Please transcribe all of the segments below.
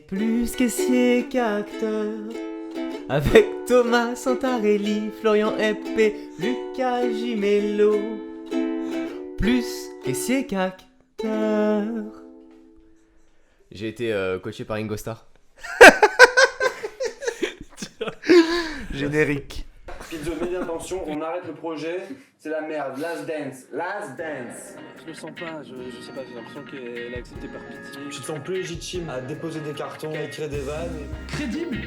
plus caissier qu'acteur. Avec Thomas Santarelli, Florian Epp et Lucas Gimello. Plus caissier qu'acteur. J'ai été coaché par Ringo Starr. Générique. Pizzo, mets bien attention, on arrête le projet, c'est la merde, last dance. Je le sens pas, je sais pas, j'ai l'impression qu'elle a accepté par pitié. Tu te sens plus légitime à déposer des cartons, à écrire des vannes. Crédible.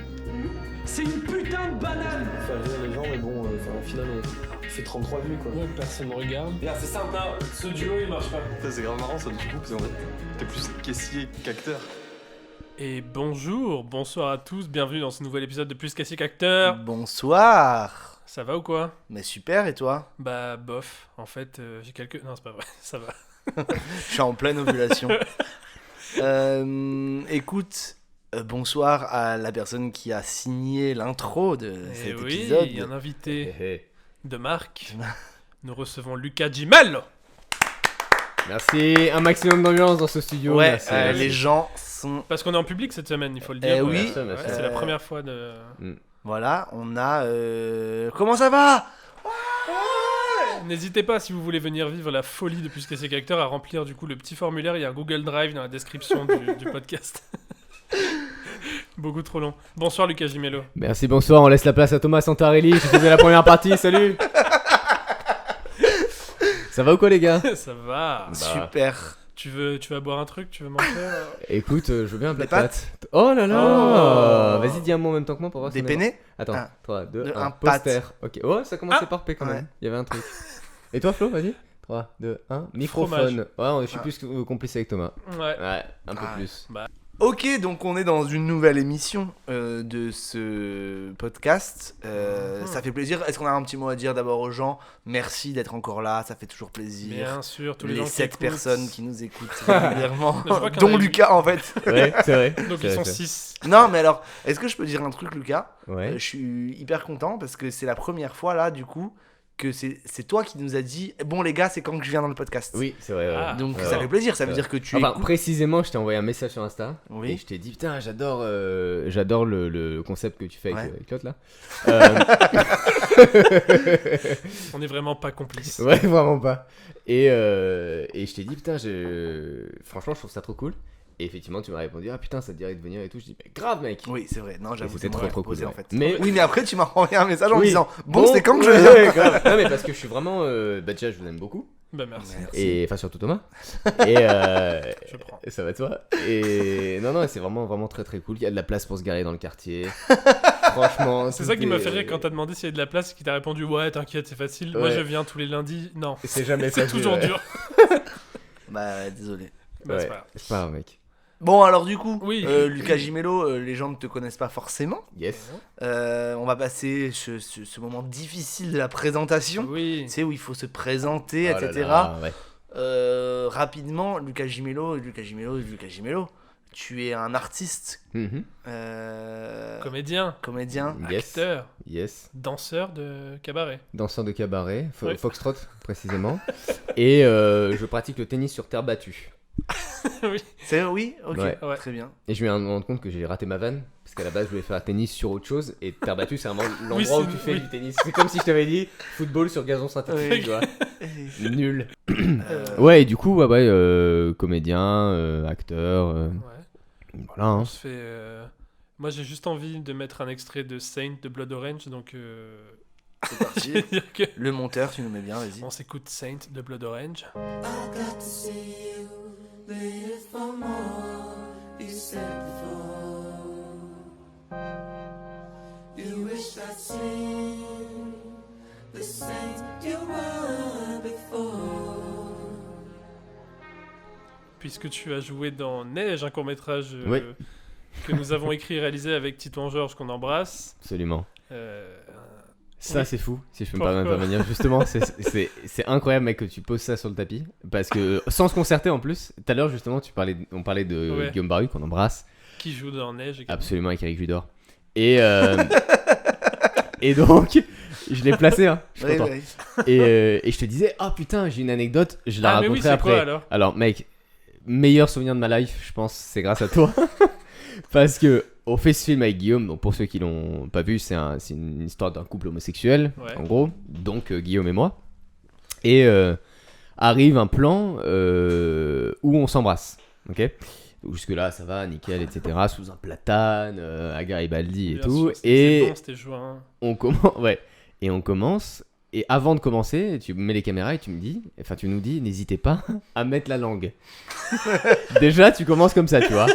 C'est une putain de banane. Faire rire les gens, mais bon, au final, on fait 33 vues quoi. Ouais, personne me regarde. Regarde, c'est simple, hein, ce duo il marche pas. Ça c'est grave marrant ça du coup, parce qu'en fait t'es plus caissier qu'acteur. Et bonsoir à tous, bienvenue dans ce nouvel épisode de Plus caissier qu'acteur. Bonsoir. Ça va ou quoi? Mais super, et toi? Bah bof, en fait j'ai quelques... Non c'est pas vrai, ça va. Je suis en pleine ovulation. Écoute, bonsoir à la personne qui a signé l'intro de cet oui, épisode. il y a un invité de marque. Nous recevons Lucas Gimello. Merci, un maximum d'ambiance dans ce studio. Ouais, merci. les gens sont... Parce qu'on est en public cette semaine, il faut le dire. oui. Ouais, c'est la première fois de... Voilà, on a... Comment ça va? N'hésitez pas si vous voulez venir vivre la folie de Plus caissier qu'acteur à remplir du coup le petit formulaire, il y a un Google Drive dans la description du podcast. Beaucoup trop long. Bonsoir Lucas Gimello. Merci, bonsoir, on laisse la place à Thomas Santarelli. Je faisais la première partie, salut. Ça va ou quoi les gars? Ça va. Super. Tu vas boire un truc? Tu veux manger? Écoute, je veux bien un plat Des de pâtes. Oh là là. Vas-y, dis un mot en même temps que moi pour voir si Des on est peinés? Attends, Un. 3, 2, Un 1, pâte. poster. Ok, oh ça commençait par P quand Ouais. même. Il y avait un truc. Et toi Flo, vas-y. 3, 2, 1, microphone. Ouais, je suis plus complice avec Thomas. Ouais. Ouais, un peu plus. Ok, donc on est dans une nouvelle émission de ce podcast. Ça fait plaisir. Est-ce qu'on a un petit mot à dire d'abord aux gens? Merci d'être encore là, ça fait toujours plaisir. Bien sûr, tous les gens qui 7 écoutent. personnes qui nous écoutent régulièrement, Je crois qu'il y en dont a eu- Lucas en fait. Ouais, c'est vrai. Donc C'est ils vrai, sont c'est 6. Non mais alors, est-ce que je peux dire un truc Lucas? vrai. Ouais. Je suis hyper content parce que c'est la première fois là du coup que c'est toi qui nous as dit bon les gars c'est quand que je viens dans le podcast. Oui, c'est vrai. ouais. Ah. Donc Ouais, ça ouais. fait plaisir, ça veut Ouais. dire que tu Enfin, écoutes. précisément, je t'ai envoyé un message sur Insta. Oui. Et je t'ai dit, putain, j'adore le concept que tu fais avec, Ouais. avec l'autre là. On est vraiment pas complices. Ouais, vraiment pas. Et je t'ai dit, putain, franchement, je trouve ça trop cool. Et effectivement, tu m'as répondu, ah putain, ça te dirait de venir et tout. Je dis, mais grave, mec. Oui, c'est vrai. Non, j'avoue, c'était c'est moi trop qui ai proposé cool, en ouais. fait. Mais- Oui, mais après tu m'as envoyé un message en Oui. disant bon, c'est quand que je ouais, viens. ouais, grave. Non, mais parce que je suis vraiment. Bah, déjà, je vous aime beaucoup. Bah merci. Et enfin, surtout Thomas. Et Je prends. ça va toi. Et non, c'est vraiment très très cool. Il y a de la place pour se garer dans le quartier. Franchement. C'est tout ça qui m'a est- fait rire quand t'as demandé s'il y a de la place et qu'il t'a répondu ouais t'inquiète c'est facile. Moi Ouais. je viens tous les lundis. Non. C'est jamais C'est facile, toujours ouais. dur. Bah désolé. Bah, c'est Ouais, pas grave. c'est pas grave, mec. Bon alors du coup, Oui. Lucas Gimello, les gens ne te connaissent pas forcément. Yes. On va passer ce moment difficile de la présentation. Oui. Tu sais où il faut se présenter, Oh là etc. là, ouais. Rapidement, Lucas Gimello. Tu es un artiste, Mhm. Comédien, comédien. Yes. acteur, Yes. danseur de cabaret. Danseur de cabaret, Ouais. foxtrot précisément. Et je pratique le tennis sur terre battue. Oui. C'est oui, ok, Ouais. Ouais. très bien. Et je viens de me rendre compte que j'ai raté ma vanne. Parce qu'à la base, je voulais faire tennis sur autre chose. Et terre battue, c'est vraiment l'endroit c'est- où tu fais oui. du tennis. C'est comme si je t'avais dit football sur gazon synthétique, Oui. tu vois. Nul. Euh, Ouais, et du coup, comédien, acteur. Ouais. Voilà. Hein. On se fait. Moi j'ai juste envie de mettre un extrait de Saint de Blood Orange donc. C'est parti. dire que Le monteur, tu nous mets bien, vas-y. on s'écoute Saint de Blood Orange. Puisque tu as joué dans Neige, un court-métrage Oui. que nous avons écrit et réalisé avec Titouan Georges qu'on embrasse. Absolument. Euh, Ça, Oui. c'est fou, si je peux me Pourquoi permettre d'intervenir. Justement, c'est incroyable, mec, que tu poses ça sur le tapis. Parce que, sans se concerter en plus, tout à l'heure, justement, on parlait de Ouais. Guillaume Baru, qu'on embrasse. qui joue dans Neige également. Absolument, avec Eric Judor. Et, et donc, je l'ai placé, hein. Je suis Oui, content. oui. Et je te disais, oh putain, j'ai une anecdote, je la Ah mais oui raconterai c'est après. quoi alors? Alors, mec, meilleur souvenir de ma life, je pense, c'est grâce à toi. Parce que on fait ce film avec Guillaume, donc pour ceux qui l'ont pas vu, c'est une histoire d'un couple homosexuel, Ouais. en gros, donc Guillaume et moi. Et arrive un plan où on s'embrasse, ok. Donc jusque-là, ça va, nickel, etc. Sous un platane, à Garibaldi et Bien tout. sûr, Et c'était bon, c'était juin. on commence, ouais. Et on commence. Et avant de commencer, tu mets les caméras et tu nous dis, n'hésitez pas à mettre la langue. Déjà, tu commences comme ça, tu vois.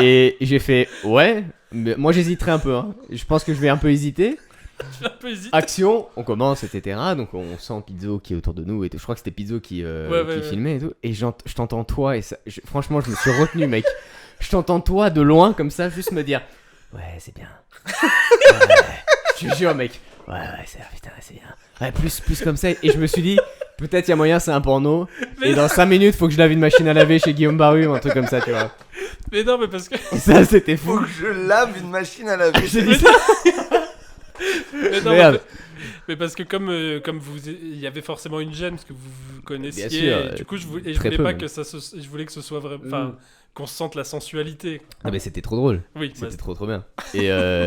Et j'ai fait, ouais, mais moi j'hésiterai un peu. Hein. Je pense que je vais un peu hésiter. Tu vas un peu hésiter. Action, on commence, etc. Donc on sent Pizzo qui est autour de nous. Et tout. Je crois que c'était Pizzo qui filmait et tout. Et je t'entends toi. Et ça, franchement, je me suis retenu, mec. Je t'entends toi de loin, comme ça, juste me dire, ouais, c'est bien. Ouais, je te jure, mec. Ouais, putain, c'est bien. Ouais, plus comme ça. Et je me suis dit, peut-être il y a moyen, c'est un porno. Mais Et dans 5 minutes, faut que je lave une machine à laver chez Guillaume Baru ou un truc comme ça, tu vois. Mais non, mais parce que. Et ça, c'était Faut fou. que je lave une machine à laver. J'ai dit ça. Mais non, Merde. mais parce que comme vous, il y avait forcément une gêne parce que vous connaissiez. Bien sûr, et du coup, je voulais très peu, pas même. que je voulais que ce soit vrai, enfin, qu'on sente la sensualité. Ah, mais c'était trop drôle. Oui, C'était bah, trop bien.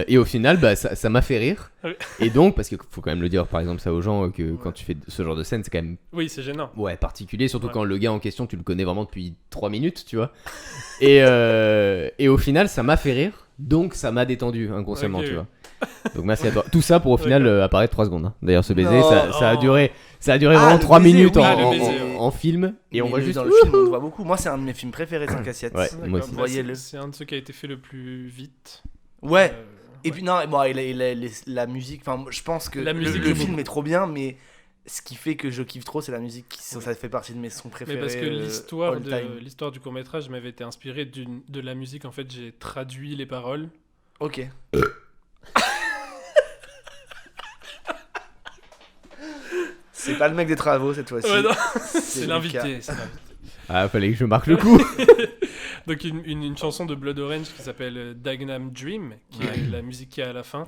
Et au final, bah, ça m'a fait rire. Oui. Et donc, parce qu'il faut quand même le dire, par exemple, ça aux gens, que quand tu fais ce genre de scène, c'est quand même oui, c'est gênant. particulier, surtout Ouais. quand le gars en question, tu le connais vraiment depuis 3 minutes, tu vois. Et au final, ça m'a fait rire, donc ça m'a détendu inconsciemment, Ok, tu oui. vois. Donc merci à toi. Tout ça pour au final apparaître 3 secondes. Hein. D'ailleurs, ce baiser, Non. ça a duré Ah, vraiment le 3 baiser, minutes oui. en, Ah, le en- baiser, en- oui. en film, et on Mais voit juste. dans le film, on te voit beaucoup. Moi, c'est un de mes films préférés, 5 assiettes. Ouais. D'accord. moi aussi. Bah, Voyez-le. c'est un de ceux qui a été fait le plus vite. Ouais. Et Ouais. puis non, bon, la musique, enfin, je pense que La musique, le j'aime film beaucoup. est trop bien, mais ce qui fait que je kiffe trop, c'est la musique. Ça fait partie de mes sons préférés. Mais parce que all time. l'histoire du court-métrage m'avait été inspirée de la musique. En fait, j'ai traduit les paroles. Ok. C'est pas le mec des travaux cette fois-ci. Ouais, non, C'est c'est Lucas. l'invité. c'est l'invité. Ah, fallait que je marque le coup. Donc une chanson de Blood Orange qui s'appelle Dagenham Dream, qui est la musique qui est à la fin.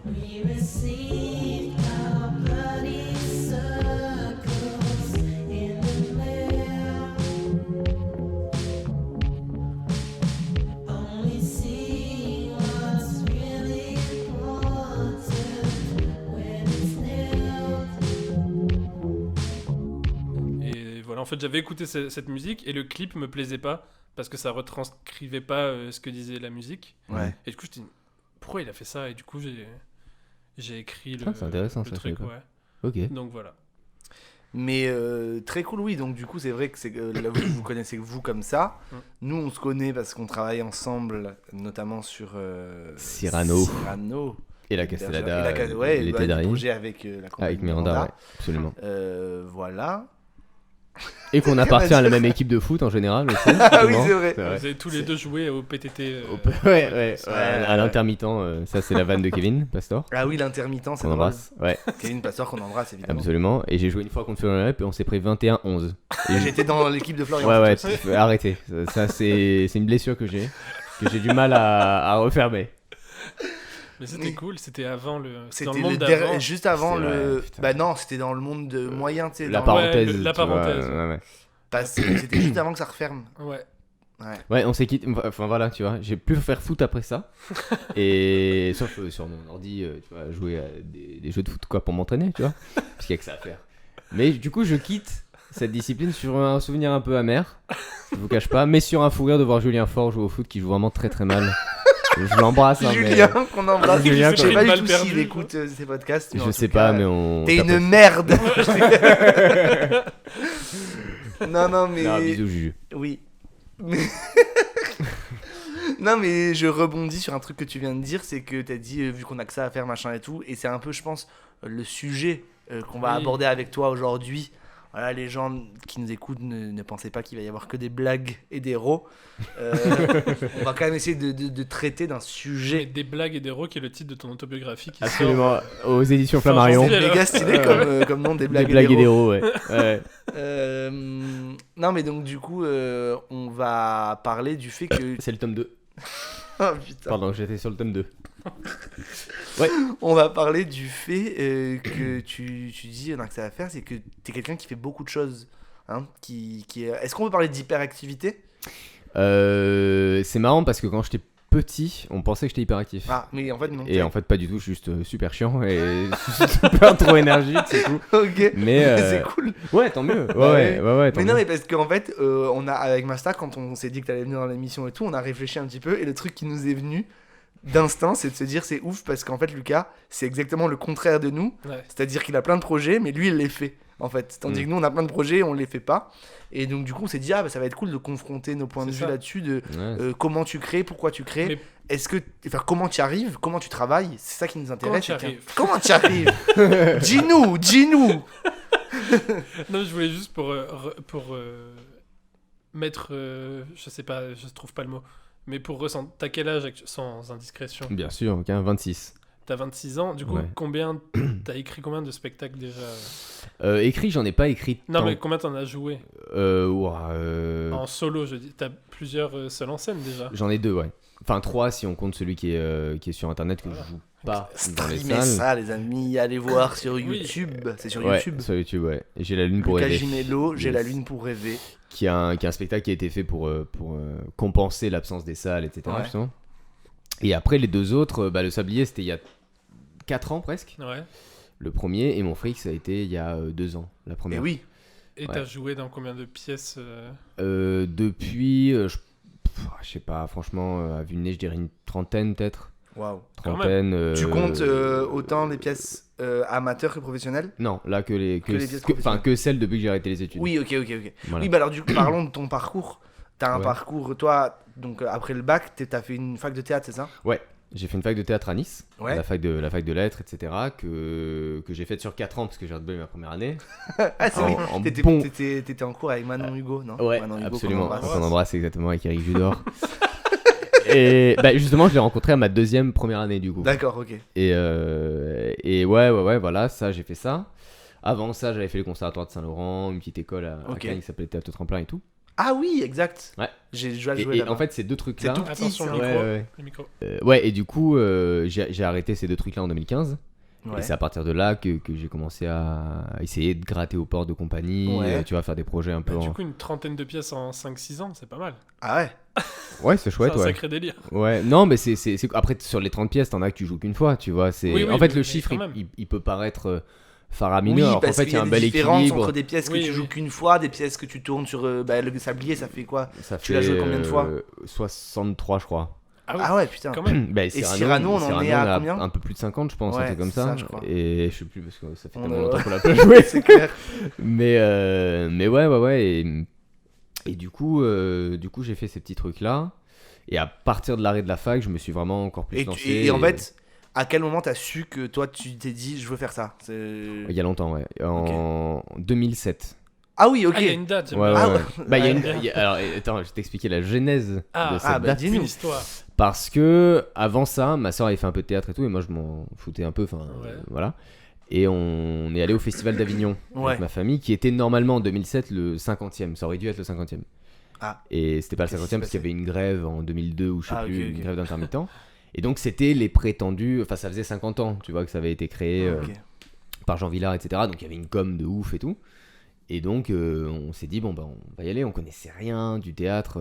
Et voilà, en fait, j'avais écouté cette musique et le clip me plaisait pas parce que ça retranscrivait pas ce que disait la musique. Ouais. Et du coup, je me dis, pourquoi il a fait ça? Et du coup, j'ai écrit le, Ah, c'est intéressant, le ça, je truc. savais Ouais. Ok. Donc voilà. Mais très cool, oui. Donc du coup, c'est vrai que là, vous connaissez vous comme ça. Mm. Nous, on se connaît parce qu'on travaille ensemble, notamment sur Cyrano. Cyrano. Et la Et Castellada, ouais, l'été le dernier. projet avec la compagnie Avec Miranda, ouais, absolument. Voilà. Et qu'on appartient à la même équipe de foot en général aussi. Ah oui, souvent. c'est vrai. Vous avez tous les deux joué au PTT. Ouais, Ouais, à l'intermittent, ça c'est la vanne de Kevin Pastor. Ah oui, l'intermittent, c'est Qu'on drôle. embrasse. Ouais, Kevin Pastor qu'on embrasse évidemment. absolument. Et j'ai joué une fois contre Florian Rep et on s'est pris 21-11. Et J'étais dans l'équipe de Florian. Ouais, c'est tout. arrêtez. Ça c'est une blessure que j'ai du mal à refermer. Mais c'était cool, c'était avant le. C'était dans le monde d'avant. juste avant C'est le. vrai, putain. Bah non, c'était dans le monde de moyen, tu sais. La dans- parenthèse. Ouais, la tu vois, parenthèse. ouais. Parce que c'était juste avant que ça referme. Ouais. Ouais. Ouais, on s'est quitté. Enfin voilà, tu vois, j'ai pu faire foot après ça. Et sauf sur mon ordi, tu vois, jouer à des jeux de foot quoi pour m'entraîner, tu vois. Parce qu'il y a que ça à faire. Mais du coup, je quitte cette discipline sur un souvenir un peu amer. Je vous cache pas, mais sur un fou rire de voir Julien Faure jouer au foot qui joue vraiment très très mal. Je l'embrasse, hein, Julien, qu'on embrasse. Julien, Je sais qu'on pas du embrasse. tout Balle s'il perdue, écoute ces podcasts. mais mais je en sais tout pas, cas, mais on. T'es tape une aussi. merde. Non, mais. Non, bisous, Juju. Oui. Mais- Non, mais je rebondis sur un truc que tu viens de dire, c'est que t'as dit, vu qu'on a que ça à faire, machin et tout, et c'est un peu, je pense, le sujet qu'on va Oui. aborder avec toi aujourd'hui. Voilà, les gens qui nous écoutent ne pensez pas qu'il va y avoir que des blagues et des rots. On va quand même essayer de traiter d'un J'ai sujet des blagues et des rocs qui est le titre de ton autobiographie qui sort. Absolument, aux éditions Fin Flammarion. janvier. méga stylé comme nom, des blagues, Des blagues et des rots. héros, ouais. Ouais. Non, mais donc du coup, on va parler du fait que... C'est le tome 2. Oh, putain. Pardon, j'étais sur le tome 2. On va parler du fait que tu dis, on a que ça à faire, c'est que t'es quelqu'un qui fait beaucoup de choses. Hein, Est-ce qu'on peut parler d'hyperactivité ? C'est marrant parce que quand j'étais petit, on pensait que j'étais hyperactif. Ah, mais en fait, non. Et en fait, pas du tout, je suis juste super chiant et super trop énergique, c'est tout. Ok. Mais C'est cool. ouais, tant mieux. Ouais, tant Mais non, mieux. mais parce qu'en fait, on a, avec Masta, quand on s'est dit que t'allais venir dans l'émission et tout, on a réfléchi un petit peu. Et le truc qui nous est venu d'instinct, c'est de se dire c'est ouf parce qu'en fait, Lucas, c'est exactement le contraire de nous. Ouais. C'est-à-dire qu'il a plein de projets, mais lui, il les fait. En fait, tandis que nous, on a plein de projets et on les fait pas. Et donc, du coup, on s'est dit, ah, bah, ça va être cool de confronter nos points de C'est vue ça. là-dessus, de Ouais. comment tu crées, pourquoi tu crées, Mais- comment tu y arrives, comment tu travailles, c'est ça qui nous intéresse. Comment tu y arrives Comment tu y arrives Dis-nous Non, je voulais juste pour mettre, je sais pas, je trouve pas le mot, mais pour ressentir, t'as quel âge sans indiscrétion? Bien sûr, ok, 26. T'as 26 ans, du coup, Ouais. t'as écrit combien de spectacles déjà? Écrit, j'en ai pas écrit. Non, tant. mais combien t'en as joué? En solo, je dis. T'as plusieurs seuls en scène déjà. J'en ai 2, ouais. Enfin 3 si on compte celui qui est sur internet que je joue pas dans les Streamez salles. ça, les amis, allez voir sur Oui. YouTube. C'est sur Ouais, YouTube. sur YouTube, ouais. Et j'ai la lune pour Lucas rêver. Ginello, j'ai Yes. la lune pour rêver. Qui est un spectacle qui a été fait pour compenser l'absence des salles, etc. Ouais. Justement. Et après les 2 autres, le Sablier c'était il y a 4 ans presque. Ouais. Le premier, et mon fric ça a été il y a 2 ans, la Mais première. oui, Et Ouais. t'as joué dans combien de pièces Depuis, je sais pas, franchement, à vue de nez, je dirais une trentaine peut-être. waouh. Quand Trentaine. Tu comptes autant des pièces amateurs que professionnelles? Non, là que les pièces enfin professionnelles. que celles depuis que j'ai arrêté les études. Oui, ok. Voilà. Oui, bah alors du coup, parlons de ton parcours. T'as un Ouais. parcours, toi, donc après le bac, t'as fait une fac de théâtre, c'est ça? J'ai fait une fac de théâtre à Nice, Ouais. la fac de lettres, etc. que j'ai faite sur 4 ans parce que j'ai redoublé ma première année. Ah, c'est oui. En T'étais bon- t'étais en cours avec Manon Hugo, non? Ouais, Manon Hugo, qu'on absolument. embrasse. On embrasse exactement avec Eric Judor. Et justement, je l'ai rencontré à ma deuxième première année du coup. D'accord, ok. Et ouais, voilà, ça j'ai fait ça. Avant ça, j'avais fait le conservatoire de Saint-Laurent, une petite école à Ok. Cannes qui s'appelait Théâtre Tremplin et tout. Ah oui, exact. Ouais. J'ai déjà joué Et là-bas. en fait, ces deux trucs-là. C'est tout petit, Attention, ça. le Ouais, micro. ouais. Le micro. Ouais, et du coup, j'ai arrêté ces deux trucs-là en 2015. Ouais. Et c'est à partir de là que j'ai commencé à essayer de gratter aux portes de compagnie, Ouais. tu vois, faire des projets un peu Bah, du en... coup, une trentaine de pièces en 5-6 ans, c'est pas mal. Ah ouais. Ouais, c'est chouette, c'est un ouais. sacré délire. Ouais, non, mais c'est... Après, sur les 30 pièces, t'en as que tu joues qu'une fois, tu vois. Oui, en fait, le mais chiffre, quand même. il peut paraître faramineux, alors qu'en parce fait, qu'il il y a un des bel différences équilibre. entre des pièces que Oui, tu oui. joues qu'une fois, des pièces que tu tournes sur le sablier, ça fait quoi? Ça Tu l'as joué combien de fois 63, je crois. Ah oui, Ah ouais, putain. quand même. Bah, Cyrano, on en est on à a combien? un peu plus de 50, je pense, un Ouais, truc comme c'est ça. ça, je crois. Et je sais plus, parce que ça fait On tellement a- longtemps qu'on l'a pas joué. C'est clair. Mais ouais. Et du coup, j'ai fait ces petits trucs-là. Et à partir de l'arrêt de la fac, je me suis vraiment encore plus lancé. Et en fait, à quel moment t'as su que toi tu t'es dit je veux faire ça? Il y a longtemps, ouais. En 2007. Ah oui, ok. Ah, il y a une date. j'aime Ouais, bien. ouais, Ah ouais. Bah, il y a Ouais. alors, attends, je vais t'expliquer la genèse de cette bah, date. dis-nous. Une histoire. Parce que avant ça, ma soeur avait fait un peu de théâtre et tout, et moi je m'en foutais un peu, enfin Ouais. voilà. Et on est allé au Festival d'Avignon Ouais. avec ma famille, qui était normalement en 2007 le 50e. Ça aurait dû être le 50e. Ah. Et c'était pas le Qu'est-ce qui 50e parce s'est qu'il y avait une grève en 2002 ou je sais Ah, plus, ok, une ok. grève d'intermittents. Et donc c'était les prétendus, enfin ça faisait 50 ans, tu vois, que ça avait été créé Ok. par Jean Villard, etc. Donc il y avait une com de ouf et tout. Et donc on s'est dit, bon bah on va y aller, on connaissait rien du théâtre,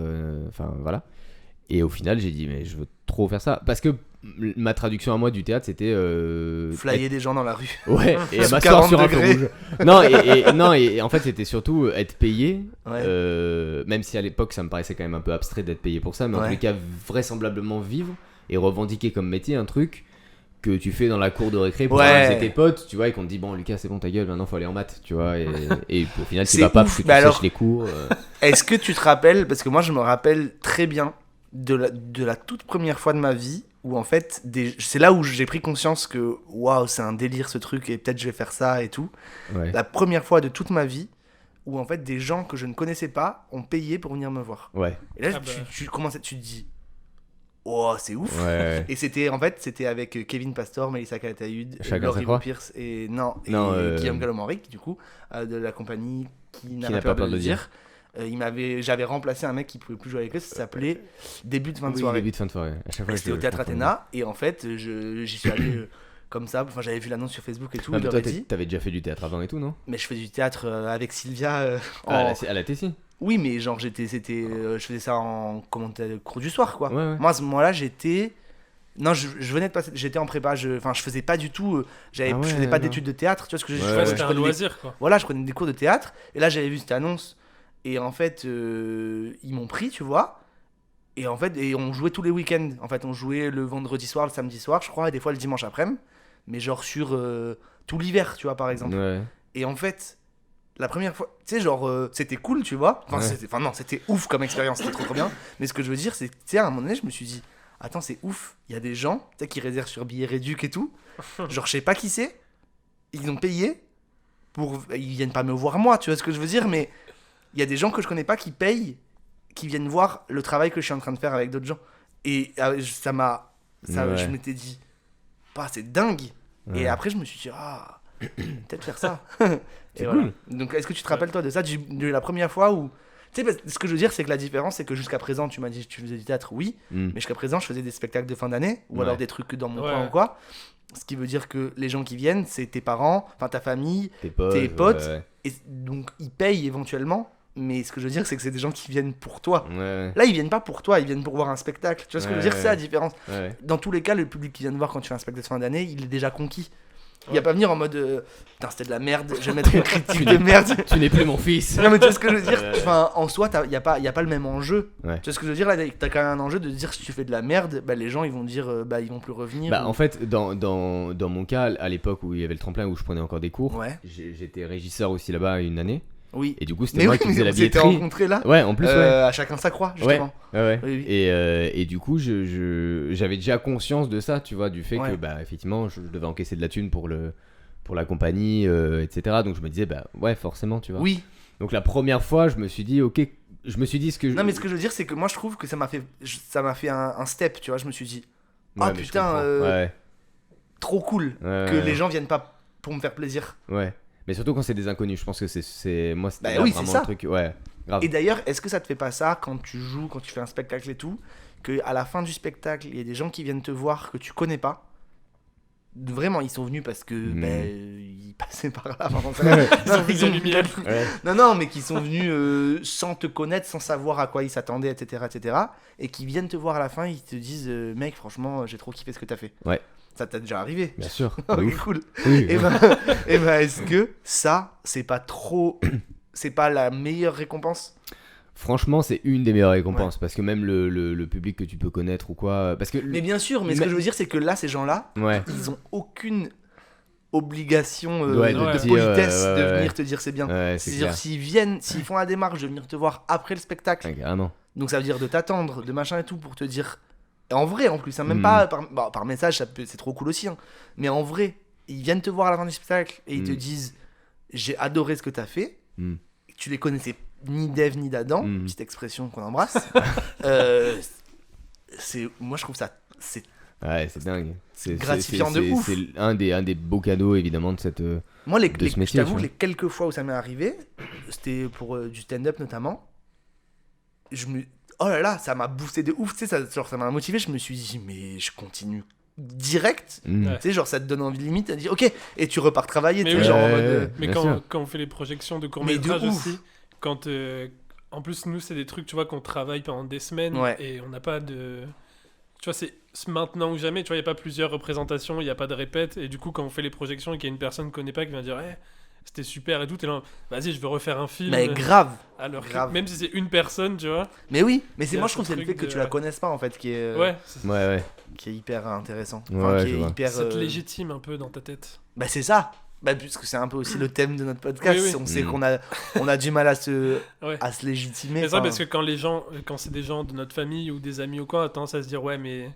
enfin voilà. Et au final j'ai dit, mais je veux trop faire ça. Parce que ma traduction à moi du théâtre c'était... Flyer des gens dans la rue. Ouais, et Sous m'asseoir 40 sur un feu degrés. rouge. Non, et en fait c'était surtout être payé, Ouais. même si à l'époque ça me paraissait quand même un peu abstrait d'être payé pour ça, mais en Ouais. tous les cas vraisemblablement vivre et revendiquer comme métier un truc que tu fais dans la cour de récré pour Ouais. amuser tes potes, tu vois, et qu'on te dit bon Lucas c'est bon ta gueule, maintenant faut aller en maths, tu vois, et au final tu C'est vas pas ouf. parce que tu Bah sèches alors- les cours. Est-ce que tu te rappelles, parce que moi je me rappelle très bien de la toute première fois de ma vie où en fait, c'est là où j'ai pris conscience que waouh, c'est un délire ce truc et peut-être je vais faire ça et tout. Ouais. La première fois de toute ma vie où en fait des gens que je ne connaissais pas ont payé pour venir me voir. Ouais. Et là, Ah bah. tu commences tu te dis, oh, c'est ouf. Ouais. Et c'était avec Kevin Pastor, Melissa Calatayud, Chacun Laurie sa croix. Pierce et Guillaume Galomaric du coup de la compagnie qui n'a pas peur de le dire. J'avais remplacé un mec qui pouvait plus jouer avec eux, ça s'appelait Début de fin de Oui, soirée. début de fin de soirée. À chaque fois, C'était je- au Théâtre je confonds. Athéna et en fait j'y suis allé comme ça, enfin j'avais vu l'annonce sur Facebook et tout, Ah, je mais leur ai toi dit, t'avais déjà fait du théâtre avant et tout, non? mais je fais du théâtre avec Sylvia À la Tessie. Oui, mais genre, je faisais ça en cours du soir, quoi. Ouais. Moi, à ce moment-là, j'étais. Non, je venais de passer. J'étais en prépa. Je faisais pas du tout. Je faisais pas d'études de théâtre. Tu vois ce que je Ouais, Ouais, je c'était un prenais loisir, quoi. Voilà, je prenais des cours de théâtre. Et là, j'avais vu cette annonce. Et en fait, ils m'ont pris, tu vois. Et en fait, on jouait tous les week-ends. En fait, on jouait le vendredi soir, le samedi soir, je crois, et des fois le dimanche après-midi. Mais genre sur tout l'hiver, tu vois, par exemple. Ouais. Et en fait, la première fois, tu sais, genre, c'était cool, tu vois. Ouais. C'était ouf comme expérience, c'était trop bien. Mais ce que je veux dire, c'est que, tu sais, à un moment donné, je me suis dit, attends, c'est ouf. Il y a des gens, tu sais, qui réservent sur billets réduc et tout. Genre, je sais pas qui c'est. Ils ont payé ils viennent pas me voir moi, tu vois ce que je veux dire. Mais il y a des gens que je connais pas qui payent, qui viennent voir le travail que je suis en train de faire avec d'autres gens. Et Ouais. je m'étais dit, bah, c'est dingue. Ouais. Et après, je me suis dit, peut-être faire ça. C'est Et cool. voilà. Donc, est-ce que tu te rappelles, toi, de ça, de la première fois où. Tu sais, ce que je veux dire, c'est que la différence, c'est que jusqu'à présent, tu m'as dit que tu faisais du théâtre, oui. Mm. Mais jusqu'à présent, je faisais des spectacles de fin d'année, ou Ouais. alors des trucs dans mon Ouais. coin ou quoi. Ce qui veut dire que les gens qui viennent, c'est tes parents, enfin ta famille, Tes potes. tes potes. Ouais. et donc ils payent éventuellement. Mais ce que je veux dire, c'est que c'est des gens qui viennent pour toi. Ouais. Là, ils viennent pas pour toi, ils viennent pour voir un spectacle. Tu vois ce que je veux dire, Ouais. c'est la différence. Ouais. Dans tous les cas, le public qui vient te voir quand tu fais un spectacle de fin d'année, il est déjà conquis. Il Ouais. va pas venir en mode putain, c'était de la merde, je vais mettre une critique de merde. Tu n'es plus mon fils. Non, mais tu vois ce que je veux dire, Ouais. enfin, en soi, il n'y a pas le même enjeu. Ouais. Tu vois ce que je veux dire, là, t'as quand même un enjeu de dire si tu fais de la merde, bah, les gens ils vont dire, ils vont plus revenir. Bah, ou- en fait, dans mon cas, à l'époque où il y avait le tremplin, où je prenais encore des cours, Ouais, j'étais régisseur aussi là-bas une année. oui. Et du coup, c'était Mais moi oui, qui faisais la on s'était billetterie. rencontrés là, Ouais, en plus, ouais. à chacun sa croix, justement. Ouais. Oui, oui. Et du coup, j'avais déjà conscience de ça, tu vois, du fait Ouais. que, bah, effectivement, je devais encaisser de la thune pour la compagnie, etc. Donc je me disais, bah, ouais, forcément, tu vois. Oui. Donc la première fois, je me suis dit, ok, ce que je. Non, mais ce que je veux dire, c'est que moi je trouve que ça m'a fait un step, tu vois. Je me suis dit, Ouais, ah mais je putain, comprends. Ouais. trop cool Ouais, que ouais. les gens viennent pas pour me faire plaisir. Ouais. Mais surtout quand c'est des inconnus, je pense que moi, c'était Bah là oui, vraiment c'est ça. un truc. Ouais, grave. Et d'ailleurs, est-ce que ça te fait pas ça quand tu joues, quand tu fais un spectacle et tout, que à la fin du spectacle, il y a des gens qui viennent te voir que tu connais pas. Vraiment, ils sont venus parce que ils passaient par là. Enfin, j'en sais rien. Non, Ils ont vu la lumière. Ouais. non, mais qui sont venus sans te connaître, sans savoir à quoi ils s'attendaient, etc., et qui viennent te voir à la fin, ils te disent, mec, franchement, j'ai trop kiffé ce que t'as fait. Ouais. Ça t'a déjà arrivé. Bien sûr. Ok, de ouf. cool. Oui, Et ouais. ben, est-ce que ça, c'est pas trop, c'est pas la meilleure récompense? Franchement, c'est une des meilleures récompenses parce que même le public que tu peux connaître ou quoi. Parce que. Mais bien sûr, mais ce que je veux dire, c'est que là, ces gens-là, Ouais. ils ont aucune obligation Ouais, de de te dire, politesse ouais, de ouais. venir te dire c'est bien. Ouais, c'est C'est-à-dire clair. s'ils font la démarche de venir te voir après le spectacle, Ouais, carrément. donc ça veut dire de t'attendre, de machin et tout pour te dire. Et en vrai, en plus, hein, même pas par message, c'est trop cool aussi. Hein. Mais en vrai, ils viennent te voir à la fin du spectacle et ils te disent j'ai adoré ce que t'as fait. Mm. Tu les connaissais ni d'Eve ni d'Adam, Mm. petite expression qu'on embrasse. Moi, je trouve ça c'est Ouais, c'est dingue. C'est gratifiant de ouf. C'est un des beaux cadeaux évidemment de cette. Moi, de ce je métier, t'avoue, tu vois. les quelques fois où ça m'est arrivé, c'était pour du stand-up notamment. Oh là là, ça m'a boosté de ouf, tu sais, ça m'a motivé. Je me suis dit, mais je continue direct. Mm. Ouais. Tu sais, genre, ça te donne envie limite. Tu te dis, ok, et tu repars travailler, Mais tu sais, oui. genre en Ouais, mode. Mais bien sûr. quand on fait les projections de Mais court-métrage de ouf. aussi, quand. En plus, nous, c'est des trucs, tu vois, qu'on travaille pendant des semaines Ouais. et on n'a pas de. Tu vois, c'est maintenant ou jamais, tu vois, il n'y a pas plusieurs représentations, il n'y a pas de répète, et du coup, quand on fait les projections et qu'il y a une personne qu'on ne connaît pas qui vient dire, c'était super et tout, t'es là, vas-y, je veux refaire un film. Mais grave. Alors, grave. même si c'est une personne, tu vois. Mais oui, mais Il y c'est a moi, je ce trouve que c'est le truc fait que de- tu la connaisses pas en fait qui est, Ouais, Ouais. qui est hyper intéressant. Ouais, qui je est vois. hyper. ça te légitime un peu dans ta tête. Bah, c'est ça. Bah, puisque c'est un peu aussi le thème de notre podcast. Oui, oui. On sait Mm. qu'on a du mal à se Ouais. légitimer. Mais c'est vrai enfin. parce que quand c'est des gens de notre famille ou des amis ou quoi, on a tendance à se dire, ouais, mais.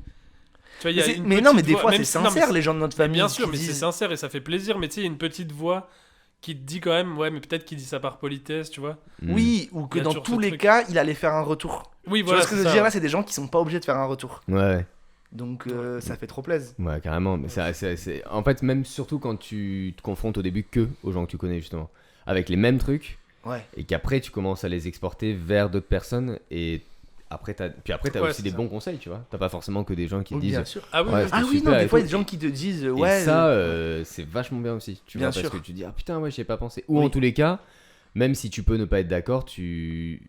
Tu vois, il y a une Mais non, mais petite des voix- fois, même c'est si- non, mais sincère, les gens de notre famille. Bien sûr, qui mais c'est disent- sincère et ça fait plaisir. Mais tu sais, il y a une petite voix qui te dit quand même, ouais, mais peut-être qu'il dit ça par politesse, tu vois. Mm. Oui, ou que Il y a dans toujours tous ce les truc. cas, il allait faire un retour. Oui, Tu voilà. vois ce que je c'est veux ça, dire ouais. là, c'est des gens qui sont pas obligés de faire un retour. Ouais. Donc ça fait trop plaisir. Ouais, carrément. Mais en fait, même surtout quand tu te confrontes au début que aux gens que tu connais, justement. Avec les mêmes trucs, Ouais. et qu'après, tu commences à les exporter vers d'autres personnes, et après, t'as Ouais, aussi c'est des ça. bons conseils, tu vois. T'as pas forcément que des gens qui te Oui, disent. bien sûr. Ah oui, Ouais, oui. Ah oui, super non, et des fois, il y a tout. des gens qui te disent Et ouais. ça, c'est vachement bien aussi, tu Bien vois, sûr. parce que tu dis, ah putain, ouais, j'y ai pas pensé. Ou Oui. en tous les cas, même si tu peux ne pas être d'accord, tu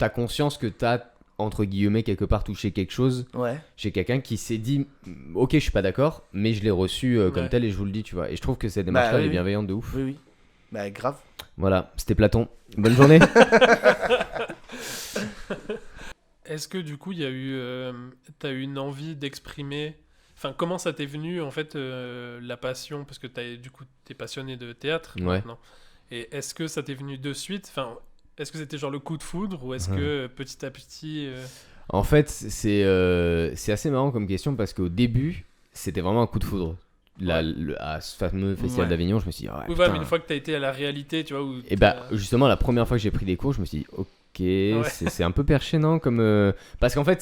t'as conscience que t'as, entre guillemets, quelque part touché quelque chose Ouais. chez quelqu'un qui s'est dit ok, je suis pas d'accord, mais je l'ai reçu comme Ouais. tel et je vous le dis, tu vois. Et je trouve que cette démarche-là, elle est oui. bienveillante de ouf. Oui, oui. Bah, grave. Voilà, c'était Platon. Bonne journée. Est-ce que du coup, il y a eu, t'as eu une envie d'exprimer, enfin, comment ça t'est venu en fait la passion, parce que du coup, t'es passionné de théâtre Ouais. maintenant. Et est-ce que ça t'est venu de suite, enfin, est-ce que c'était genre le coup de foudre ou est-ce que petit à petit, En fait, c'est assez marrant comme question parce qu'au début, c'était vraiment un coup de foudre. À ce fameux festival Ouais. d'Avignon, je me suis dit, oui, voilà, mais une fois que t'as été à la réalité, tu vois, où Et bah, justement, la première fois que j'ai pris des cours, je me suis dit, ok, c'est un peu perché, non comme, parce qu'en fait,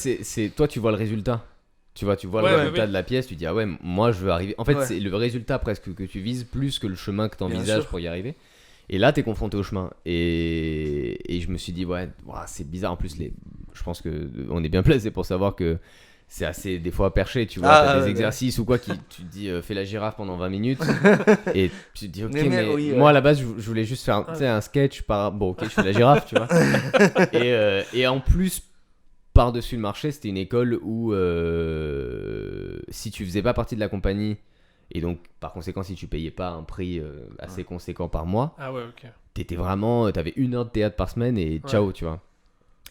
toi, tu vois le résultat. Tu vois Ouais, le ouais, résultat ouais. de la pièce, tu dis, ah ouais, moi, je veux arriver. En fait, Ouais. c'est le résultat presque que tu vises plus que le chemin que tu Bien envisages sûr. pour y arriver. Et là, t'es confronté au chemin. Et je me suis dit, ouais, c'est bizarre. En plus, je pense qu'on est bien placé pour savoir que c'est assez, des fois, perché. Tu vois, t'as des ouais, exercices ou quoi qui, tu te dis, fais la girafe pendant 20 minutes. Et tu te dis, ok, mais oui, moi, ouais. à la base, je voulais juste faire tu sais, un sketch par. Bon, ok, je fais la girafe, tu vois. Et en plus, par-dessus le marché, c'était une école où si tu faisais pas partie de la compagnie, et donc par conséquent, si tu payais pas un prix assez conséquent par mois, Ah ouais, ok. t'avais 1 heure de théâtre par semaine et ciao, tu vois.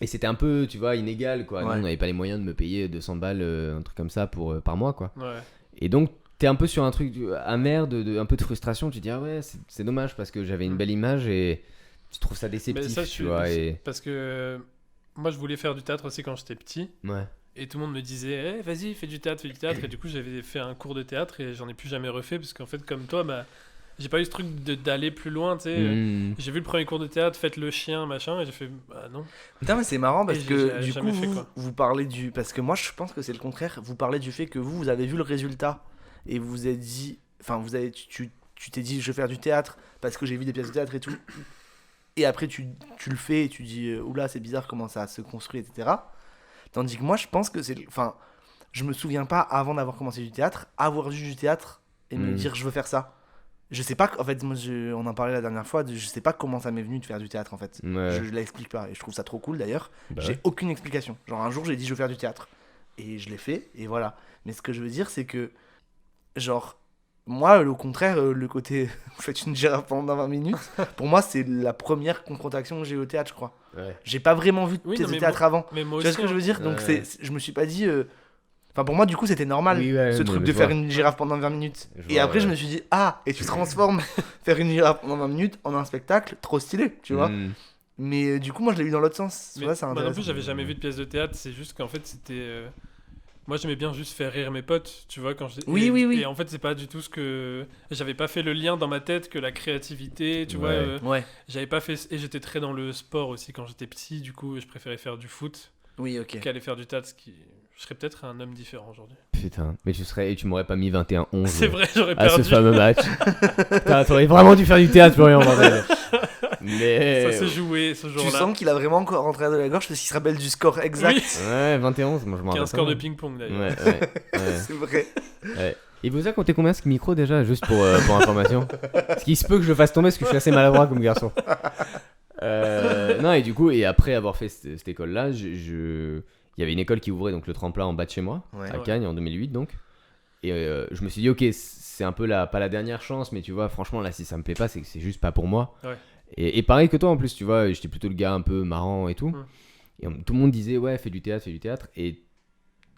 Et c'était un peu, tu vois, inégal, quoi. Ouais. Nous, on n'avait pas les moyens de me payer 200 balles, un truc comme ça par mois, quoi. Ouais. Et donc, t'es un peu sur un truc amer, un peu de frustration. Tu te dis, ah ouais, c'est dommage parce que j'avais une belle image et tu trouves ça déceptif, Mais ça, tu vois. Et... Parce que moi, je voulais faire du théâtre aussi quand j'étais petit. Ouais. Et tout le monde me disait, eh, vas-y, fais du théâtre. Et du coup, j'avais fait un cours de théâtre et j'en ai plus jamais refait parce qu'en fait, comme toi, bah, j'ai pas eu ce truc d'aller plus loin, tu sais. Mmh. J'ai vu le premier cours de théâtre, faites le chien, machin, et j'ai fait, bah non. Putain, mais c'est marrant parce Et que j'ai du jamais coup, fait, quoi. vous parlez du. Parce que moi, je pense que c'est le contraire. Vous parlez du fait que vous avez vu le résultat et vous vous êtes dit. Enfin, tu t'es dit, je vais faire du théâtre parce que j'ai vu des pièces de théâtre et tout. Et après, tu le fais et tu dis, oula, c'est bizarre comment ça se construit, etc. Tandis que moi, je pense que c'est. Enfin, je me souviens pas, avant d'avoir commencé du théâtre, avoir vu du théâtre et me dire, je veux faire ça. Je sais pas, en fait, moi, on en parlait la dernière fois, je sais pas comment ça m'est venu de faire du théâtre, en fait. Ouais. Je l'explique pas et je trouve ça trop cool d'ailleurs. Bah J'ai ouais. aucune explication. Genre, un jour, j'ai dit, je veux faire du théâtre. Et je l'ai fait, et voilà. Mais ce que je veux dire, c'est que, genre, moi, au contraire, le côté, vous faites une girafe pendant 20 minutes, pour moi, c'est la première confrontation que j'ai eu au théâtre, je crois. Ouais. J'ai pas vraiment vu de Oui, pièce non, de mais théâtre avant. Mais moi Tu vois aussi, ce que je veux dire? Donc, Ouais. je me suis pas dit. Enfin, pour moi, du coup, c'était normal, Oui, ouais, ce mais truc je de faire vois. une girafe pendant 20 minutes. Je Et vois, après, je ouais. me suis dit, ah, et tu transformes faire une girafe pendant 20 minutes en un spectacle, trop stylé, tu vois. Mmh. Mais du coup, moi, je l'ai eu dans l'autre sens. Tu Mais vois, c'est moi non intéressant. plus, j'avais jamais vu de pièce de théâtre, c'est juste qu'en fait, c'était. Moi, j'aimais bien juste faire rire mes potes, tu vois, quand j'étais. Oui, et, oui, oui. Et en fait, c'est pas du tout ce que. J'avais pas fait le lien dans ma tête que la créativité, tu vois. Ouais. Ouais, J'avais pas fait. Et j'étais très dans le sport aussi quand j'étais petit, du coup, je préférais faire du foot oui, ok. qu'aller faire du théâtre, ce qui. Je serais peut-être un homme différent aujourd'hui. Putain, mais tu m'aurais pas mis 21-11 C'est vrai, j'aurais à ce perdu. fameux match. Putain, t'aurais vraiment dû faire du théâtre, Florian, bordel. Mais... Ça s'est joué ce Tu jour-là. sens qu'il a vraiment encore rentré de la gorge parce qu'il se rappelle du score exact. Oui, Ouais, 21-11, moi je m'en qui est un rappelle. score pas de mal. ping-pong d'ailleurs. Ouais. C'est vrai. Et vous avez compté combien ce micro déjà, juste pour information? Parce qu'il se peut que je le fasse tomber parce que je suis assez maladroit comme garçon. Non, et du coup, et après avoir fait cette école-là, il y avait une école qui ouvrait, donc le tremplin en bas de chez moi, Ouais. à Cagnes, en 2008 donc. Et je me suis dit, ok, c'est un peu pas la dernière chance, mais tu vois, franchement, là, si ça me plaît pas, c'est que c'est juste pas pour moi. Ouais. Et pareil que toi en plus, tu vois, j'étais plutôt le gars un peu marrant et tout. Mm. Et tout le monde disait, ouais, fais du théâtre. Et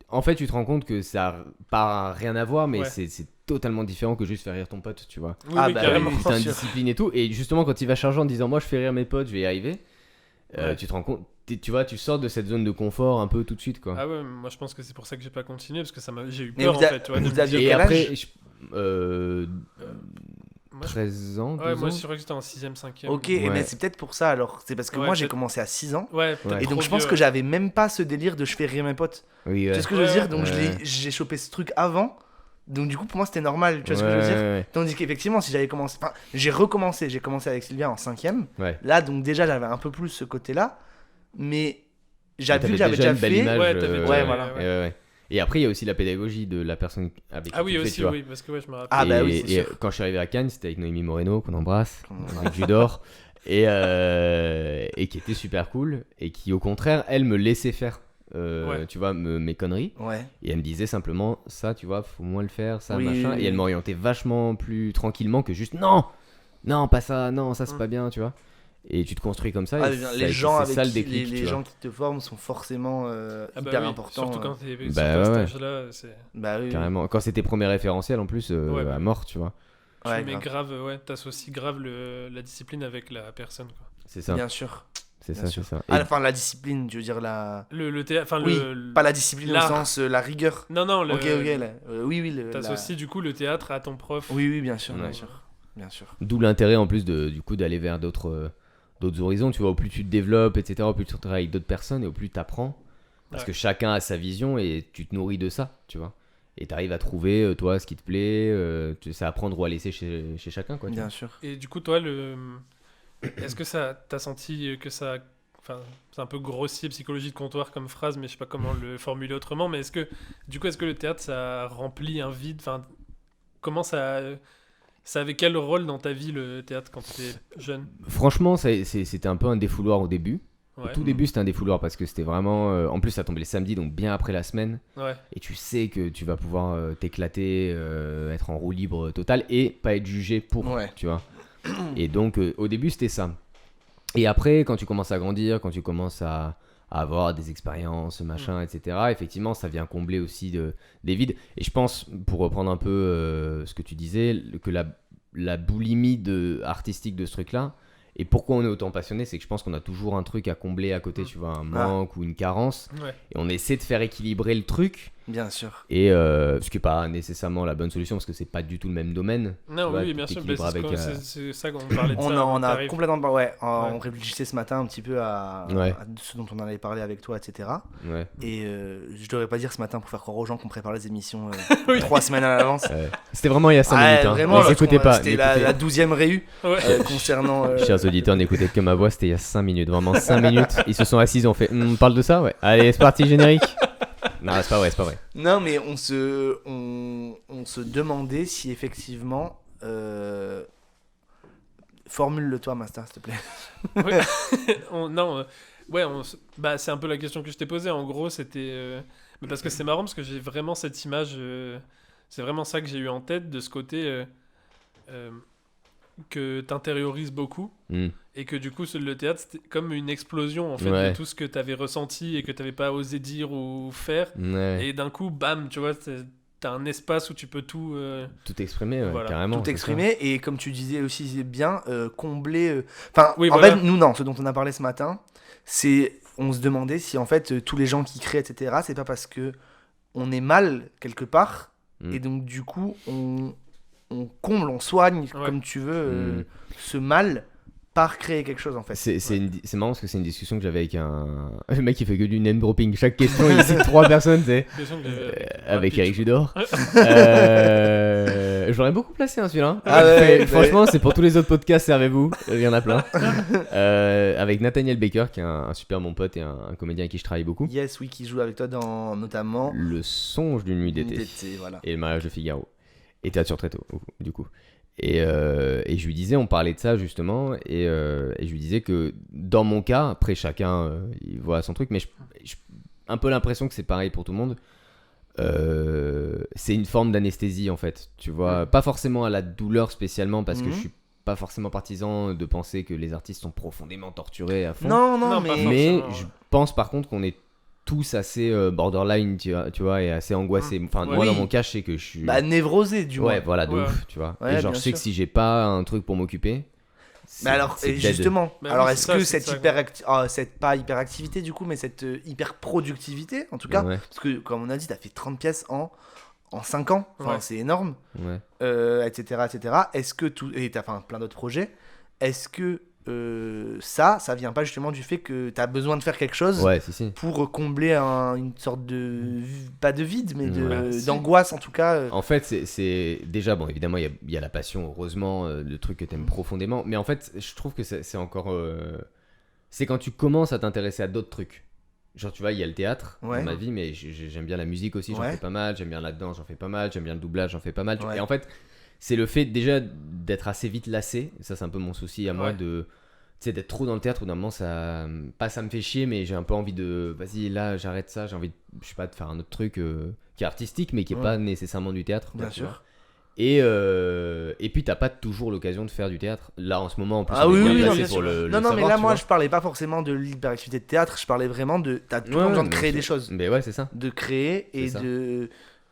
en fait, tu te rends compte que ça a pas rien à voir, mais Ouais. c'est totalement différent que juste faire rire ton pote, tu vois. Oui, Ah, oui, bah carrément. oui. T'as une sûr. discipline et tout. Et justement, quand il va charger en disant, moi, je fais rire mes potes, je vais y arriver, Ouais. tu te rends compte, tu vois, tu sors de cette zone de confort un peu tout de suite, quoi. Ah ouais, moi je pense que c'est pour ça que j'ai pas continué parce que j'ai eu Mais peur vous en fait, tu vois. de vous me aviez dire- Et quel après, âge Moi, 13 ans, 12 Ouais, moi ans. je crois que j'étais en 6ème, 5ème. Ok, Ouais. mais c'est peut-être pour ça alors. C'est parce que Ouais, moi, j'ai peut-être. commencé à 6 ans. Ouais, peut-être Ouais. Et donc, trop je pense vieux, que j'avais même pas ce délire de je fais rire mes potes. Oui, Tu ouais. vois ce que je veux Ouais, dire? Donc, ouais. j'ai chopé ce truc avant. Donc, du coup, pour moi, c'était normal. Tu vois ce que je veux dire? Ouais, Tandis qu'effectivement, si j'avais commencé. Enfin, j'ai recommencé. J'ai commencé avec Sylvia en 5ème. ouais. Là, donc, déjà, j'avais un peu plus ce côté-là. Mais j'avais vu T'avais que j'avais déjà déjà une belle fait. image, Ouais, t'avais déjà- ouais, voilà. ouais. Et après, il y a aussi la pédagogie de la personne avec qui Ah oui, tu fais, aussi, tu vois. oui, parce que ouais, je me rappelle. Ah bah Et- oui, c'est et sûr. quand je suis arrivé à Cannes, c'était avec Noémie Moreno, qu'on embrasse, Qu'on embrasse. avec Judor. et qui était super cool et qui au contraire elle me laissait faire Ouais. tu vois mes conneries Ouais. et elle me disait simplement ça tu vois faut moins le faire ça Oui, machin oui, et elle oui. m'orientait vachement plus tranquillement que juste non pas ça non ça c'est pas bien tu vois et tu te construis comme ça Ah, et bien, ça a les été- gens c'est avec ça le qui, déclic les tu vois. gens qui te forment sont forcément Ah bah hyper oui, importants. surtout quand t'es Bah sur ouais. cet âge-là, c'est... Bah oui. Carrément quand c'était premier référentiel en plus Ouais, bah à oui. mort tu vois Tu Ouais, mets grave. grave, ouais, t'associes grave la discipline avec la personne, quoi. c'est ça Bien sûr. c'est bien ça sûr. c'est ça Ah, Et- enfin, la discipline, tu veux dire la. Le théâtre, enfin Oui, le... pas la discipline au l'art. sens la rigueur. Non, non, Ok, là. Oui, oui. T'associes du coup le théâtre à ton prof. Oui, oui, bien sûr, Ouais. bien sûr. Bien sûr. D'où l'intérêt en plus du coup d'aller vers d'autres horizons, tu vois, au plus tu te développes, etc., au plus tu travailles avec d'autres personnes et au plus tu apprends. Parce Ouais. que chacun a sa vision et tu te nourris de ça, tu vois. Et tu arrives à trouver, toi, ce qui te plaît, tu sais apprendre ou à laisser chez chacun, quoi. tu Bien vois. sûr. Et du coup, toi, est-ce que t'as senti que ça... Enfin, c'est un peu grossier, psychologie de comptoir comme phrase, mais je sais pas comment le formuler autrement. Mais est-ce que le théâtre, ça remplit un vide? Enfin, comment ça avait quel rôle dans ta vie, le théâtre, quand tu étais jeune? Franchement, c'était un peu un défouloir au début. Au Ouais. tout début, c'était un défouloir parce que c'était vraiment. En plus, ça tombait le samedi, donc bien après la semaine. Ouais. Et tu sais que tu vas pouvoir t'éclater, être en roue libre totale et pas être jugé pour, Ouais. tu vois. Et donc, au début, c'était ça. Et après, quand tu commences à grandir, quand tu commences à avoir des expériences, machin, etc., effectivement, ça vient combler aussi des vides. Et je pense, pour reprendre un peu ce que tu disais, que la boulimie artistique de ce truc-là, et pourquoi on est autant passionné, c'est que je pense qu'on a toujours un truc à combler à côté, tu vois, un manque ou une carence. Ouais. Et on essaie de faire équilibrer le truc. Bien sûr. Et ce qui n'est pas nécessairement la bonne solution, parce que c'est pas du tout le même domaine. Non, Tu vois, oui, bien sûr. Mais t'équilibres avec, C'est ça qu'on parlait de On ça. a, avant on que a t'arrives. complètement. Ouais, on réfléchissait ce matin un petit peu à ce dont on allait parler avec toi, etc. Ouais. Et je devrais pas dire ce matin pour faire croire aux gens qu'on prépare les émissions Oui. 3 semaines à l'avance. C'était vraiment il y a 5 Ouais, minutes. Hein. vraiment, Ne écoutez pas. c'était la 12e réu Ouais. concernant. Chers auditeurs, n'écoutez que ma voix, c'était il y a 5 minutes. Vraiment 5 minutes. Ils se sont assis, ils ont fait on parle de ça? Ouais. Allez, c'est parti, générique. Non, c'est pas vrai, c'est pas vrai. Non, mais on se demandait si effectivement. Formule-le toi, Master, s'il te plaît. Ouais. Ouais, bah, c'est un peu la question que je t'ai posée. En gros, c'était. Mais parce que c'est marrant, parce que j'ai vraiment cette image. C'est vraiment ça que j'ai eu en tête, de ce côté que t'intériorises beaucoup. Mm. Et que du coup, le théâtre, c'était comme une explosion en fait, Ouais. de tout ce que t'avais ressenti et que t'avais pas osé dire ou faire. Ouais. Et d'un coup, bam, tu vois, t'as un espace où tu peux tout. Tout exprimer, ouais, Voilà. carrément. Tout c'est exprimer et comme tu disais aussi bien combler enfin Oui, en voilà. fait nous non ce dont on a parlé ce matin c'est on se demandait si en fait tous les gens qui créent etc c'est pas parce que on est mal quelque part Mm. et donc du coup on comble on soigne Ouais. comme tu veux Mm. ce mal par créer quelque chose en fait. C'est marrant parce que c'est une discussion que j'avais avec le mec qui fait que du name dropping. Chaque question, il cite 3 personnes, tu sais. Question que j'avais Avec Pitch. Eric Judor. J'aurais beaucoup placé celui-là. Ah ouais, Mais franchement, c'est pour tous les autres podcasts, servez-vous. Il y en a plein. Avec Nathaniel Baker, qui est un super bon pote et un comédien avec qui je travaille beaucoup. Yes oui qui joue avec toi dans notamment Le songe d'une nuit d'été. voilà. Et le mariage de Figaro. Et Théâtre sur Tréteau, du coup. Et je lui disais, on parlait de ça justement, et je lui disais que dans mon cas, après chacun il voit son truc, mais j'ai un peu l'impression que c'est pareil pour tout le monde. C'est une forme d'anesthésie en fait, tu vois, pas forcément à la douleur spécialement, parce que je suis pas forcément partisan de penser que les artistes sont profondément torturés à fond. Non Non, pas Mais forcément, je ouais. pense par contre qu'on est tous assez borderline, tu vois, et assez angoissés. Enfin, Ouais. moi dans Oui. mon cas, je sais que je suis. bah névrosé du moins. Ouais, voilà, de Ouais. ouf, tu vois. Ouais, et genre, bien je sais sûr. que si j'ai pas un truc pour m'occuper. Mais alors, c'est et dead. justement, Bah alors oui, est-ce c'est ça, que c'est cette ça, cette pas hyperactivité du coup, mais cette hyper-productivité, en tout cas, Ouais, parce que comme on a dit, t'as fait 30 pièces en 5 ans, enfin, Ouais. c'est énorme, ouais. etc., etc. Est-ce que tout, et t'as enfin, plein d'autres projets, est-ce que ça vient pas justement du fait que t'as besoin de faire quelque chose Ouais, si. pour combler une sorte de, pas de vide, mais Ouais. Si. d'angoisse en tout cas En fait, c'est déjà, bon, évidemment, il y a la passion, heureusement, le truc que t'aimes profondément. Mais en fait, je trouve que c'est encore. C'est quand tu commences à t'intéresser à d'autres trucs. Genre, tu vois, il y a le théâtre Ouais. dans ma vie, mais j'aime bien la musique aussi, j'en Ouais. fais pas mal. J'aime bien la danse, j'en fais pas mal. J'aime bien le doublage, j'en fais pas mal. Ouais. Et en fait, c'est le fait déjà d'être assez vite lassé. Ça, c'est un peu mon souci à moi Ouais. de. sais, d'être trop dans le théâtre, ou d'un moment, ça me fait chier, mais j'ai un peu envie de, vas-y, là, j'arrête ça, j'ai envie, je sais pas, de faire un autre truc qui est artistique, mais qui est pas nécessairement du théâtre. Bien tu sûr. vois. Et puis t'as pas toujours l'occasion de faire du théâtre. Là en ce moment en plus Ah on est oui, bien oui, placé non, bien pour sûr. le Non, savoir, mais là, tu moi, vois. je parlais pas forcément de l'hyperactivité de théâtre, je parlais vraiment de. T'as tout le Ouais, temps de bien créer sûr. des choses. Mais ouais c'est ça. De créer et C'est ça. de.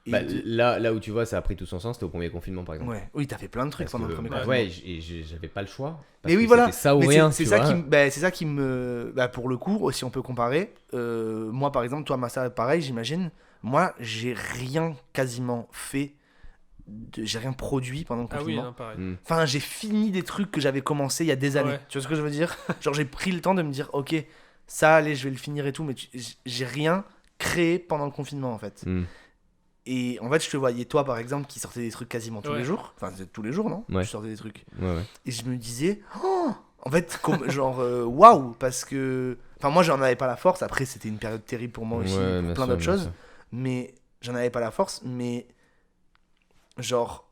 et Bah, de- là où tu vois ça a pris tout son sens, c'était au premier confinement par exemple. Ouais, oui, t'as fait plein de trucs Parce pendant que, le premier bah, confinement. j'avais pas le choix. Parce Mais oui, que voilà. c'était ça ou Mais rien. c'est tu ça vois. c'est ça qui me. Bah, pour le coup, si on peut comparer, moi par exemple, toi, Massa, pareil, j'imagine. Moi, j'ai rien quasiment fait. J'ai rien produit pendant le Ah oui, confinement. non, pareil. Enfin, j'ai fini des trucs que j'avais commencé il y a des années. Ouais. Tu vois ce que je veux dire? Genre, j'ai pris le temps de me dire, ok, ça, allez, je vais le finir et tout, mais j'ai rien créé pendant le confinement en fait. Mm. Et en fait, je te voyais, toi par exemple, qui sortais des trucs quasiment tous Ouais. les jours. Enfin, tous les jours, non? Ouais. Tu sortais des trucs. Ouais, ouais. Et je me disais, oh, en fait, comme, genre, waouh, parce que. Enfin, moi, j'en avais pas la force. Après, c'était une période terrible pour moi aussi, Ouais, pour bien plein sûr, d'autres bien choses. sûr. Mais j'en avais pas la force. Mais, genre,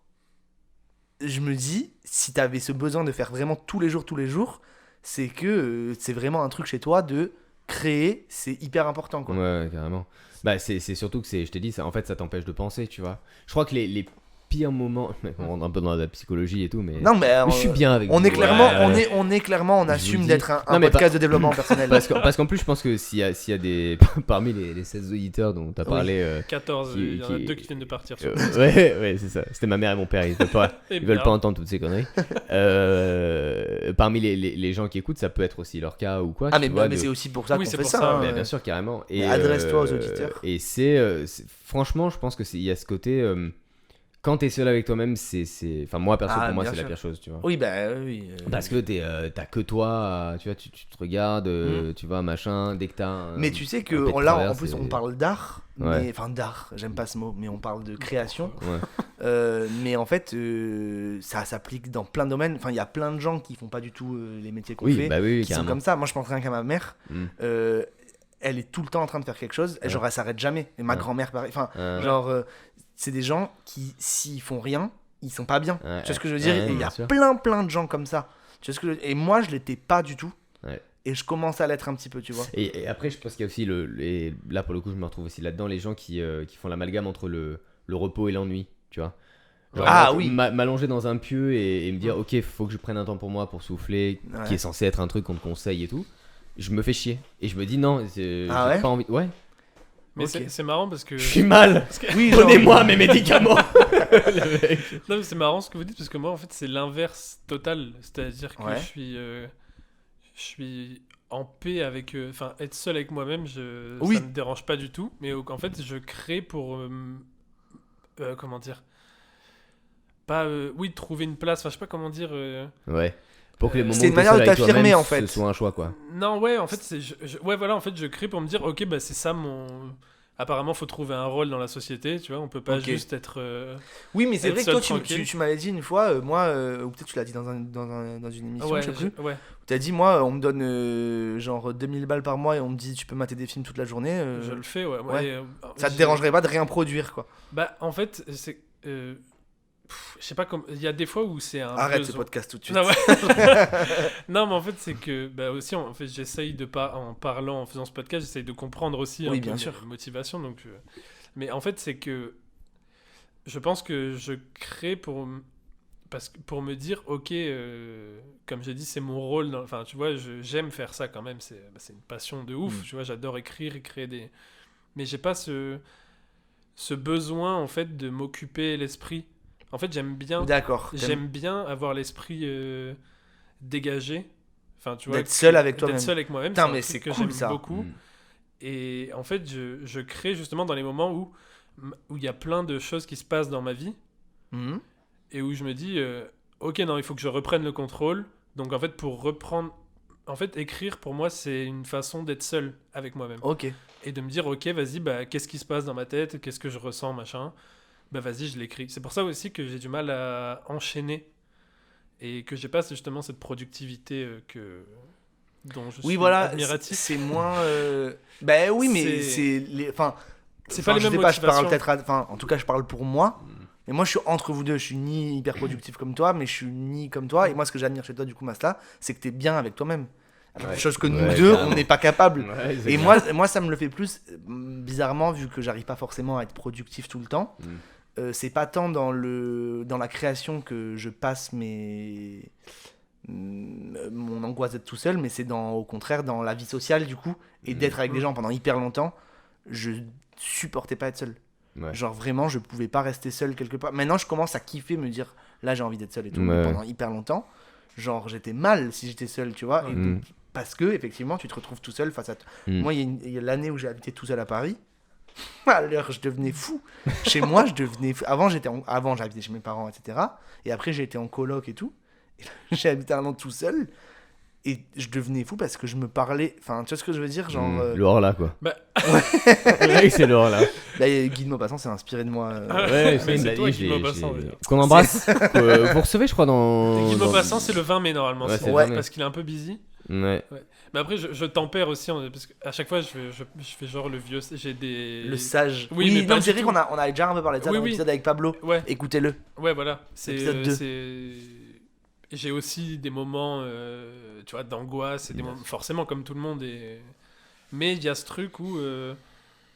je me dis, si t'avais ce besoin de faire vraiment tous les jours, c'est que c'est vraiment un truc chez toi de créer, c'est hyper important, quoi. Ouais, carrément. Bah, c'est surtout que je t'ai dit, ça, en fait, ça t'empêche de penser, tu vois. Je crois que les pires moments, on rentre un peu dans la psychologie et tout, mais, Non, mais mais je suis bien avec on vous, est clairement, ouais. on est clairement, on Je assume vous dis. d'être un Non, mais podcast de développement personnel. Parce qu'en plus, je pense que s'il y a des. Parmi les 16 auditeurs dont tu as parlé. 14, il y en a qui- 2 qui viennent de partir. Ouais, c'est ça. C'était ma mère et mon père. Ils veulent pas, Et ils veulent bien. pas entendre toutes ces conneries. Parmi les gens qui écoutent, ça peut être aussi leur cas ou quoi. Ah, tu mais, vois, mais de- c'est aussi pour ça Oui, qu'on c'est fait pour ça. ça, hein. Mais bien sûr, carrément. Et, Adresse-toi aux auditeurs. Et franchement, je pense que il y a ce côté. Quand t'es seul avec toi-même, enfin, moi, perso, Ah, pour moi, bien c'est la sûr. pire chose, tu vois. Oui, bah oui. Parce que t'as que toi, tu vois, tu te regardes, tu vois, machin, dès que t'as un. Mais tu sais un que peu de là, travers, en plus, c'est- on parle d'art. Ouais. Mais enfin, d'art, j'aime pas ce mot, mais on parle de création. Ouais. Mais en fait, ça s'applique dans plein de domaines. Enfin, il y a plein de gens qui font pas du tout les métiers qu'on Oui, fait, bah oui, qui sont carrément. comme ça. Moi, je pense rien qu'à ma mère. Mm. Elle est tout le temps en train de faire quelque chose. Ouais. Genre, elle s'arrête jamais. Et ma Ouais. grand-mère, pareil. Enfin, Ouais. genre, c'est des gens qui, s'ils font rien, ils sont pas bien. Ouais, Tu vois ce que je veux dire? ouais, Et il y bien a sûr. plein de gens comme ça. Tu vois ce que et moi, je l'étais pas du tout. Ouais. Et je commence à l'être un petit peu, tu vois. Et après, je pense qu'il y a aussi et là pour le coup, je me retrouve aussi là-dedans, les gens qui font l'amalgame entre le repos et l'ennui, tu vois. Genre, Ah moi, oui. m'allonger dans un pieu et me dire, ok, faut que je prenne un temps pour moi pour souffler, Ouais. qui est censé être un truc qu'on te conseille et tout. Je me fais chier et je me dis non, j'ai Ah ouais pas envie. Ouais, Mais Ok. c'est marrant parce que. je suis mal. Oui, genre- Donnez-moi mes médicaments. Non, mais c'est marrant ce que vous dites parce que moi en fait c'est l'inverse total. C'est-à-dire que Ouais. je suis en paix avec. Enfin, être seul avec moi-même, Oui. ça me dérange pas du tout. Mais en fait, je crée pour. Comment dire? Pas. Oui, trouver une place. Enfin, je sais pas comment dire. Ouais. Pour que les moments C'est une où t'es manière seul de avec t'affirmer, toi-même, en fait. ce soit un choix quoi. Non, ouais, en fait, ouais, voilà, en fait, je crée pour me dire, ok, bah c'est ça mon. Apparemment, faut trouver un rôle dans la société, tu vois. On peut pas Ok. juste être. Oui, mais c'est Être vrai que seul, toi, tranquille. tu m'avais dit une fois, moi, ou peut-être tu l'as dit dans une émission, Ouais, je sais plus. ouais. Où t'as dit, moi, on me donne genre 2000 balles par mois et on me dit, tu peux mater des films toute la journée. Je le fais, ouais. ouais. Et, Ça te j'ai- dérangerait pas de rien produire, quoi. Bah, en fait, c'est. Je sais pas comment. Il y a des fois où c'est un. Arrête ce besoin. podcast tout de suite. Non, ouais. Non, mais en fait, c'est que. Bah, aussi, en fait, j'essaye de pas. En parlant, en faisant ce podcast, j'essaye de comprendre aussi un Oui, peu bien mes sûr. motivations. Donc, mais en fait, c'est que. Je pense que je crée pour me dire, ok, comme j'ai dit, c'est mon rôle. Enfin, tu vois, j'aime faire ça quand même. C'est une passion de ouf. Tu vois, j'adore écrire et créer des. Mais j'ai pas ce besoin, en fait, de m'occuper l'esprit. En fait, j'aime bien avoir l'esprit dégagé. Enfin, tu vois, D'être seul avec toi-même. D'être seul avec moi-même. Putain, un mais truc c'est que cool, j'aime ça. beaucoup. Mm. Et en fait, je crée justement dans les moments où il y a plein de choses qui se passent dans ma vie Mhm. et où je me dis, ok, non, il faut que je reprenne le contrôle. Donc en fait, pour reprendre, en fait, écrire pour moi, c'est une façon d'être seul avec moi-même Ok. et de me dire, ok, vas-y, bah, qu'est-ce qui se passe dans ma tête, qu'est-ce que je ressens, machin. Bah vas-y, je l'écris. C'est pour ça aussi que j'ai du mal à enchaîner et que j'ai pas justement cette productivité dont je Oui, suis voilà, admiratif. c'est moins. Ben oui, mais C'est- c'est. Enfin, C'est pas les je mêmes sais pas, je parle motivations. peut-être. Enfin, en tout cas, je parle pour moi. Mais moi, je suis entre vous deux. Je suis ni hyper productif comme toi, mais je suis ni comme toi. Et moi, ce que j'admire chez toi, du coup, Masla, c'est que t'es bien avec toi-même. Chose que nous deux, on n'est pas capable. Et moi, ça me le fait plus, bizarrement, vu que j'arrive pas forcément à être productif tout le temps. C'est pas tant dans la création que je passe mon angoisse d'être tout seul, mais c'est au contraire dans la vie sociale, du coup, et d'être avec des gens pendant hyper longtemps. Je supportais pas être seul. Genre vraiment, je pouvais pas rester seul quelque part. Maintenant, je commence à kiffer, me dire là, j'ai envie d'être seul et tout. Mais pendant hyper longtemps, genre, j'étais mal si j'étais seul, tu vois. Et donc, parce que, effectivement, tu te retrouves tout seul face à. Moi, il y a l'année où j'ai habité tout seul à Paris. Alors, je devenais fou. Chez moi, je devenais fou. Avant, j'habitais chez mes parents, etc. Et après, j'ai été en coloc et tout. Et là, j'ai habité un an tout seul. Et je devenais fou parce que je me parlais. Enfin, tu vois ce que je veux dire, genre. Le hors-là, quoi. Bah... c'est le hors-là. Là, Guy de Maupassant s'est inspiré de moi. C'est toi, Guy de Maupassant. Qu'on embrasse. Vous recevez, je crois, dans. Guy de Maupassant, c'est le 20 mai normalement. Ouais. Parce qu'il est un peu busy. Ouais. Mais après, je tempère aussi, parce qu'à chaque fois, je fais genre le vieux. J'ai des. Le sage. Oui, mais non, c'est vrai qu'on a déjà un peu parlé de ça dans l'épisode avec Pablo. Ouais. Écoutez-le. Ouais, voilà. Épisode 2. J'ai aussi des moments, tu vois, d'angoisse, des moments, forcément comme tout le monde. Mais il y a ce truc où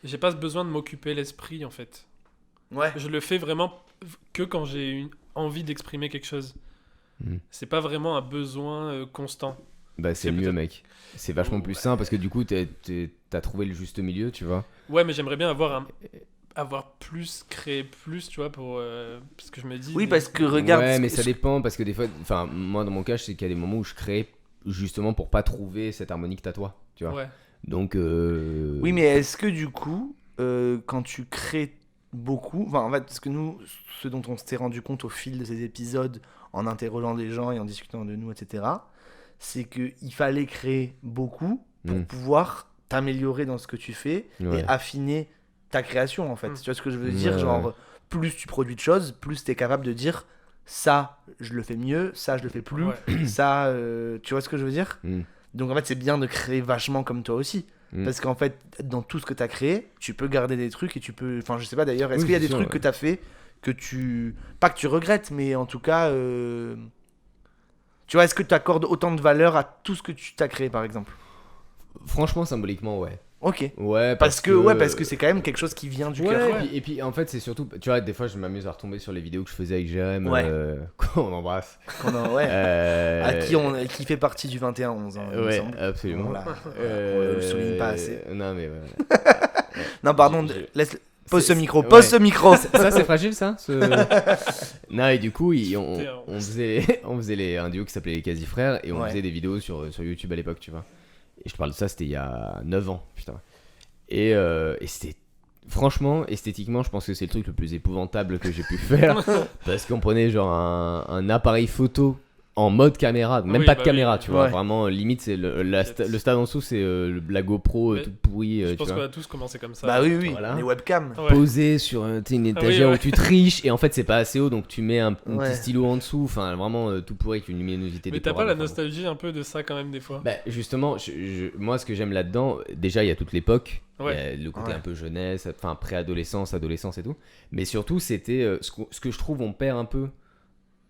j'ai pas ce besoin de m'occuper l'esprit, en fait. Ouais. Je le fais vraiment que quand j'ai envie d'exprimer quelque chose. C'est pas vraiment un besoin constant. Bah c'est mieux, mec. C'est vachement plus sain parce que du coup t'as trouvé le juste milieu, tu vois. Ouais, mais j'aimerais bien avoir plus, créer plus, tu vois, parce que je me dis... Oui, parce que regarde... Ouais, mais ça dépend, parce que des fois... Enfin, moi, dans mon cas, je sais qu'il y a des moments où je crée justement pour pas trouver cette harmonie que t'as toi, tu vois. Ouais. Donc... Oui, mais est-ce que du coup, quand tu crées beaucoup... Enfin, en fait, parce que nous, ce dont on s'est rendu compte au fil de ces épisodes, en interrogeant des gens et en discutant de nous, etc., c'est qu'il fallait créer beaucoup pour pouvoir t'améliorer dans ce que tu fais et affiner ta création, en fait. Tu vois ce que je veux dire? Genre, plus tu produis de choses, plus t'es capable de dire ça, je le fais mieux, ça, je le fais plus, ça, tu vois ce que je veux dire? Donc, en fait, c'est bien de créer vachement comme toi aussi. Parce qu'en fait, dans tout ce que t'as créé, tu peux garder des trucs et tu peux... Enfin, je sais pas d'ailleurs, est-ce qu'il y a des trucs que t'as fait que tu... Pas que tu regrettes, mais en tout cas... Tu vois, est-ce que tu accordes autant de valeur à tout ce que tu t'as créé, par exemple? Franchement, symboliquement, ouais. Ok. Ouais, parce que c'est quand même quelque chose qui vient du cœur. Et puis, en fait, c'est surtout... Tu vois, des fois, je m'amuse à retomber sur les vidéos que je faisais avec Jérém, qu'on embrasse. Qui fait partie du 21-11. Hein, ouais, absolument. Bon, là, on le souligne pas assez. Non, mais non, pardon, laisse... Pose ce micro, pose ce micro. Ça, c'est fragile, ça Non, et du coup, on faisait un duo qui s'appelait Les Quasi Frères et on faisait des vidéos sur YouTube à l'époque, tu vois. Et je te parle de ça, c'était il y a 9 ans, putain. Et c'était... Franchement, esthétiquement, je pense que c'est le truc le plus épouvantable que j'ai pu faire. Parce qu'on prenait genre un appareil photo en mode caméra, même pas de caméra, tu vois. Vraiment, limite, c'est le stade en dessous, c'est la GoPro toute pourrie. Je pense qu'on a tous commencé comme ça. Bah oui, voilà. Les webcams. Posé sur une étagère où tu triches, et en fait, c'est pas assez haut, donc tu mets un petit stylo en dessous. Enfin, vraiment tout pourri avec une luminosité. Mais t'as pas la nostalgie un peu de ça quand même, des fois? Bah, justement, moi, ce que j'aime là-dedans, déjà, il y a toute l'époque. Il y a le côté un peu jeunesse, enfin, préadolescence, adolescence et tout. Mais surtout, c'était ce que je trouve, on perd un peu.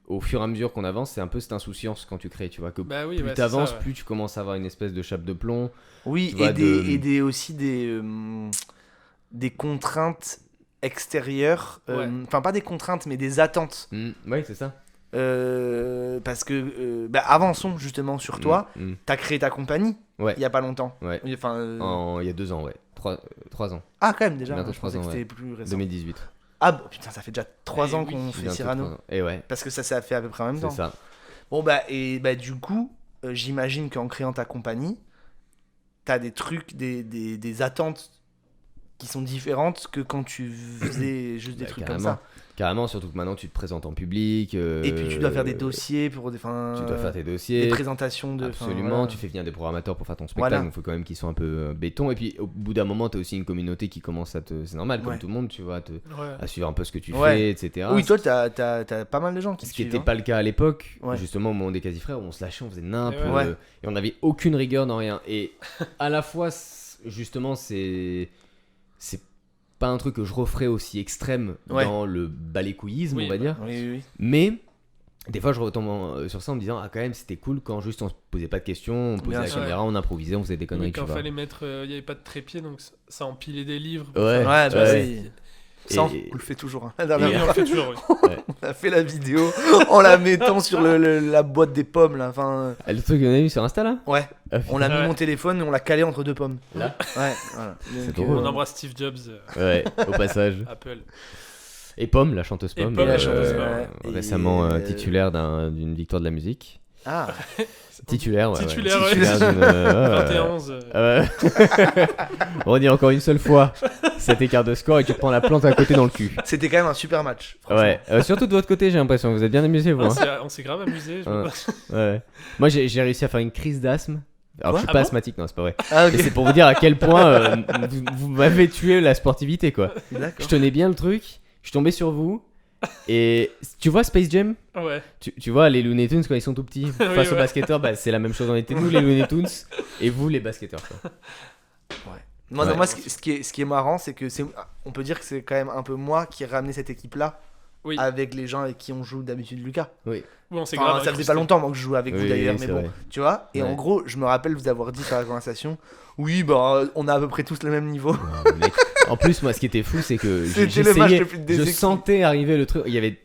Au fur et à mesure qu'on avance, c'est un peu cette insouciance quand tu crées, tu vois, que plus t'avances, plus tu commences à avoir une espèce de chape de plomb. Oui, aussi des contraintes extérieures, enfin pas des contraintes, mais des attentes. Oui, c'est ça. Parce que, avançons justement sur toi, t'as créé ta compagnie il y a pas longtemps. Enfin, il y a 2 ans, 3 ans. Ah, quand même, déjà. Bientôt 3 ans, c'était plus récent. 2018. Ah bon, putain, ça fait déjà 3 ans qu'on fait Cyrano. Et ouais. Parce que ça s'est fait à peu près en même temps. C'est ça. Bon, du coup, j'imagine qu'en créant ta compagnie, t'as des trucs, des attentes qui sont différentes que quand tu faisais juste des trucs carrément. Comme ça. Carrément, surtout que maintenant tu te présentes en public. Et puis tu dois faire des dossiers pour des. Tu dois faire tes dossiers. Des présentations de. Absolument, tu fais venir des programmateurs pour faire ton spectacle, donc il faut quand même qu'ils soient un peu béton. Et puis au bout d'un moment, tu as aussi une communauté qui commence à te. C'est normal, comme tout le monde, tu vois, à suivre un peu ce que tu fais, etc. Oui, toi, t'as pas mal de gens qui Ce qui n'était pas le cas à l'époque, justement au moment des Quasi Frères, où on se lâchait, on faisait n'importe et on n'avait aucune rigueur dans rien. Et à la fois, justement, c'est pas un truc que je referais aussi extrême Ouais. dans le balécouillisme, Oui, on va dire. Oui. Mais des fois, je retombe sur ça en me disant, ah, quand même, c'était cool quand juste on se posait pas de questions, on posait Bien la sûr. caméra, on improvisait, on faisait des conneries. Oui, tu quand vois. fallait mettre, il n'y avait pas de trépied, donc ça empilait des livres. Ouais, Ouais, bah ouais. oui. Ça, Et- on le fait toujours. Hein. La Oui, dernière on le fait toujours, oui. on a fait la vidéo en la mettant sur la boîte des pommes là. Enfin, Ah, le truc qu'on a vu sur Insta là ouais. Ah, On l'a mis Ouais. mon téléphone et on l'a calé entre 2 pommes. Là Ouais, voilà. C'est Donc, drôle. On embrasse Steve Jobs, Ouais, au passage. Apple. Et Pomme, la chanteuse Et Pomme, Pomme, la chanteuse Pomme, ouais. récemment Et, titulaire d'une victoire de la musique. Ah, Titulaire, ouais. Titulaire, ouais. ouais. Titulaire d'une, 21-11. On dit encore une seule fois cet écart de score et tu te prends la plante à côté dans le cul. c'était quand même un super match. franchement. Ouais, surtout de votre côté, j'ai l'impression. Vous êtes bien amusés, vous. Hein. On s'est grave amusé. Ouais. Ouais. Moi, j'ai réussi à faire une crise d'asthme. Alors, Quoi je suis Ah pas bon asthmatique, non, c'est pas vrai. Ah, ok. Mais c'est pour vous dire à quel point vous m'avez tué la sportivité, quoi. Je D'accord. tenais bien le truc, je suis tombé sur vous. Et tu vois Space Jam? Ouais. Tu vois les Looney Tunes quand ils sont tout petits face aux ouais. basketteurs, bah, c'est la même chose. On était nous les Looney Tunes et vous les basketteurs. Quoi. Moi, Ouais. moi ce qui est marrant, c'est que on peut dire que c'est quand même un peu moi qui ai ramené cette équipe-là Oui. avec les gens avec qui on joue d'habitude, Lucas. Oui, on s'est Enfin, grave ça faisait incrusté. pas longtemps moi que je jouais avec vous Oui, d'ailleurs, c'est mais bon, vrai. tu vois. Et Ouais. en gros, je me rappelle vous avoir dit par la conversation, oui, bah, on a à peu près tous le même niveau. Non, mec. En plus, moi, ce qui était fou, c'est que C'était le match j'essayais, le plus je déséquilibré. sentais arriver le truc. Il y avait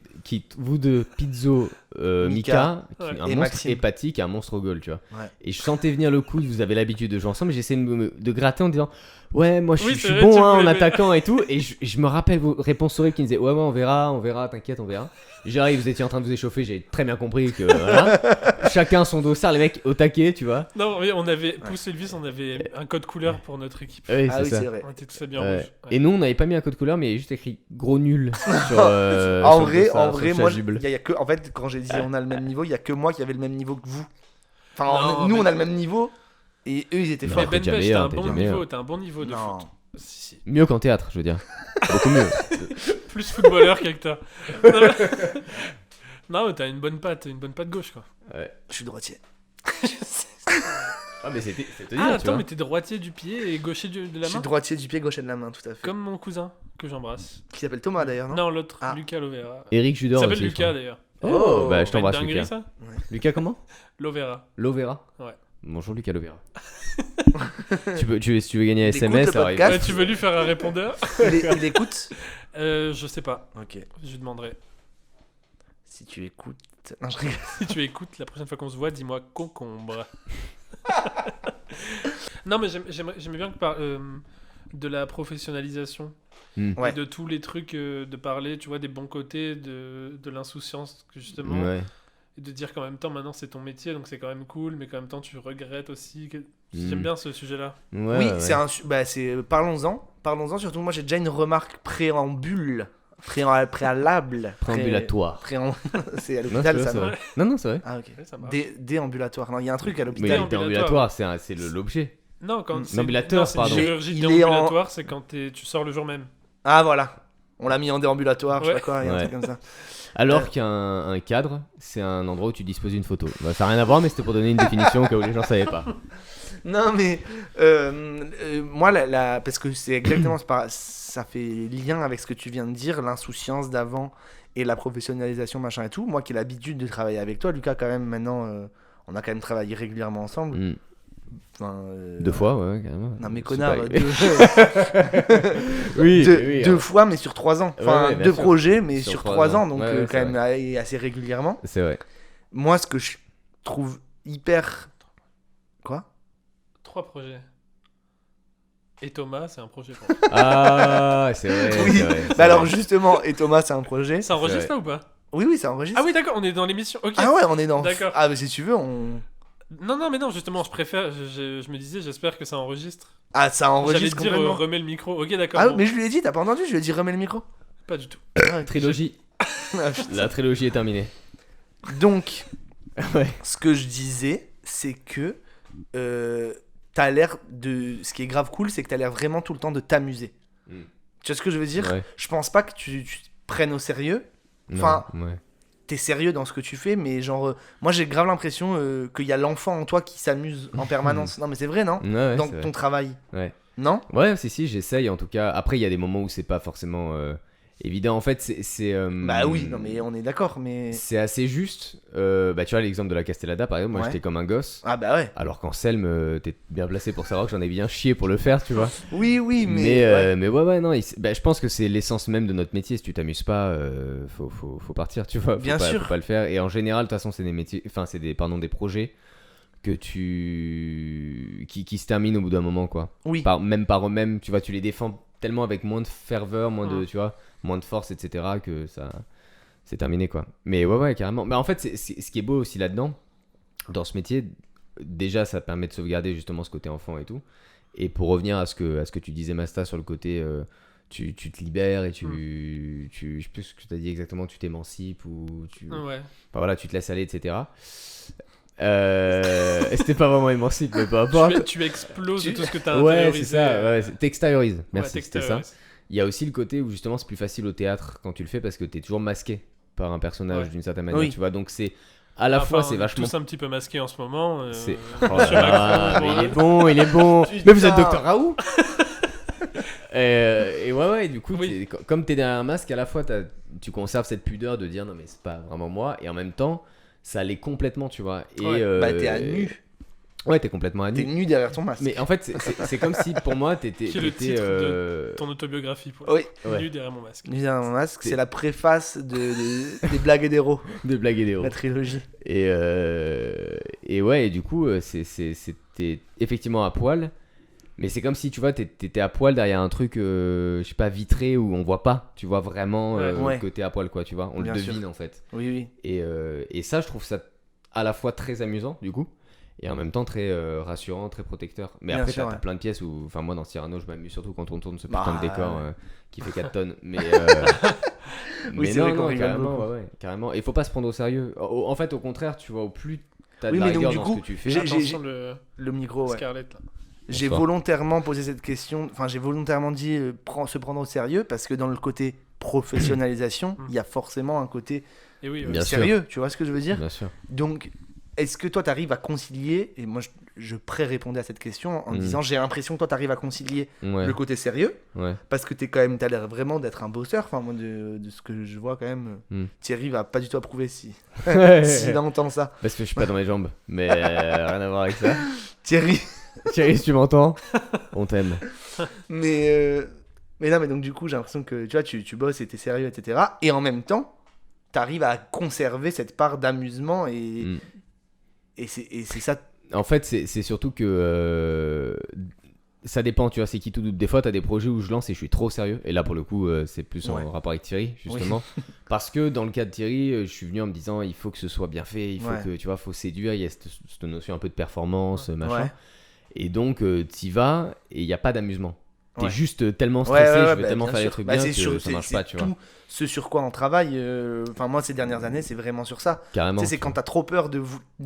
vous deux, Pizzo, Mika, Ouais. un Et monstre Maxime. hépatique, un monstre au goal, tu vois. Ouais. Et je sentais venir le coup, vous avez l'habitude de jouer ensemble, j'essayais de gratter en disant ouais, moi je Oui, suis c'est vrai, bon tu hein, en voulais- attaquant et tout. Et je me rappelle vos réponses horribles qui me disaient ouais, on verra, t'inquiète, on verra. J'arrive, vous étiez en train de vous échauffer, j'ai très bien compris que voilà. Chacun son dossard, les mecs au taquet, tu vois. Non, mais on avait, Pouce Elvis, on avait un code couleur pour notre équipe. Ouais, Ah oui, ça. c'est vrai. On était tous habillés en Ouais. rouge. Ouais. Et nous, on n'avait pas mis un code couleur, mais il y avait juste écrit gros nul sur. En sur vrai, le dossard, en sur vrai, le moi, chasuble. y a que, en fait, quand j'ai dit on a le même niveau, il y a que moi qui avait le même niveau que vous. Enfin, Non, nous, mais- on a le même niveau et eux, ils étaient Non, forts. Mais Ben t'es Pêche, déjà t'as un meilleur, t'es bon déjà niveau, meilleur. t'as un bon niveau de Non. foot. Si. Mieux qu'en théâtre, je veux dire. Beaucoup mieux. Plus footballeur qu'acteur. Non, mais t'as une bonne patte gauche, quoi. Je suis droitier. Ah, mais c'est te dire, Ah, tu attends, vois. mais t'es droitier du pied et gaucher de Je la suis main. droitier du pied, gaucher de la main, tout à fait. Comme mon cousin, que j'embrasse. Qui s'appelle Thomas d'ailleurs, non? Non, l'autre, Ah. Lucas Lovera. Eric Il Judor s'appelle aussi, je Lucas, crois. d'ailleurs. Oh, bah je Pas une t'embrasse, dinguerie, Lucas. ça Lucas, comment? Lovera. Lovera. Ouais. Bonjour, Lucas Lovera. si tu veux gagner Il écoute SMS, le ça arrive. podcast. Tu veux lui faire un répondeur Il écoute. Je sais pas. Ok. Je lui demanderai. Si tu écoutes. Non, je rigole. Si tu écoutes, la prochaine fois qu'on se voit, dis-moi concombre. Non, mais j'aimais bien que de la professionnalisation. Ouais. Et de tous les trucs de parler, tu vois, des bons côtés, de l'insouciance, que justement. Ouais. Et de dire qu'en même temps, maintenant, c'est ton métier, donc c'est quand même cool, mais qu'en même temps, tu regrettes aussi. Mm. J'aime bien ce sujet-là. Ouais, Oui, ouais. c'est un. Bah, c'est. Parlons-en. Surtout, moi, j'ai déjà une remarque préalable. Préambulatoire. C'est à Non, l'hôpital, c'est ça. vrai, non c'est vrai. Non, c'est vrai. Ah, ok. Ouais, ça marche. Déambulatoire. Non, il y a un truc à Mais l'hôpital. déambulatoire, c'est l'objet. Non, quand c'est Ambulateur, non, c'est une pardon. chirurgie Il est en- déambulatoire, c'est quand tu sors le jour même. Ah, voilà. On l'a mis en déambulatoire, je sais Ouais. pas quoi, il y a un Ouais. truc comme ça. Alors qu'un cadre, c'est un endroit où tu disposes une photo. Bah, ça n'a rien à voir, mais c'était pour donner une définition au cas où les gens savaient pas. Non, mais moi, parce que c'est exactement ça fait lien avec ce que tu viens de dire, l'insouciance d'avant et la professionnalisation, machin et tout. Moi qui ai l'habitude de travailler avec toi, Lucas, quand même, maintenant, on a quand même travaillé régulièrement ensemble. Mm. Enfin, 2 fois, ouais, carrément. Non, mais C'est connard, pas- deux, oui, deux fois, mais sur 3 ans. Enfin, Ouais, bien 2 sûr. projets, mais Sur sur 3 3 ans, ans. donc Ouais, quand c'est même assez régulièrement. C'est vrai. Moi, ce que je trouve hyper. Quoi? 3 projets. Et Thomas, c'est un projet pour moi. Ah, c'est vrai. Oui. c'est vrai, c'est Bah alors, vrai. justement, et Thomas, c'est un projet. Ça enregistre vrai. là ou pas? Oui, ça enregistre. Ah oui, d'accord, on est dans l'émission. Ok. Ah ouais, on est dans. D'accord. Ah, mais si tu veux, on. Non, mais non, justement, je préfère. Je me disais, j'espère que ça enregistre. Ah, ça J'allais enregistre te dire, complètement. remets le micro. Ok, d'accord. Ah, bon. mais je lui ai dit, t'as pas entendu? Je lui ai dit, remets le micro. Pas du tout. Ah, ok. Trilogie. Ah, putain. La trilogie est terminée. Donc, Ouais. ce que je disais, c'est que t'as l'air de. Ce qui est grave cool, c'est que t'as l'air vraiment tout le temps de t'amuser. Mm. Tu vois ce que je veux dire? Ouais. Je pense pas que tu te prennes au sérieux. Non, Enfin, ouais. T'es sérieux dans ce que tu fais, mais genre, moi j'ai grave l'impression qu'il y a l'enfant en toi qui s'amuse en permanence. Non, mais c'est vrai, non? Ouais, Dans c'est vrai. ton travail. Ouais. Non? Ouais, si, j'essaye en tout cas. Après, il y a des moments où c'est pas forcément évident. En fait, c'est Bah oui, non mais on est d'accord, mais... c'est assez juste. Bah, tu vois, l'exemple de la Castellada, par exemple, moi Ouais. j'étais comme un gosse. Ah bah ouais. Alors qu'en Selm, t'es bien placé pour savoir que j'en ai bien chié pour le faire, tu vois. Oui, Mais ouais, non, bah, je pense que c'est l'essence même de notre métier. Si tu t'amuses pas, faut partir, tu vois. Bien sûr. Faut pas le faire. Et en général, de toute façon, c'est des métiers, enfin, c'est des projets que qui se terminent au bout d'un moment, quoi. Oui. Même par eux-mêmes, tu vois, tu les défends tellement avec moins de ferveur, moins de, tu vois, moins de force, etc., que ça, c'est terminé, quoi. Mais ouais, carrément. Mais en fait, ce qui est beau aussi là-dedans, dans ce métier, déjà, ça permet de sauvegarder justement ce côté enfant et tout. Et pour revenir à ce que tu disais, Masta, sur le côté, tu te libères et je sais plus ce que tu as dit exactement, tu t'émancipes ou Ouais. enfin voilà, tu te laisses aller, etc. C'était pas vraiment émancipe, mais peu importe. Tu exploses tout ce que t'as Ouais, intériorisé. c'est ça, ouais, t'extériorises. Merci, Ouais, c'était ça. Il y a aussi le côté où justement c'est plus facile au théâtre quand tu le fais parce que t'es toujours masqué par un personnage d'une certaine manière, tu vois. Donc c'est à la fois, c'est vachement. Tous un petit peu masqué en ce moment. C'est. Monsieur Ah, Macron, mais il est bon. Putain. Mais vous êtes Docteur Raoult. Et ouais, du coup, comme t'es derrière un masque, à la fois tu conserves cette pudeur de dire non, mais c'est pas vraiment moi, et en même temps, ça l'est complètement, tu vois. Et Bah t'es à nu. Ouais, t'es complètement à nu. T'es nu derrière ton masque. Mais en fait, c'est comme si pour moi, Qui est le titre de ton autobiographie. Oui. Nu derrière mon masque. Nu derrière mon masque, c'est la préface des blagues et d'héros. Des blagues et des héros. La trilogie. Et ouais, et du coup, c'était effectivement à poil. Mais c'est comme si, tu vois, t'étais à poil derrière un truc, je sais pas, vitré où on voit pas. Tu vois vraiment que t'es à poil, quoi, tu vois. On Bien le sûr. devine, en fait. Oui. Et ça, je trouve ça à la fois très amusant, du coup, et en même temps très rassurant, très protecteur. Mais Bien après, sûr, t'as ouais. plein de pièces où, enfin, moi, dans Cyrano, je m'amuse surtout quand on tourne ce Bah, putain de décor qui fait 4 tonnes. Mais, Oui, mais c'est vrai qu'on rigole carrément, beaucoup. ouais, carrément. Et faut pas se prendre au sérieux. En fait, au contraire, tu vois, au plus t'as de Oui, la mais donc, rigueur du dans coup, ce que tu fais. Attention Le micro, ouais. Scarlett là. J'ai Bonsoir. volontairement posé cette question, enfin j'ai volontairement dit se prendre au sérieux parce que dans le côté professionnalisation, il y a forcément un côté Et oui, Bien sûr. sérieux, tu vois ce que je veux dire? Bien sûr. Donc, est-ce que toi t'arrives à concilier, et moi je pré-répondais à cette question en disant j'ai l'impression que toi t'arrives à concilier Ouais. le côté sérieux, Ouais. parce que t'as l'air vraiment d'être un bosseur, enfin moi de ce que je vois quand même, Thierry va pas du tout approuver s'il entend ça. Parce que je suis pas dans mes jambes, mais rien à voir avec ça. Thierry, Thierry, si tu m'entends, on t'aime. mais non, mais donc du coup j'ai l'impression que tu vois tu bosses et t'es sérieux, etc. Et en même temps t'arrives à conserver cette part d'amusement et c'est ça. En fait, c'est surtout que ça dépend, tu vois, c'est qui tout doute. Des fois, t'as des projets où je lance et je suis trop sérieux. Et là, pour le coup, c'est plus en rapport avec Thierry, justement. Parce que dans le cas de Thierry, je suis venu en me disant, il faut que ce soit bien fait, il faut que, tu vois, faut séduire. Il y a cette notion un peu de performance, machin. Ouais. Et donc, t'y vas et il n'y a pas d'amusement. T'es Ouais. juste tellement stressé, je veux tellement bien faire les sûr. trucs Bah, bien c'est que sûr, ça marche pas, tu vois. tout ce sur quoi on travaille, enfin moi ces dernières années c'est vraiment sur ça. Carrément. Tu sais, c'est quand t'as trop peur de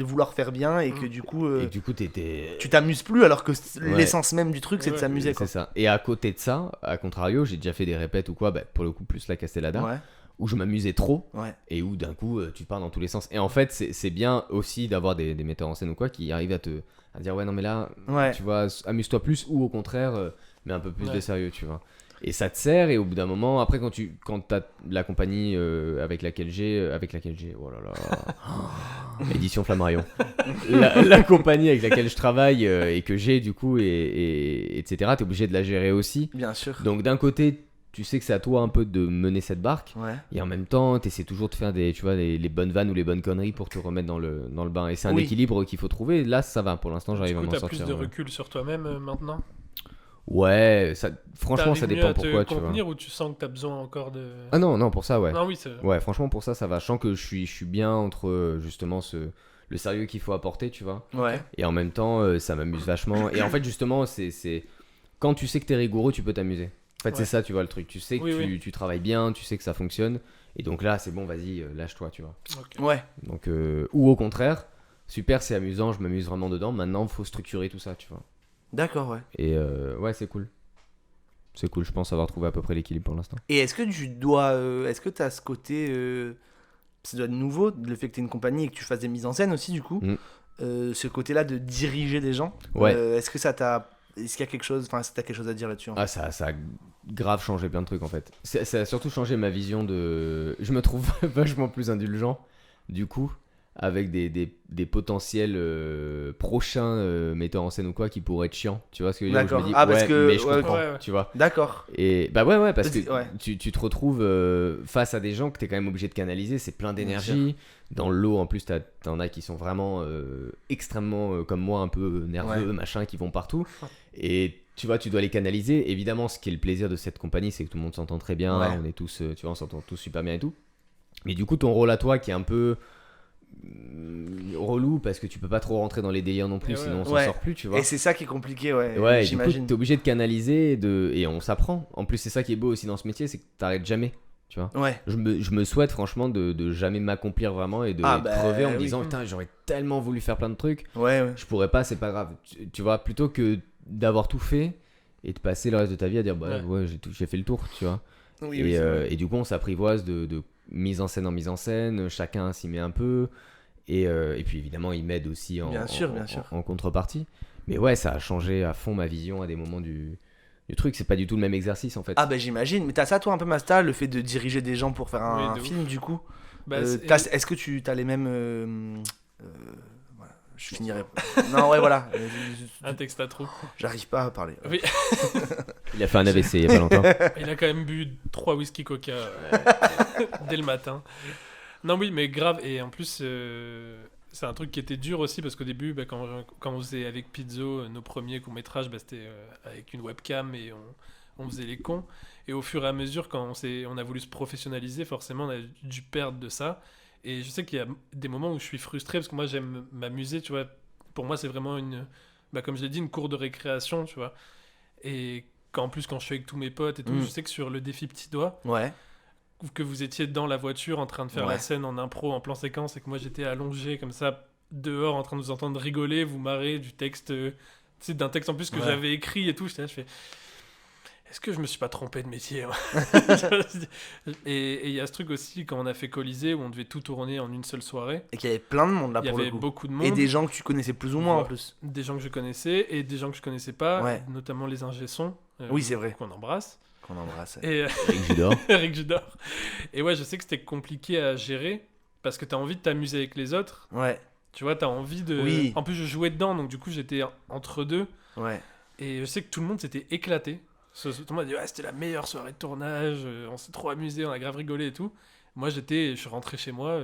vouloir faire bien et que du coup Et du coup, t'étais. tu t'amuses plus alors que l'essence même du truc c'est de Ouais, s'amuser quoi. C'est ça. Et à côté de ça, à contrario, j'ai déjà fait des répètes ou quoi, bah, pour le coup, plus la Castellada, Ouais. où je m'amusais trop Ouais. et où d'un coup, tu pars dans tous les sens. Et en fait, c'est bien aussi d'avoir des metteurs en scène ou quoi qui arrivent à dire, ouais, non, mais là, Ouais. tu vois, amuse-toi plus, ou au contraire, mais un peu plus de sérieux, tu vois. Et ça te sert, et au bout d'un moment, après, quand t'as la compagnie avec laquelle j'ai, oh là là, édition Flammarion, la compagnie avec laquelle je travaille et que j'ai du coup, et etc., t'es obligé de la gérer aussi. Bien sûr. Donc d'un côté, tu sais que c'est à toi un peu de mener cette barque, Ouais. et en même temps, t'essaies toujours de faire tu vois, les bonnes vannes ou les bonnes conneries pour te remettre dans le bain. Et c'est un Oui. équilibre qu'il faut trouver. Là, ça va. Pour l'instant, Du j'arrive à coup, m'en t'as sortir. plus de recul sur toi-même maintenant. Ouais, franchement, ça T'arrives mieux dépend à pourquoi, te tu vois. contenir ou tu sens que t'as besoin encore de. Ah non, pour ça, ouais. Non, oui, c'est. Ouais, franchement, pour ça va. Je sens que je suis bien entre justement le sérieux qu'il faut apporter, tu vois. Ouais. Et en même temps, ça m'amuse vachement. Et en fait, justement, c'est quand tu sais que t'es rigoureux, tu peux t'amuser. En fait, c'est ça, tu vois, le truc. Tu sais que tu travailles bien, tu sais que ça fonctionne. Et donc là, c'est bon, vas-y, lâche-toi, tu vois. Ok. Ouais. Donc, ou au contraire, super, c'est amusant, je m'amuse vraiment dedans. Maintenant, faut structurer tout ça, tu vois. D'accord, ouais. Et ouais, c'est cool. C'est cool, je pense avoir trouvé à peu près l'équilibre pour l'instant. Et est-ce que tu dois est-ce que tu as ce côté ça doit être nouveau le fait que tu aies une compagnie et que tu fasses des mises en scène aussi du coup ce côté-là de diriger des gens Ouais. est-ce que ça t'a Est-ce qu'il y a quelque chose, enfin, est-ce que t'as quelque chose à dire là-dessus? Ah, ça a grave changé plein de trucs en fait. Ça a surtout changé ma vision de. Je me trouve vachement plus indulgent, du coup, avec des potentiels prochains metteurs en scène ou quoi qui pourraient être chiants. Tu vois ce que je veux dire? D'accord. Je me dis, Ah, parce que- mais je ouais, comprends, ouais. tu vois. D'accord. Et bah ouais, parce Vas-y, que ouais. tu te retrouves face à des gens que t'es quand même obligé de canaliser, c'est plein d'énergie. Dans le lot, en plus, t'en as qui sont vraiment extrêmement, comme moi, un peu nerveux, machin, qui vont partout. Et tu vois, tu dois les canaliser. Évidemment, ce qui est le plaisir de cette compagnie, c'est que tout le monde s'entend très bien, on est tous, tu vois, on s'entend tous super bien et tout. Mais du coup, ton rôle à toi, qui est un peu relou, parce que tu peux pas trop rentrer dans les délires non plus, sinon on s'en sort plus, tu vois. Et c'est ça qui est compliqué, ouais, Ouais, du j'imagine. coup, t'es obligé de canaliser et on s'apprend. En plus, c'est ça qui est beau aussi dans ce métier, c'est que t'arrêtes jamais, tu vois. Ouais. Je me souhaite franchement de jamais m'accomplir vraiment et de crever en me disant putain, j'aurais tellement voulu faire plein de trucs, Ouais. je pourrais pas, c'est pas grave. Tu vois, plutôt que d'avoir tout fait et de passer le reste de ta vie à dire bah ouais, j'ai fait le tour, tu vois. Oui, Et du coup, on s'apprivoise de mise en scène, chacun s'y met un peu. Et puis évidemment, il m'aide aussi Bien sûr. en contrepartie. Mais ouais, ça a changé à fond ma vision à des moments du truc. C'est pas du tout le même exercice en fait. Ah bah j'imagine. Mais t'as ça toi un peu, Masta, le fait de diriger des gens pour faire un de film du coup. Bah, Est-ce que tu as les mêmes... voilà, je finirai. Non, ouais, voilà. un texte à trop. J'arrive pas à parler. Oui. Il a fait un AVC il y a pas longtemps. Il a quand même bu 3 whisky coca dès le matin. Non, oui, mais grave. Et en plus, c'est un truc qui était dur aussi parce qu'au début, quand on faisait avec Pizzo nos premiers courts-métrages, c'était avec une webcam et on faisait les cons. Et au fur et à mesure, quand on a voulu se professionnaliser, forcément, on a dû perdre de ça. Et je sais qu'il y a des moments où je suis frustré parce que moi, j'aime m'amuser, tu vois. Pour moi, c'est vraiment comme je l'ai dit, une cour de récréation, tu vois. Et en plus, quand je suis avec tous mes potes et tout, je sais que sur le défi Petit Doigt, que vous étiez dans la voiture en train de faire la scène en impro, en plan séquence, et que moi j'étais allongé comme ça, dehors, en train de vous entendre rigoler, vous marrer du texte, d'un texte en plus que j'avais écrit et tout, je fais... Est-ce que je me suis pas trompé de métier? Et il y a ce truc aussi, quand on a fait Colisée, où on devait tout tourner en une seule soirée. Et qu'il y avait plein de monde là pour le coup. Il y avait beaucoup de monde. Et des gens que tu connaissais plus ou moins en plus. Des gens que je connaissais et des gens que je connaissais pas, notamment les ingé-sons. Oui, c'est vrai. Qu'on embrasse. Et Eric Judor. Eric Judor. Et ouais, je sais que c'était compliqué à gérer parce que t'as envie de t'amuser avec les autres. Ouais. Tu vois, t'as envie de... Oui. En plus, je jouais dedans, donc du coup, j'étais entre deux. Ouais. Et je sais que tout le monde s'était éclaté. Tout le monde a dit, c'était la meilleure soirée de tournage, on s'est trop amusé, on a grave rigolé et tout. Moi, je suis rentré chez moi.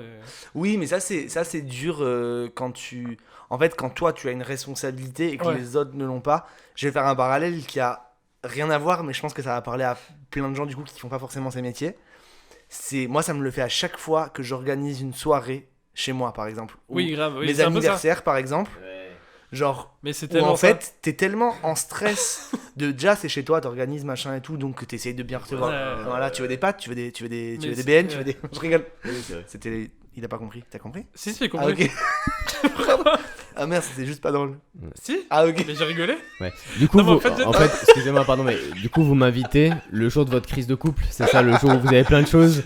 Oui, mais ça c'est dur quand tu... En fait, quand toi, tu as une responsabilité et que les autres ne l'ont pas. Je vais faire un parallèle qui a rien à voir, mais je pense que ça va parler à plein de gens du coup qui font pas forcément ces métiers. Moi, ça me le fait à chaque fois que j'organise une soirée chez moi, par exemple. Oui, grave. Oui, mes anniversaires, par exemple. Genre, mais c'est où en fait, t'es tellement en stress de déjà, c'est chez toi, t'organises machin et tout, donc t'essayes de bien recevoir. Voilà, tu veux des pâtes, tu veux des BN, tu veux des. Je rigole. C'était. Il a pas compris. T'as compris? Si, j'ai compris. Ah, ok. Ah merde, c'était juste pas drôle. Si. Ah ok. Mais j'ai rigolé. Ouais. Du coup, en fait, excusez-moi, pardon, mais du coup, vous m'invitez le jour de votre crise de couple, c'est ça, le jour où vous avez plein de choses,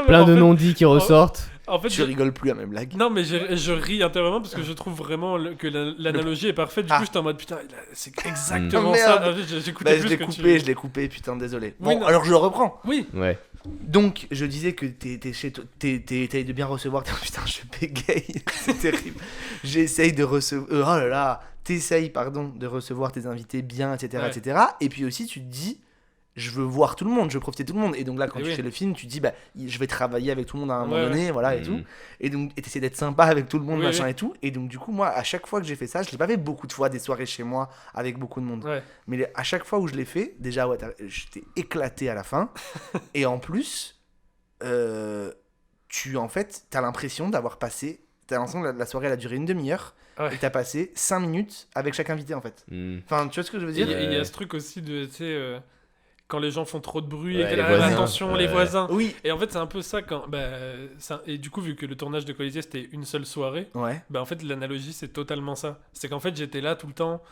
plein de non-dits qui ressortent. En fait, je rigole plus à mes blagues. Non, mais je ris intérieurement parce que je trouve vraiment que l'analogie est parfaite. Du coup, j'étais en mode putain, c'est exactement ça. J'écoutais plus je l'ai coupé, putain, désolé. Oui, bon, alors je le reprends. Oui. Ouais. Donc, je disais que t'essayes de bien recevoir. Putain, je bégaye, c'est terrible. J'essaye de recevoir. Oh là là, de recevoir tes invités bien, etc., etc. Et puis aussi, tu te dis, je veux voir tout le monde, je veux profiter de tout le monde. Et donc là, quand tu fais le film, tu te dis, je vais travailler avec tout le monde à un moment donné, voilà, et tout. Et donc, t'essaies d'être sympa avec tout le monde, machin et tout. Et donc, du coup, moi, à chaque fois que j'ai fait ça, je l'ai pas fait beaucoup de fois, des soirées chez moi avec beaucoup de monde. Ouais. Mais à chaque fois où je l'ai fait, déjà, j'étais éclaté à la fin. Et en plus, t'as l'impression d'avoir passé. T'as l'impression que la soirée, elle a duré une demi-heure. Ouais. Et t'as passé 5 minutes avec chaque invité, en fait. Enfin, tu vois ce que je veux dire? Il y a ce truc aussi de, tu sais, quand les gens font trop de bruit, attention, les voisins. Oui. Et en fait, c'est un peu ça quand. Et du coup, vu que le tournage de Colisée c'était une seule soirée, en fait, l'analogie c'est totalement ça. C'est qu'en fait, j'étais là tout le temps.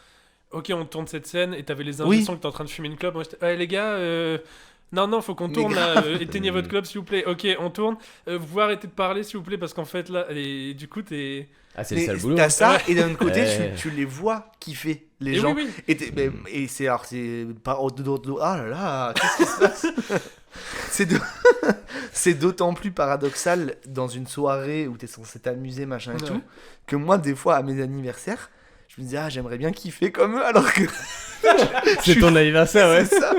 Ok, on tourne cette scène et t'avais les ingénieurs qui étaient en train de fumer une clope. Moi, j'étais, les gars. Non, faut qu'on tourne là. Éteignez votre clope, s'il vous plaît. Ok, on tourne. Vous pouvez arrêter de parler, s'il vous plaît, parce qu'en fait, là. Et du coup, t'es. Ah, c'est le sale boulot. T'as ça, et d'un autre côté, tu les vois kiffer. les Et gens. oui. Et c'est alors c'est pas ah là là, qu'est-ce qui se passe? C'est d'autant plus paradoxal dans une soirée où t'es censé t'amuser machin et Ouais. tout que moi des fois à mes anniversaires je me dis j'aimerais bien kiffer comme eux alors que C'est ton anniversaire, ouais. c'est ça.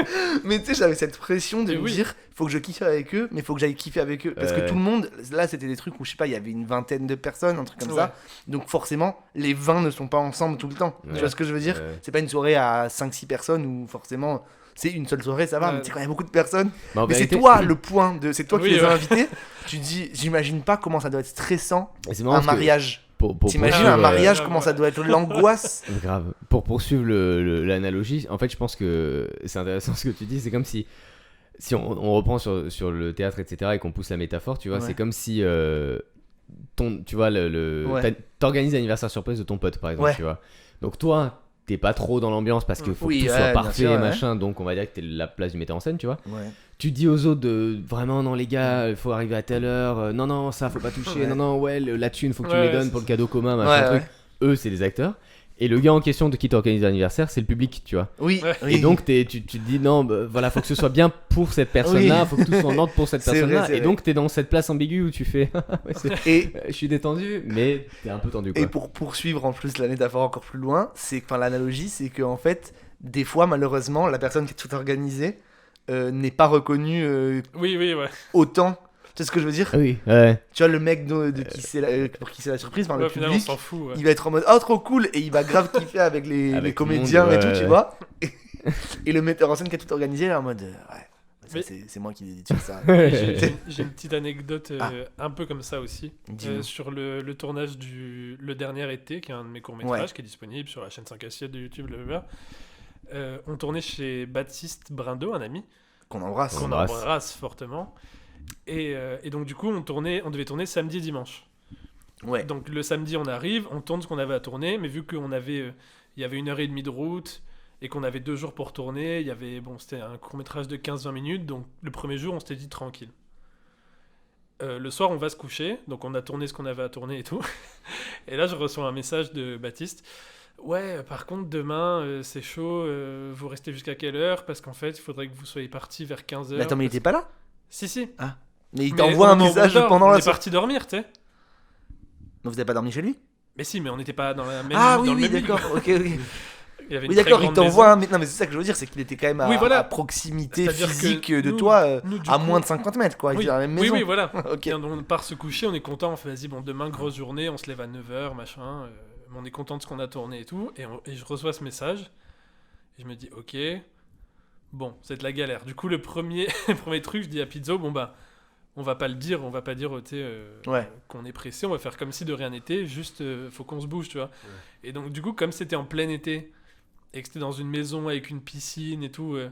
Mais tu sais j'avais cette pression de Et me oui. dire faut que je kiffe avec eux mais faut que j'aille kiffer avec eux parce que Ouais. tout le monde là c'était des trucs où je sais pas il y avait une vingtaine de personnes un truc comme Ouais. ça donc forcément les 20 ne sont pas ensemble tout le temps Ouais. tu vois ce que je veux dire Ouais. c'est pas une soirée à 5-6 personnes où forcément c'est une seule soirée ça va Ouais. mais tu sais quand il y a beaucoup de personnes Mais en mais vérité- c'est toi le point de c'est toi qui Oui, les as ouais. invités tu te dis j'imagine pas comment ça doit être stressant Et c'est marrant un parce que mariage pour t'imagines poursuivre, un mariage ouais, comment ouais. ça doit être l'angoisse Grave. Pour poursuivre l'analogie, en fait, je pense que c'est intéressant ce que tu dis. C'est comme si on reprend sur le théâtre, etc., et qu'on pousse la métaphore, tu vois, Ouais. c'est comme si tu vois, Ouais. t'organises l'anniversaire surprise de ton pote, par exemple, Ouais. tu vois. Donc toi, t'es pas trop dans l'ambiance parce qu'il faut Oui, que tout ouais, soit bien parfait, sûr, ouais. machin. Donc on va dire que t'es la place du metteur en scène, tu vois. ouais Tu dis aux autres de vraiment non les gars, il faut arriver à telle heure, non ça faut pas toucher, Ouais. non ouais la thune faut que tu Ouais, me les donnes c'est pour le cadeau commun, machin Ouais, truc. Eux c'est les acteurs et le gars en question de qui t'organise l'anniversaire c'est le public, tu vois. oui, Ouais. oui. Et donc tu te dis non voilà faut que ce soit bien pour cette personne là, Oui. faut que tout soit en ordre pour cette C'est personne là vrai, c'est et vrai. donc t'es dans cette place ambiguë où tu fais ouais, et je suis détendu mais t'es un peu tendu quoi. Et pour poursuivre en plus la métaphore encore plus loin, c'est enfin l'analogie, c'est que en fait, des fois malheureusement, la personne qui est tout organisée n'est pas reconnue Oui, ouais. autant. Tu sais ce que je veux dire? Ah oui ouais. Tu vois le mec de qui c'est pour qui c'est la surprise, enfin, Ouais, le au final, on public, s'en fout. Ouais. il va être en mode oh trop cool et il va grave kiffer avec les Avec tout le comédiens monde, et tout, ouais, tu ouais. vois. Et le metteur en scène qui a tout organisé, il est en mode ouais. Ça, Mais- c'est moi qui l'ai dit de faire ça. J'ai une petite anecdote un peu comme ça aussi. Dis-moi. Sur le tournage du Le Dernier Été, qui est un de mes courts-métrages, qui est disponible sur la chaîne 5 assiettes de YouTube, blablabla. On tournait chez Baptiste Brindeau, un ami, Qu'on embrasse. Qu'on qu'on embrasse. embrasse fortement. Et donc du coup, on devait tourner samedi et dimanche. Ouais. Donc le samedi, on arrive, on tourne ce qu'on avait à tourner, mais vu qu'on avait, il y avait 1h30 de route et qu'on avait 2 jours pour tourner, il y avait, c'était un court-métrage de 15-20 minutes, donc le premier jour, on s'était dit tranquille. Le soir, on va se coucher, donc on a tourné ce qu'on avait à tourner et tout. Et là, je reçois un message de Baptiste. Ouais, par contre, demain, c'est chaud, vous restez jusqu'à quelle heure? Parce qu'en fait, il faudrait que vous soyez partis vers 15h. Mais attends, mais il était pas là? Si. Mais il Mais t'envoie au un moment où message on dort, pendant on la est soirée. parti dormir, tu sais. Donc vous avez pas dormi chez lui? Mais si, mais on n'était pas dans la même Ah dans oui, le oui, même lit. d'accord. Ok. Il y avait une Oui, très d'accord, il grande t'envoie maison. un. Non, mais c'est ça que je veux dire, c'est qu'il était quand même à, Oui, voilà. à proximité C'est-à-dire que physique de nous- toi, nous, du à coup- moins de 50 mètres, quoi. Il Oui, était dans la même oui, maison. oui, voilà. Ok. Et on part se coucher, on est content, on fait vas-y, bon, demain, grosse journée, on se lève à 9h, machin, on est content de ce qu'on a tourné et tout, et je reçois ce message, et je me dis, ok, bon, c'est de la galère. Du coup, le premier truc, je dis à Pizzo, bon bah, on va pas dire, tu sais, Ouais. qu'on est pressé, on va faire comme si de rien n'était, juste, faut qu'on se bouge, tu vois. Et donc, du coup, comme c'était en plein été, et que c'était dans une maison avec une piscine et tout, tu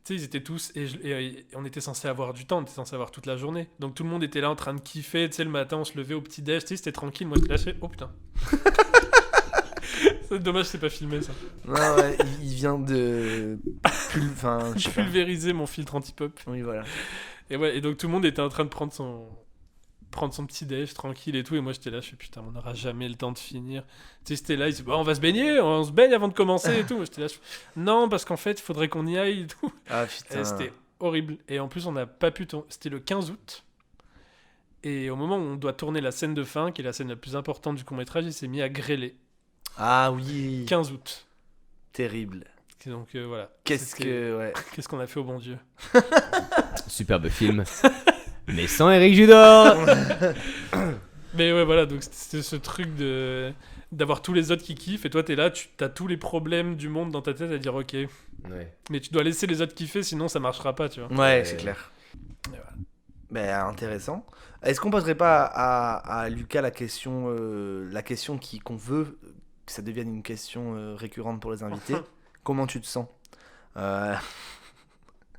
sais, ils étaient tous, et on était censé avoir du temps, on était censé avoir toute la journée. Donc tout le monde était là en train de kiffer, tu sais, le matin, on se levait au petit-déj, tu sais, c'était tranquille, moi j'étais là, je fais, oh putain. C'est dommage, c'est pas filmé ça. Non, ouais, il vient de. Enfin, je sais pas. Pulvériser mon filtre anti-pop. Oui, voilà. Et ouais, et donc tout le monde était en train de prendre son petit-déj tranquille et tout, et moi j'étais là, je fais putain, on n'aura jamais le temps de finir. Tu sais, c'était là, ils disaient, bah, on va se baigner, on se baigne avant de commencer et tout. Moi j'étais là, non, parce qu'en fait, il faudrait qu'on y aille et tout. Ah Et putain. c'était horrible. Et en plus, on n'a pas pu tourner. C'était le 15 août. Et au moment où on doit tourner la scène de fin, qui est la scène la plus importante du court-métrage, il s'est mis à grêler. Ah oui. 15 août. Terrible. Et donc voilà. Qu'est-ce C'était- que. Ouais. Qu'est-ce qu'on a fait au bon Dieu? Superbe film mais sans Eric Judor. Mais ouais, voilà. Donc c'était ce truc d'avoir tous les autres qui kiffent. Et toi, t'es là, t'as tous les problèmes du monde dans ta tête à dire ok. Ouais. Mais tu dois laisser les autres kiffer, sinon ça marchera pas, tu vois. Ouais, c'est clair. Et voilà. Ben, intéressant. Est-ce qu'on poserait pas à Lucas la question qu'on veut que ça devienne une question récurrente pour les invités? Comment tu te sens?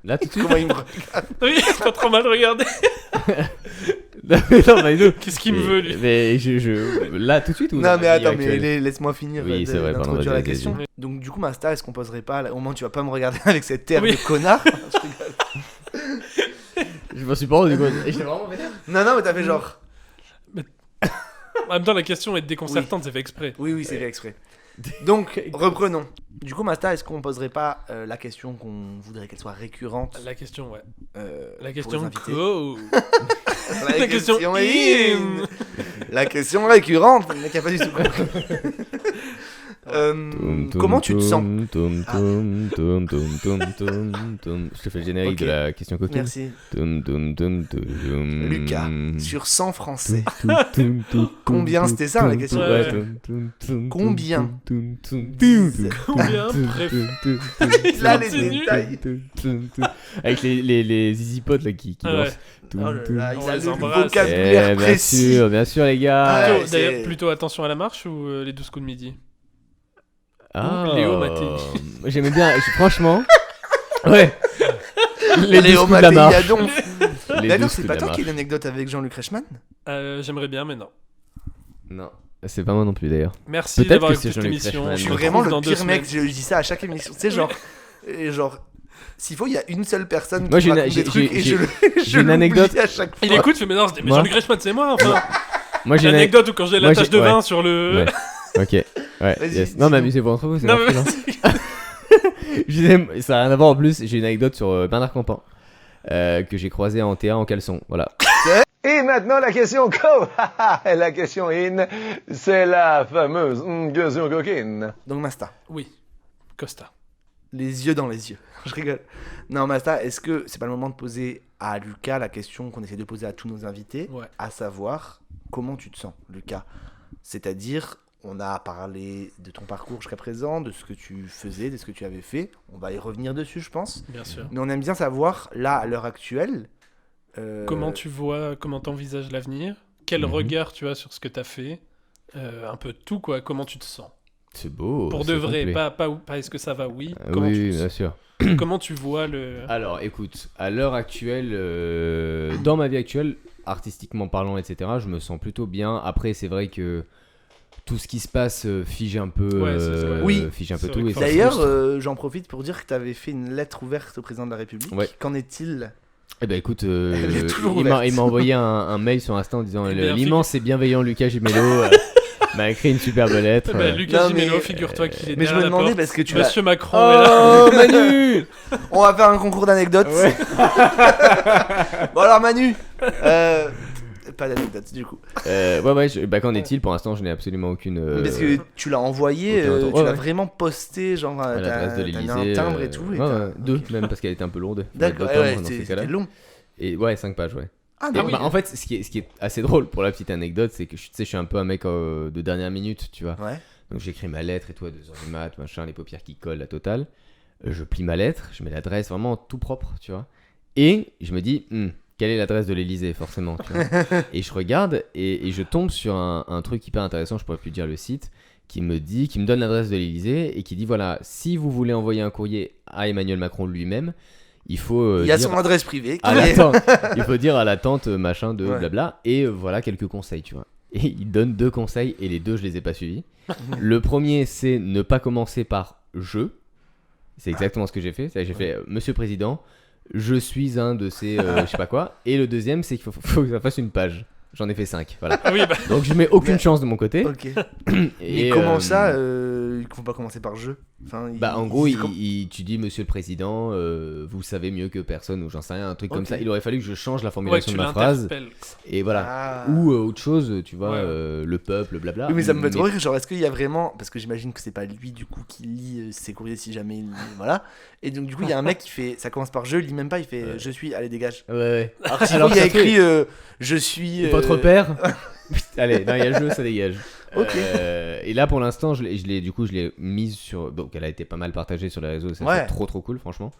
Là tout de suite. Comment il me... Oui, c'est pas trop mal regardé. Non, mais nous. Qu'est-ce qu'il me veut, lui? Mais là tout de suite ou dans Non mais la vie attends, mais actuelle laisse-moi finir Oui, c'est vrai, pardon, d'introduire la vas-y, question. vas-y. Donc du coup, Masta, est-ce qu'on poserait pas... Au moins, tu vas pas me regarder avec cette air Oui. de connard. Je m'en suis pas rendu compte. Et j'étais vraiment vénère. Non, mais t'as fait genre... En même temps, la question est déconcertante, c'est fait exprès. Oui, c'est fait exprès. Donc, reprenons. Du coup, Masta, est-ce qu'on poserait pas la question qu'on voudrait qu'elle soit récurrente La question, ouais. La pour question les invités go. La question in. La question récurrente. Le mec a pas du tout compris. Comment tu te sens? Je te fais le générique Ok. de la question coquine. Merci. Lucas, sur 100 français. Combien c'était ça la question? Ouais. Combien? Combien Il a les Continue. détails. Avec les easy potes là qui Ah ouais. dansent. Oh là là, On il a les le embrasse. vocabulaire Bien précis. sûr, bien sûr les gars. Ouais, Plutôt, d'ailleurs, c'est- plutôt attention à la marche ou les 12 coups de midi? Ah, Léo Mattei. J'aimais bien, franchement. Ouais. Les Léo 12 coups de la Mattei, marche. Yadon. Les D'ailleurs, 12 c'est coups pas de la toi qui as marche. une anecdote avec Jean-Luc Reichmann? J'aimerais bien, mais non. Non, c'est pas moi non plus d'ailleurs. Merci Peut-être d'avoir que écouté c'est cette Jean-Luc émission. Reichmann. Je On suis se vraiment retrouve le dans 2 pire mec, semaines. je dis ça à chaque émission. Tu sais, genre, s'il faut, il y a une seule personne Moi, qui j'ai me une- raconte j'ai- des trucs j'ai- et j'ai- je j'ai une l'oublie anecdote. à chaque fois. Il écoute, je fais mais non, mais Moi- Jean-Luc Reichmann, c'est moi. Enfin, Moi j'ai une l'anecdote où quand j'ai la moi, tache j'ai- de vin ouais. sur le. Ouais. Ok. Ouais. Vas-y, yes. dis-nous. Non, mais amusez-vous entre vous, c'est Non, leur mais fil, hein. Je disais, ça n'a rien à voir en plus. J'ai une anecdote sur Bernard Campan que j'ai croisé en TA en caleçon. Voilà. Et maintenant, la question co. La question in, c'est la fameuse question coquine. Donc, Masta, Oui, Costa. les yeux dans les yeux. Je rigole. Non, Masta, est-ce que c'est pas le moment de poser à Lucas la question qu'on essaie de poser à tous nos invités, Ouais. à savoir, comment tu te sens, Lucas? C'est-à-dire, on a parlé de ton parcours jusqu'à présent, de ce que tu faisais, de ce que tu avais fait. On va y revenir dessus, je pense. Bien sûr. Mais on aime bien savoir, là, à l'heure actuelle... Comment tu vois, comment t'envisages l'avenir? Quel Mhm. regard tu as sur ce que t'as fait? Un peu de tout, quoi. Comment tu te sens? C'est beau. Pour c'est de vrai, complet. pas est-ce que ça va, oui. Comment, Oui, tu, bien sûr. comment tu vois le. Alors, écoute, à l'heure actuelle, dans ma vie actuelle, artistiquement parlant, etc., je me sens plutôt bien. Après, c'est vrai que tout ce qui se passe fige un peu, Ouais, c'est vrai. Oui, fige un peu c'est tout. vrai Et que ça D'ailleurs, frustre. j'en profite pour dire que tu avais fait une lettre ouverte au président de la République. Ouais. Qu'en est-il? Eh ben écoute, Elle est toujours il m'a ouverte. envoyé un mail sur Insta en disant Eh bien, l'immense et bienveillant Lucas Gimello m'a écrit une superbe lettre. Bah, Lucas Non, Gimello, mais- figure-toi qu'il est Mais je derrière me la demandais porte. parce que tu l'as... Monsieur Macron est là. Oh Manu. On va faire un concours d'anecdotes. Ouais. Bon alors Manu, pas d'anecdotes du coup. Bah qu'en est-il? Pour l'instant, je n'ai absolument aucune. Parce que tu l'as envoyé, aucun retour. tu Ouais, l'as ouais. vraiment posté, genre à l'adresse de t'as mis l'Elysée. un timbre et tout. Et ouais, t'as- ouais, deux ok. même parce qu'elle était un peu lourde. D'accord, Il y a ouais, deux tomes dans ces cas-là. c'était long. Et ouais, 5 pages, ouais. Ah Et non, bah, en fait, ce qui est assez drôle pour la petite anecdote, c'est que tu sais, je suis un peu un mec de dernière minute, tu vois. Ouais. Donc j'écris ma lettre et tout à 2h du mat, machin, les paupières qui collent, la totale. Je plie ma lettre, je mets l'adresse vraiment tout propre, tu vois. Et je me dis, quelle est l'adresse de l'Elysée, forcément, tu vois. Et je regarde et je tombe sur un truc hyper intéressant, je pourrais plus dire le site, qui me donne l'adresse de l'Elysée et qui dit, voilà, si vous voulez envoyer un courrier à Emmanuel Macron lui-même, il faut Il y a dire son adresse privée. à qui est- l'attente. Il faut dire à l'attente machin de Ouais. blabla et voilà quelques conseils, tu vois. Et il donne 2 conseils et les 2 je les ai pas suivis. Le premier c'est ne pas commencer par je. C'est exactement ce que j'ai fait. C'est-à-dire que j'ai fait Monsieur Président, je suis un de ces je sais pas quoi. Et le deuxième c'est qu'il faut que ça fasse une page. J'en ai fait 5, voilà. Ah oui, bah, Donc je mets aucune Mais- chance de mon côté. Ok. Et, Mais comment ça, il faut pas commencer par jeu. Enfin, Bah en gros, com- tu dis Monsieur le Président, vous savez mieux que personne ou j'en sais rien, un truc comme Ok. ça. Il aurait fallu que je change la ouais, formulation tu de ma phrase l'interpelles. et voilà. Ah. Ou autre chose, tu vois, Ouais. le peuple, blabla. Oui, mais ça me fait trop rire. Genre, est-ce qu'il y a vraiment. Parce que j'imagine que c'est pas lui, du coup, qui lit ses courriers si jamais il. Voilà. Et donc, du coup, il y a un mec qui fait. Ça commence par je, il lit même pas, il fait je suis, allez, dégage. Ouais, ouais. Alors, si Alors il y a ça fait- écrit je suis. Votre père Allez, non, il y a le jeu, ça dégage. Ok. Et là, pour l'instant, je l'ai mise sur. Donc, elle a été pas mal partagée sur les réseaux. C'est Ouais. trop cool, franchement.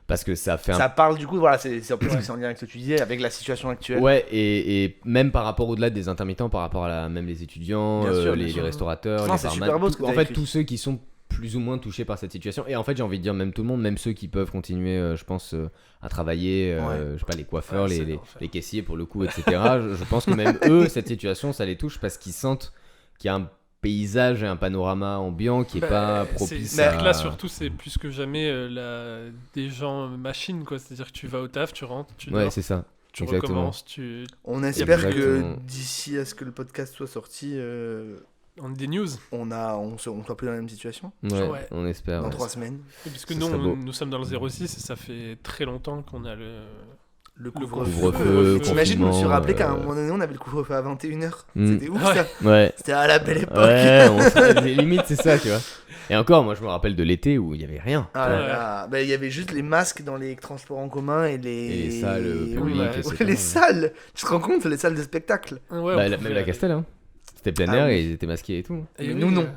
Parce que ça fait un. Ça parle, du coup, voilà, c'est en plus c'est en lien avec ce que tu disais, avec la situation actuelle. Ouais, et même par rapport au-delà des intermittents, par rapport à même les étudiants, Bien sûr, les bien sûr. restaurateurs, Non, les c'est barman, super beau ce que en t'as fait, écrit. tous ceux qui sont plus ou moins touchés par cette situation. Et en fait, j'ai envie de dire, même tout le monde, même ceux qui peuvent continuer, je pense, à travailler, Ouais. je sais pas, les coiffeurs, Ouais, c'est les l'enfer. caissiers pour le coup, etc. je pense que même eux, cette situation, ça les touche parce qu'ils sentent qu'il y a un paysage et un panorama ambiant qui est Bah, pas c'est- propice c'est à... que là, surtout, c'est plus que jamais des gens machines, quoi. C'est-à-dire que tu vas au taf, tu rentres, tu Ouais, dors, c'est ça. tu exactement. recommences, tu. On espère que Exactement. d'ici à ce que le podcast soit sorti, des news. On soit plus dans la même situation Ouais. On espère. dans ouais. 3 semaines. Et puisque Ce nous, serait beau. nous sommes dans le 06 et ça fait très longtemps qu'on a Le couvre-feu, T'imagines, je me suis confinement, rappelé qu'à un moment donné, on avait le couvre-feu à 21h. C'était ouf, Ouais. ça. Ouais. C'était à la belle époque. Ouais, limite c'est ça, tu vois. Et encore, moi je me rappelle de l'été où il y avait rien. Ah là là. Bah, il y avait juste les masques dans les transports en commun et les salles publiques, Ouais, etc. les salles. Tu te rends compte, les salles de spectacle. Ouais, Bah, même la Castel, hein. C'était plein air et ils étaient masqués et tout. Et Mais oui, nous, non.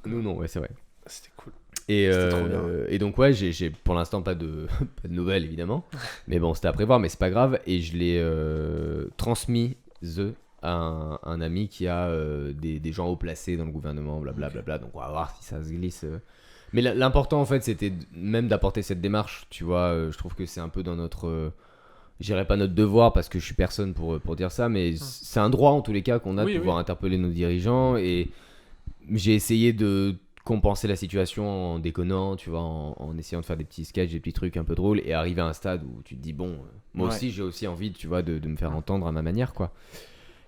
Nous non, ouais c'est vrai. C'était cool. Et, trop bien. et donc ouais, j'ai pour l'instant pas de nouvelles évidemment, mais bon c'était à prévoir, mais c'est pas grave. Et je l'ai transmis à un ami qui a des gens haut placés dans le gouvernement, blablabla. Donc on va voir si ça se glisse. Mais l'important en fait c'était même d'apporter cette démarche, tu vois. Je trouve que c'est un peu dans notre, je dirais pas notre devoir parce que je suis personne pour dire ça, mais c'est un droit en tous les cas qu'on a de pouvoir interpeller nos dirigeants. Et j'ai essayé de compenser la situation en déconnant, tu vois, en essayant de faire des petits sketchs, des petits trucs un peu drôles, et arriver à un stade où tu te dis bon, moi aussi j'ai aussi envie, tu vois, de me faire entendre à ma manière, quoi.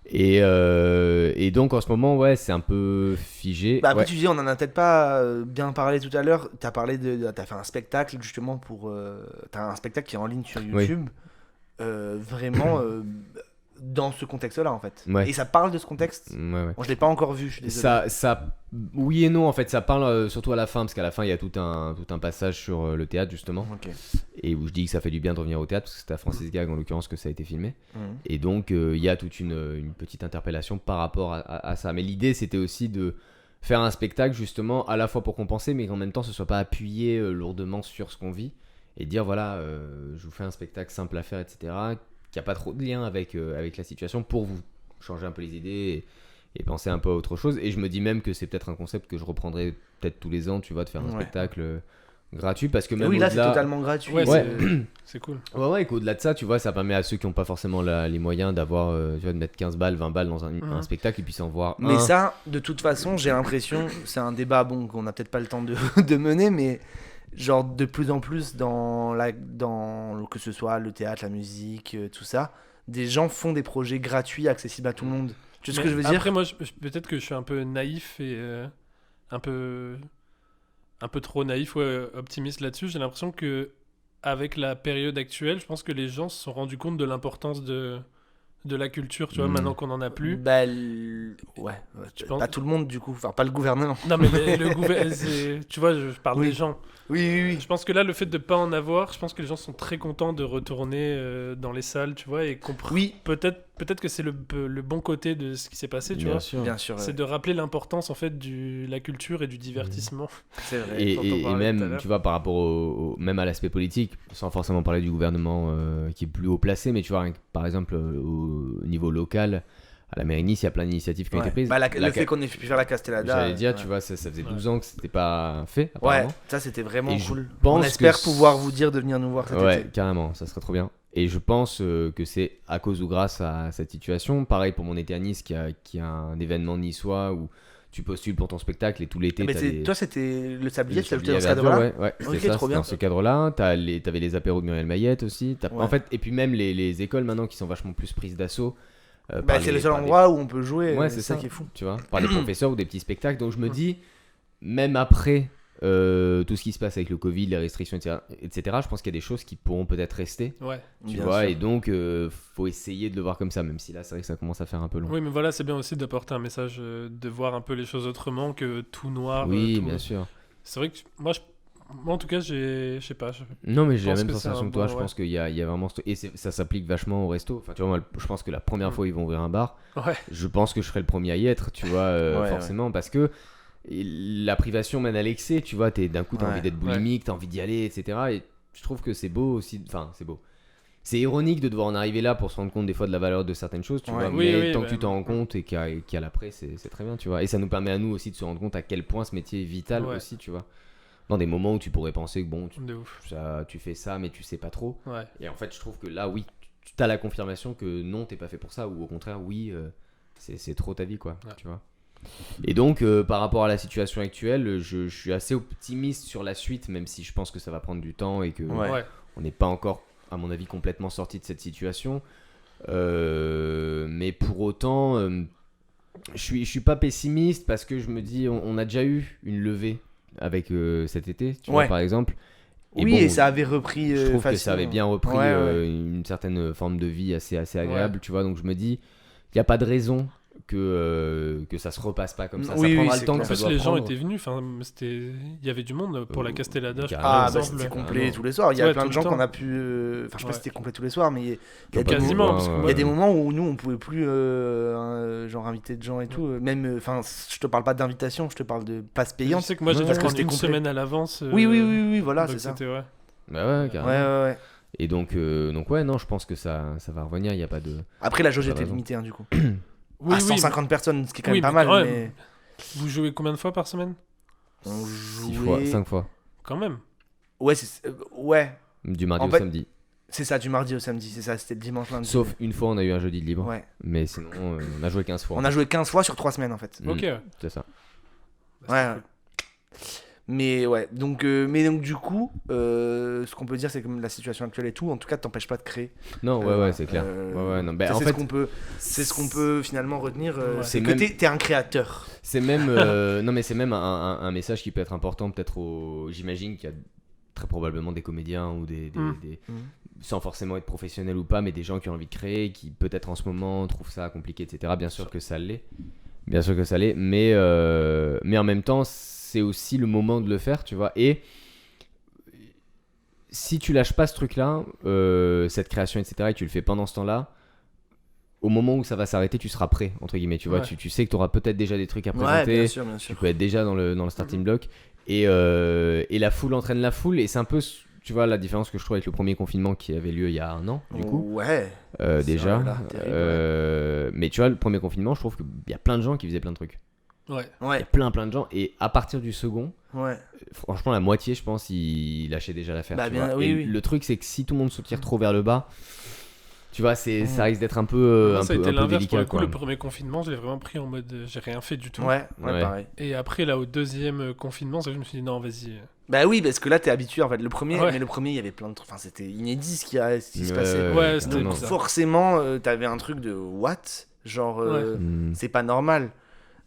Et donc en ce moment, ouais, c'est un peu figé. Bah après, ouais. tu dis, on en a peut-être pas bien parlé tout à l'heure. T'as fait un spectacle justement t'as un spectacle qui est en ligne sur YouTube. Vraiment dans ce contexte-là en fait. Ouais. Et ça parle de ce contexte. Ouais. Bon, je l'ai pas encore vu, je suis désolé. Ça, oui et non en fait, ça parle surtout à la fin, parce qu'à la fin il y a tout un passage sur le théâtre justement, et où je dis que ça fait du bien de revenir au théâtre, parce que c'était à Francis Gag en l'occurrence que ça a été filmé. Et donc il y a toute une petite interpellation par rapport à ça. Mais l'idée c'était aussi de faire un spectacle justement à la fois pour compenser, mais qu'en même temps ce soit pas appuyé lourdement sur ce qu'on vit, et dire voilà, je vous fais un spectacle simple à faire, etc., qui a pas trop de lien avec la situation, pour vous changer un peu les idées et penser un peu à autre chose. Et je me dis même que c'est peut-être un concept que je reprendrai peut-être tous les ans, tu vois, de faire un spectacle gratuit, parce que même oui, là au-delà... c'est totalement gratuit. C'est cool. Ouais, et qu'au-delà de ça, tu vois, ça permet à ceux qui n'ont pas forcément les moyens d'avoir, tu vois, de mettre 15 balles, 20 balles dans un spectacle, et puis s'en voir Mais ça, de toute façon, j'ai l'impression, c'est un débat qu'on n'a peut-être pas le temps de mener, mais genre de plus en plus dans que ce soit le théâtre, la musique, tout ça, des gens font des projets gratuits, accessibles à tout le monde. Tu sais ce que je veux dire ? Après, moi, peut-être que je suis un peu naïf et un peu trop naïf ou optimiste là-dessus. J'ai l'impression que avec la période actuelle, je pense que les gens se sont rendus compte de l'importance de la culture, tu vois, maintenant qu'on en a plus. Bah, pas tout le monde du coup, enfin pas le gouvernement. Non mais le gouvernement, tu vois, je parle des gens. Oui. Je pense que là, le fait de pas en avoir, je pense que les gens sont très contents de retourner dans les salles, tu vois, et peut-être que c'est le bon côté de ce qui s'est passé, tu vois. Bien sûr. C'est de rappeler l'importance en fait de la culture et du divertissement. C'est vrai. Et même, tu vois, par rapport même à l'aspect politique, sans forcément parler du gouvernement qui est plus haut placé, mais tu vois, par exemple, au niveau local, à la mairie Nice, il y a plein d'initiatives qui ont été prises. Bah, le fait qu'on ait pu faire la Castellada. J'allais dire, tu vois, ça faisait 12 ans que c'était pas fait, apparemment. Ouais, ça c'était vraiment cool. On espère pouvoir vous dire de venir nous voir cet été. Ouais, carrément, ça serait trop bien. Et je pense que c'est à cause ou grâce à cette situation. Pareil pour mon été à Nice, qui a un événement niçois où tu postules pour ton spectacle et tout l'été. Toi, c'était le Sablier, tu Sablier dans ce cadre-là. Ouais, c'était ça, dans ce cadre-là. T'avais les apéros de Muriel Mayette aussi. En fait, et puis même les écoles maintenant qui sont vachement plus prises d'assaut. C'est le seul endroit où on peut jouer. Ouais, c'est ça qui est fou. Tu vois, par les professeurs ou des petits spectacles. Donc je me dis, même après tout ce qui se passe avec le Covid, les restrictions, etc., je pense qu'il y a des choses qui pourront peut-être rester. Ouais. Tu vois, et donc faut essayer de le voir comme ça, même si là c'est vrai que ça commence à faire un peu long. Oui, mais voilà, c'est bien aussi d'apporter un message, de voir un peu les choses autrement que tout noir. Oui, tout... bien sûr. C'est vrai que moi en tout cas, je sais pas. Non, mais j'ai la même sensation que toi. Je pense qu'il y a vraiment. Et ça s'applique vachement au resto. Enfin, tu vois, moi, je pense que la première fois ils vont ouvrir un bar, je pense que je serai le premier à y être, tu vois, forcément, parce que la privation mène à l'excès, tu vois. D'un coup, t'as envie d'être boulimique, t'as envie d'y aller, etc. Et je trouve que c'est beau aussi. Enfin, c'est beau. C'est ironique de devoir en arriver là pour se rendre compte des fois de la valeur de certaines choses, tu vois. Mais tant que tu t'en rends compte et qu'il y a l'après, c'est très bien, tu vois. Et ça nous permet à nous aussi de se rendre compte à quel point ce métier est vital aussi, tu vois. Dans des moments où tu pourrais penser que bon, tu fais ça, mais tu sais pas trop. Ouais. Et en fait, je trouve que là, oui, tu as la confirmation que non, t'es pas fait pour ça, ou au contraire, oui, c'est trop ta vie, quoi. Tu vois. Et donc, par rapport à la situation actuelle, je suis assez optimiste sur la suite, même si je pense que ça va prendre du temps et que on n'est pas encore, à mon avis, complètement sorti de cette situation. Mais pour autant, Je suis pas pessimiste parce que je me dis, on a déjà eu une levée avec cet été, tu vois, par exemple. Et ça avait repris. Je trouve que ça avait bien repris Ouais. une certaine forme de vie assez agréable, tu vois. Donc je me dis, il n'y a pas de raison que ça se repasse pas comme ça. Oui, ça prendra c'est le temps clair. que ça En plus, doit les gens prendre. étaient venus, il y avait du monde pour la Castellada. carrément. Ah, par bah exemple. c'était complet Carrément. tous les soirs. Il y a Ouais, plein tout de le gens temps. qu'on a pu. Enfin, je sais pas si c'était complet tous les soirs, mais il y a des Quasiment, moments- parce que il y moi- a des moments où nous on pouvait plus genre inviter de gens et tout. Même, enfin, je te parle pas d'invitation, je te parle de passe Je payante. sais que moi, j'ai dû parce que prendre c'était une complet. semaine à l'avance. Oui, voilà, donc c'est ça. c'était, ouais. Bah ouais, Ouais, carrément. ouais. Et donc ouais, non, je pense que ça va revenir. Il y a pas de. Après, la jauge T'as était raison. limitée, hein, du coup. Oui, À 150 personnes, ce qui est quand Oui, même pas mais mal. quand même. Mais Vous jouez combien de fois par semaine? on 6 jouait. fois, 5 fois. Quand même. Ouais, ouais, Du mardi En au fait, samedi. c'est ça, du mardi au samedi. C'est ça, c'était le dimanche, lundi. Sauf une fois, on a eu un jeudi de libre. Ouais. Mais sinon, on a joué 15 fois. On a joué 15 fois sur 3 semaines en fait. Mm, Ok. C'est ça. Ouais. Mais ouais, donc du coup, ce qu'on peut dire, c'est que la situation actuelle et tout, en tout cas, t'empêche pas de créer. Non, ouais, c'est clair. Ouais, non, bah, Ça, en c'est fait, ce qu'on peut finalement retenir, Ouais. c'est C'est que même- t'es un créateur. c'est même, non, mais c'est même un message qui peut être important, peut-être j'imagine qu'il y a très probablement des comédiens ou des sans forcément être professionnels ou pas, mais des gens qui ont envie de créer, qui peut-être en ce moment trouvent ça compliqué, etc. Bien sûr que ça l'est. Bien sûr que ça l'est, mais en même temps, c'est aussi le moment de le faire, tu vois. Et si tu lâches pas ce truc-là, cette création, etc., et que tu le fais pendant ce temps-là, au moment où ça va s'arrêter, tu seras prêt, entre guillemets, tu vois. Ouais. Tu sais que tu auras peut-être déjà des trucs à Ouais, présenter. bien sûr. Tu peux être déjà dans le starting block. Et la foule entraîne la foule. Et c'est un peu, tu vois, la différence que je trouve avec le premier confinement qui avait lieu il y a 1 an, du coup. Ouais. Déjà. vrai, là, terrible, Mais tu vois, le premier confinement, je trouve qu'il y a plein de gens qui faisaient plein de trucs. Ouais. Il y Ouais. a plein de gens. Et à partir du second, Ouais. franchement, la moitié, je pense, ils lâchaient déjà l'affaire. Bah, tu bien, vois. oui, Et oui. le truc, c'est que si tout le monde se tire trop vers le bas, tu vois, ça risque d'être un peu, Moi, un ça a peu, été un peu l'inverse pour délicat. le coup. Quoi. Le premier confinement, je l'ai vraiment pris en mode j'ai rien fait du tout. Ouais, Ouais. pareil. Et après, là, au deuxième confinement, c'est là que je me suis dit non, vas-y. Bah oui, parce que là, t'es habitué en fait. Le premier, Ouais. mais le premier, il y avait plein de trucs. Enfin, c'était inédit ce qui se Ouais, passait. Ouais, c'était carrément. Donc bizarre. forcément, t'avais un truc de what? Genre, Mm. c'est pas normal.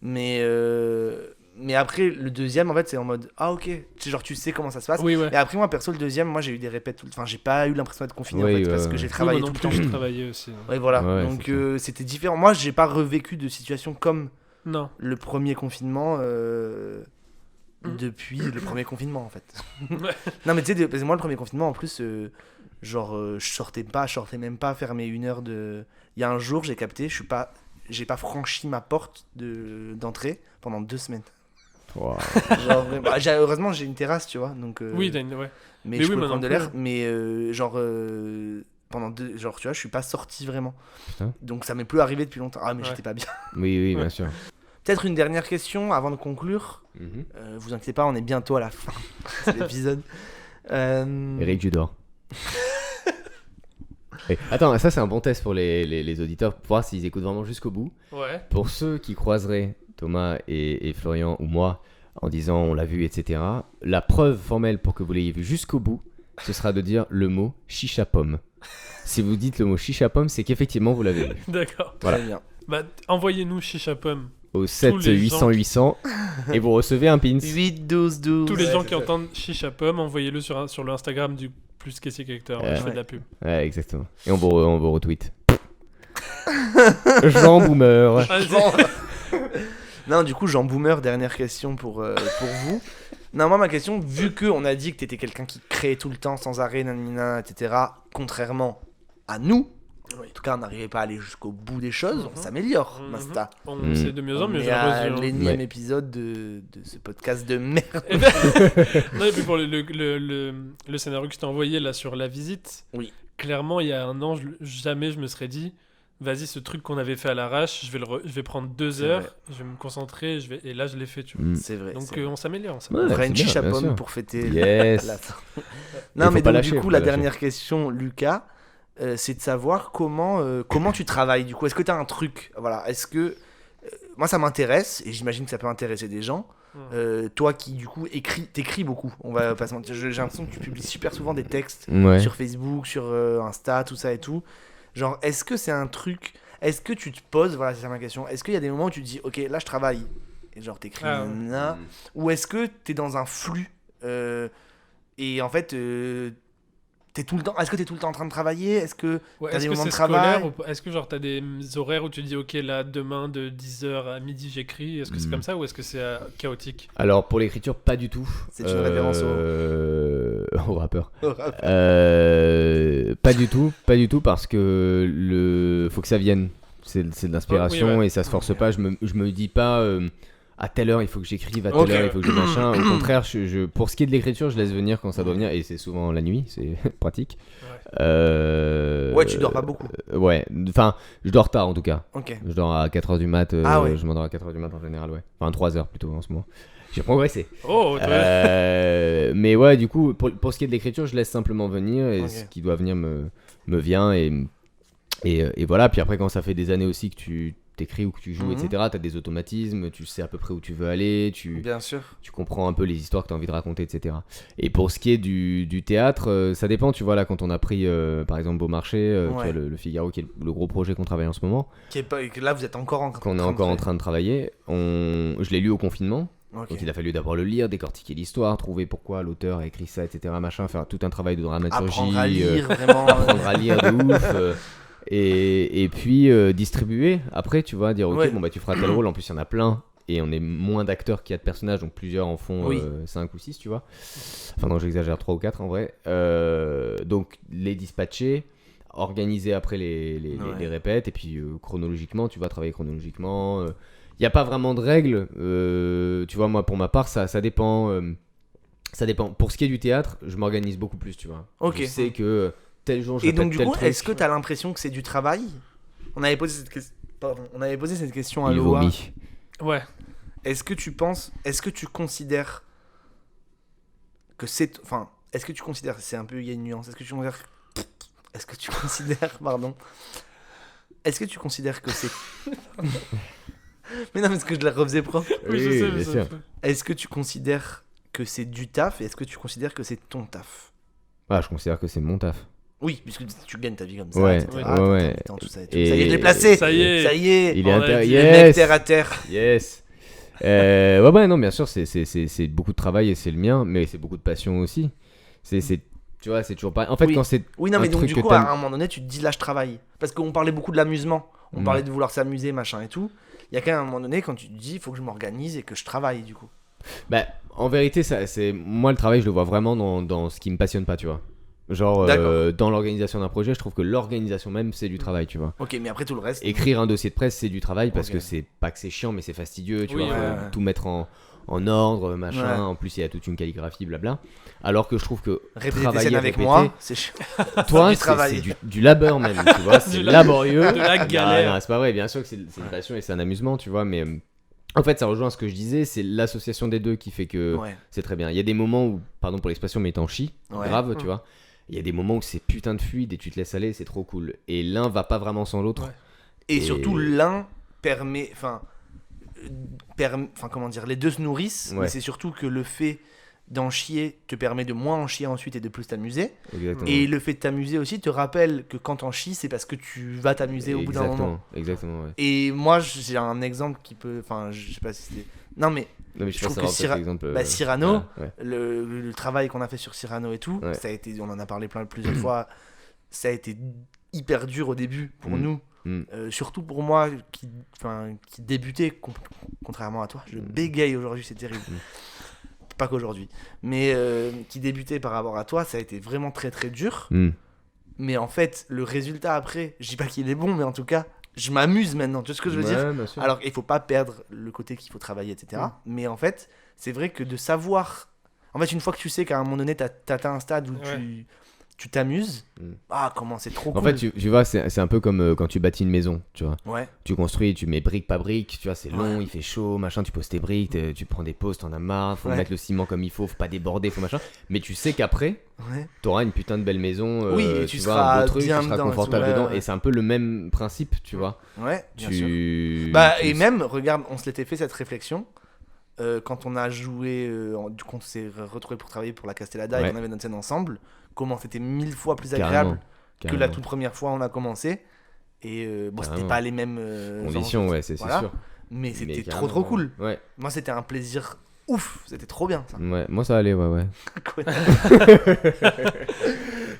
Mais après, le deuxième, en fait, c'est en mode ah ok. C'est genre, tu sais comment ça se passe. Oui, ouais. Et après, moi, perso, le deuxième, moi, j'ai eu des répètes. Enfin, j'ai pas eu l'impression d'être confiné Oui, en fait, parce ouais, que j'ai ouais. travaillé Oui, moi tout non le plus, temps. je travaillais aussi. Ouais, voilà. Ouais, Donc, c'est c'était différent. Moi, j'ai pas revécu de situation comme Non. le premier confinement. Depuis le premier confinement en fait. Non mais tu sais, parce que moi le premier confinement en plus, je sortais même pas faire mes 1 heure de... Il y a un jour j'ai capté, j'ai pas franchi ma porte d'entrée pendant 2 semaines. Wow. Genre, vraiment, heureusement j'ai une terrasse tu vois, donc... Oui, ouais. mais mais je oui, peux moi prendre de non l'air, plus. mais pendant genre tu vois, je suis pas sorti vraiment. Putain. Donc ça m'est plus arrivé depuis longtemps. Ah mais Ouais. j'étais pas bien. Oui, bien Ouais. sûr. Peut-être une dernière question avant de conclure. Mhm. Vous inquiétez pas, on est bientôt à la fin de l'épisode. Eric Judor. Et, attends, ça c'est un bon test pour les auditeurs pour voir s'ils écoutent vraiment jusqu'au bout. Ouais. Pour ceux qui croiseraient Thomas et Florian ou moi en disant on l'a vu, etc., la preuve formelle pour que vous l'ayez vu jusqu'au bout, ce sera de dire le mot chicha pomme. Si vous dites le mot chicha pomme, c'est qu'effectivement vous l'avez vu. D'accord. Voilà. Très bien. Bah, envoyez-nous Chicha Pomme. Au 7 les 800 800 et vous recevez un pins. 8, 12, 12. Tous les Ouais, gens c'est qui ça. entendent Chicha Pomme, envoyez-le sur l'Instagram du Plus Caissier Collector. Ouais. Je fais de la pub. Ouais, exactement. Et on vous retweet. Jean Boomer. Non, du coup, Jean Boomer, dernière question pour vous. Non, moi, ma question, vu qu'on a dit que t'étais quelqu'un qui créait tout le temps, sans arrêt, nanana, etc., contrairement à nous, Oui. en tout cas, on n'arrivait pas à aller jusqu'au bout des choses, on Mhm. s'améliore, Mhm. Masta. On Mm. sait de mieux en On mieux, est j'ai à l'impression. l'énième Ouais. épisode de ce podcast de merde. Non, et puis pour le scénario que je t'ai envoyé là sur la visite, Oui. clairement, il y a 1 an, jamais je me serais dit, vas-y, ce truc qu'on avait fait à l'arrache, je vais prendre 2 C'est heures, vrai. je vais me concentrer, et là, je l'ai fait, tu vois. Mm. C'est vrai. Donc, c'est vrai. on s'améliore. On Ouais, fera c'est une bien, chicha bien pomme sûr. pour fêter Yes. la fin. Il Non, faut mais pas donc, lâcher, du faut coup, pas la lâcher. dernière question, Lucas, c'est de savoir comment tu travailles. Du coup, est-ce que tu as un truc? Voilà, est-ce que. Moi, ça m'intéresse, et j'imagine que ça peut intéresser des gens. Toi qui, du coup, t'écris beaucoup. On va pas se mentir. J'ai l'impression que tu publies super souvent des textes Ouais. sur Facebook, sur Insta, tout ça et tout. Genre, est-ce que c'est un truc. est-ce que tu te poses, voilà, c'est ça ma question, est-ce qu'il y a des moments où tu te dis, ok, là je travaille, et genre t'écris, ou est-ce que t'es dans un flux, et en fait, t'es tout le temps, est-ce que t'es tout le temps en train de travailler, est-ce que t'as des moments de travail, est-ce que genre t'as des horaires où tu dis ok là demain de 10h à midi j'écris, est-ce que c'est comme ça ou est-ce que c'est chaotique? Alors pour l'écriture pas du tout. C'est une référence au rappeur. Pas du tout parce que faut que ça vienne, c'est de l'inspiration et ça se force pas, je me dis pas à telle heure il faut que j'écrive, à telle heure il faut que je machin. Au contraire, pour ce qui est de l'écriture, je laisse venir quand ça doit venir, et c'est souvent la nuit, c'est pratique. Ouais, tu dors pas beaucoup. Ouais, enfin, je dors tard en tout cas. Ok. Je dors à 4h du mat, je m'endors à 4h du mat en général, ouais. Enfin, 3h plutôt en ce moment. J'ai progressé. Mais ouais, du coup, pour ce qui est de l'écriture, je laisse simplement venir, et ce qui doit venir me vient, et voilà. Puis après, quand ça fait des années aussi que tu t'écris ou que tu joues, etc., t'as des automatismes, tu sais à peu près où tu veux aller, Bien sûr. tu comprends un peu les histoires que t'as envie de raconter, etc. Et pour ce qui est du théâtre, ça dépend, tu vois, là, quand on a pris, par exemple, Beaumarchais, tu vois, le Figaro, qui est le gros projet qu'on travaille en ce moment. Là, vous êtes encore en train de travailler. Je l'ai lu au confinement. Donc il a fallu d'abord le lire, décortiquer l'histoire, trouver pourquoi l'auteur a écrit ça, etc., machin, faire tout un travail de dramaturgie. Apprendre à lire, vraiment. Apprendre à lire de ouf. Et puis distribuer après, tu vois, dire ok, bon bah tu feras tel rôle, en plus il y en a plein et on est moins d'acteurs qu'il y a de personnages, donc plusieurs en font 5 ou 6, tu vois, enfin non, j'exagère, 3 ou 4 en vrai, donc les dispatcher, organiser après les répètes, et puis chronologiquement, tu vas travailler chronologiquement, il n'y a pas vraiment de règles, tu vois, moi pour ma part ça dépend, pour ce qui est du théâtre, je m'organise beaucoup plus, tu vois, je sais que tel jour je et donc du coup, truc. est-ce que tu as l'impression que c'est du travail? On avait posé cette question à Loa. Ouais. Est-ce que tu considères que c'est, enfin, est-ce que tu considères, c'est un peu, il y a une nuance, est-ce que tu considères que c'est mais non, parce que je la refaisais propre. Oui, je sais, bien sûr. Est-ce que tu considères que c'est du taf, et est-ce que tu considères que c'est ton taf? Je considère que c'est mon taf. Oui, puisque tu gagnes ta vie comme ça, ouais, etc. Ouais. Tout ça, et ça y est, je l'ai placé. Ça y est. Il est le mec terre à terre. Yes. Ouais, non, bien sûr, c'est beaucoup de travail et c'est le mien, mais c'est beaucoup de passion aussi. Tu vois, c'est toujours pas. En fait, quand c'est. Oui, non, mais donc du coup, à un moment donné, tu te dis là, je travaille. Parce qu'on parlait beaucoup de l'amusement. On parlait de vouloir s'amuser, machin et tout. Il y a quand même un moment donné, quand tu te dis, il faut que je m'organise et que je travaille, du coup. Bah, en vérité, moi, le travail, je le vois vraiment dans ce qui me passionne pas, tu vois. Genre, dans l'organisation d'un projet, je trouve que l'organisation même, c'est du travail, tu vois. Ok, mais après tout le reste. Écrire un dossier de presse, c'est du travail parce que c'est pas que c'est chiant, mais c'est fastidieux, tu vois. Faut tout mettre en ordre, machin. En plus, il y a toute une calligraphie, blabla. Alors que je trouve que répéter avec moi, c'est chiant. Toi, c'est du labeur même, tu vois. C'est laborieux. De la galère. Non, c'est pas vrai, bien sûr que c'est une passion et c'est un amusement, tu vois, mais. En fait, ça rejoint ce que je disais, c'est l'association des deux qui fait que c'est très bien. Il y a des moments où, pardon pour l'expression, mais t'en chies, grave, tu vois. Il y a des moments où c'est putain de fluide et tu te laisses aller, c'est trop cool. Et l'un va pas vraiment sans l'autre. Et surtout, l'un permet. Enfin, comment dire, les deux se nourrissent, mais c'est surtout que le fait d'en chier te permet de moins en chier ensuite et de plus t'amuser. Exactement. Et le fait de t'amuser aussi te rappelle que quand t'en chies, c'est parce que tu vas t'amuser au bout d'un moment. Exactement, ouais. Et moi, j'ai un exemple qui peut. Enfin, je sais pas si c'était. Non, mais je trouve que Cyrano, le travail qu'on a fait sur Cyrano et tout, ça a été, on en a parlé plusieurs fois, ça a été hyper dur au début pour nous. Surtout pour moi qui débutais, contrairement à toi, je bégaye aujourd'hui, c'est terrible. Pas qu'aujourd'hui, mais qui débutait par rapport à toi, ça a été vraiment très très dur. Mais en fait, le résultat après, je dis pas qu'il est bon, mais en tout cas, je m'amuse maintenant, tu vois ce que je veux dire? Alors il faut pas perdre le côté qu'il faut travailler, etc. Mais en fait, c'est vrai que de savoir, en fait, une fois que tu sais qu'à un moment donné t'as atteint un stade où tu t'amuses, comment c'est trop cool. En fait, tu vois, c'est un peu comme quand tu bâtis une maison, tu vois. Ouais. Tu construis, tu mets brique par brique, tu vois, c'est long, il fait chaud, machin, tu poses tes briques, tu prends des poses, t'en as marre, faut mettre le ciment comme il faut pas déborder, faut machin. Mais tu sais qu'après, t'auras une putain de belle maison, et tu seras vois, un beau truc, bien tu seras dedans, confortable dedans, et c'est un peu le même principe, tu vois. Ouais, bien sûr. Et même, regarde, on se l'était fait cette réflexion. Quand on a joué, quand on s'est retrouvé pour travailler pour la Castellada et qu'on avait notre scène ensemble, comment c'était 1000 fois plus agréable que la toute première fois on a commencé. Et bon, c'était Carrément. pas les mêmes Conditions, ouais, c'est voilà. sûr. Mais c'était Mais trop carrément, cool. Ouais, Moi, c'était un plaisir ouf. C'était trop bien, ça. ouais. Moi, ça allait, ouais. Quoi.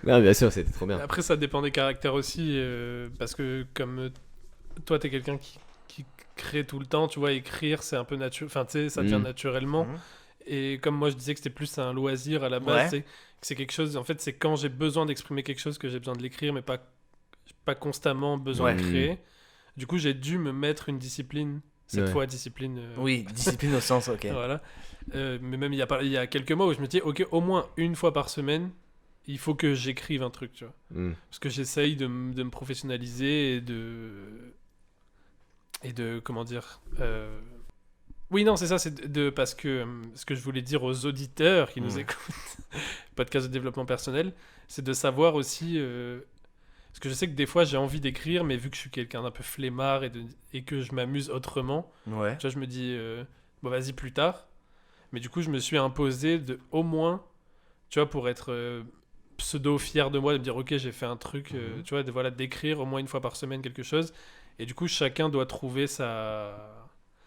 Non, bien sûr, c'était trop bien. Après, ça dépend des caractères aussi, parce que comme toi, t'es quelqu'un qui crée tout le temps, tu vois, écrire, c'est un peu naturel, enfin, tu sais, ça vient naturellement. Mhm. Et comme moi, je disais que c'était plus un loisir à la base, c'est quelque chose, en fait, c'est quand j'ai besoin d'exprimer quelque chose que j'ai besoin de l'écrire, mais pas constamment besoin de créer. Du coup, j'ai dû me mettre une discipline, cette fois discipline. Oui, discipline au sens, ok. Voilà. Mais même il y a quelques mois où je me dis, ok, au moins une fois par semaine, il faut que j'écrive un truc, tu vois. Parce que j'essaye de me professionnaliser et de comment dire. Oui, non, c'est ça, parce que ce que je voulais dire aux auditeurs qui nous écoutent, podcast de développement personnel, c'est de savoir aussi. Parce que je sais que des fois j'ai envie d'écrire, mais vu que je suis quelqu'un d'un peu flemmard et que je m'amuse autrement, Ouais. tu vois, je me dis, bon, vas-y plus tard. Mais du coup, je me suis imposé de au moins, tu vois, pour être pseudo fier de moi, de me dire, ok, j'ai fait un truc, tu vois, voilà, d'écrire au moins une fois par semaine quelque chose. Et du coup, chacun doit trouver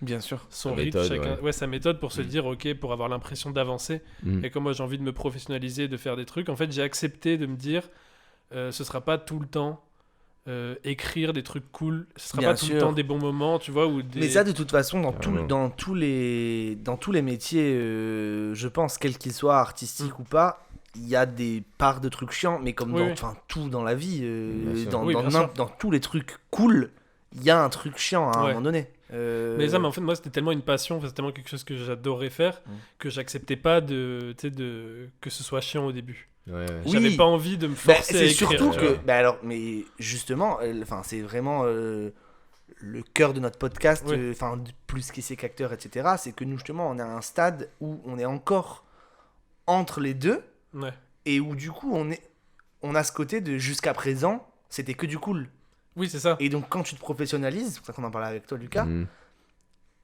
Bien sûr. son Sa rythme, méthode, sa méthode pour se dire, ok, pour avoir l'impression d'avancer. Et comme moi, j'ai envie de me professionnaliser, de faire des trucs, en fait, j'ai accepté de me dire, ce sera pas tout le temps écrire des trucs cool, ce sera Bien pas tout le sûr. temps des bons moments, tu vois, ou des... Mais ça, de toute façon, dans Carrément. tous les métiers, je pense, quels qu'ils soient, artistiques ou pas, il y a des parts de trucs chiants, mais comme Oui, dans tout dans la vie, Bien sûr. dans tous les trucs cool, il y a un truc chiant à un Ouais. moment donné. Mais ça, mais en fait, moi, c'était tellement une passion, c'était tellement quelque chose que j'adorais faire, que j'acceptais pas que ce soit chiant au début. Ouais. Oui. J'avais pas envie de me Bah, forcer à c'est écrire. surtout tu que, vois. mais justement, enfin, c'est vraiment le cœur de notre podcast, Oui. enfin, plus qu'essai qu'acteur, etc. C'est que nous, justement, on est à un stade où on est encore entre les deux Ouais. et où, du coup, on a ce côté de jusqu'à présent, c'était que du cool. Oui, c'est ça. Et donc, quand tu te professionnalises, c'est pour ça qu'on en parlait avec toi, Lucas,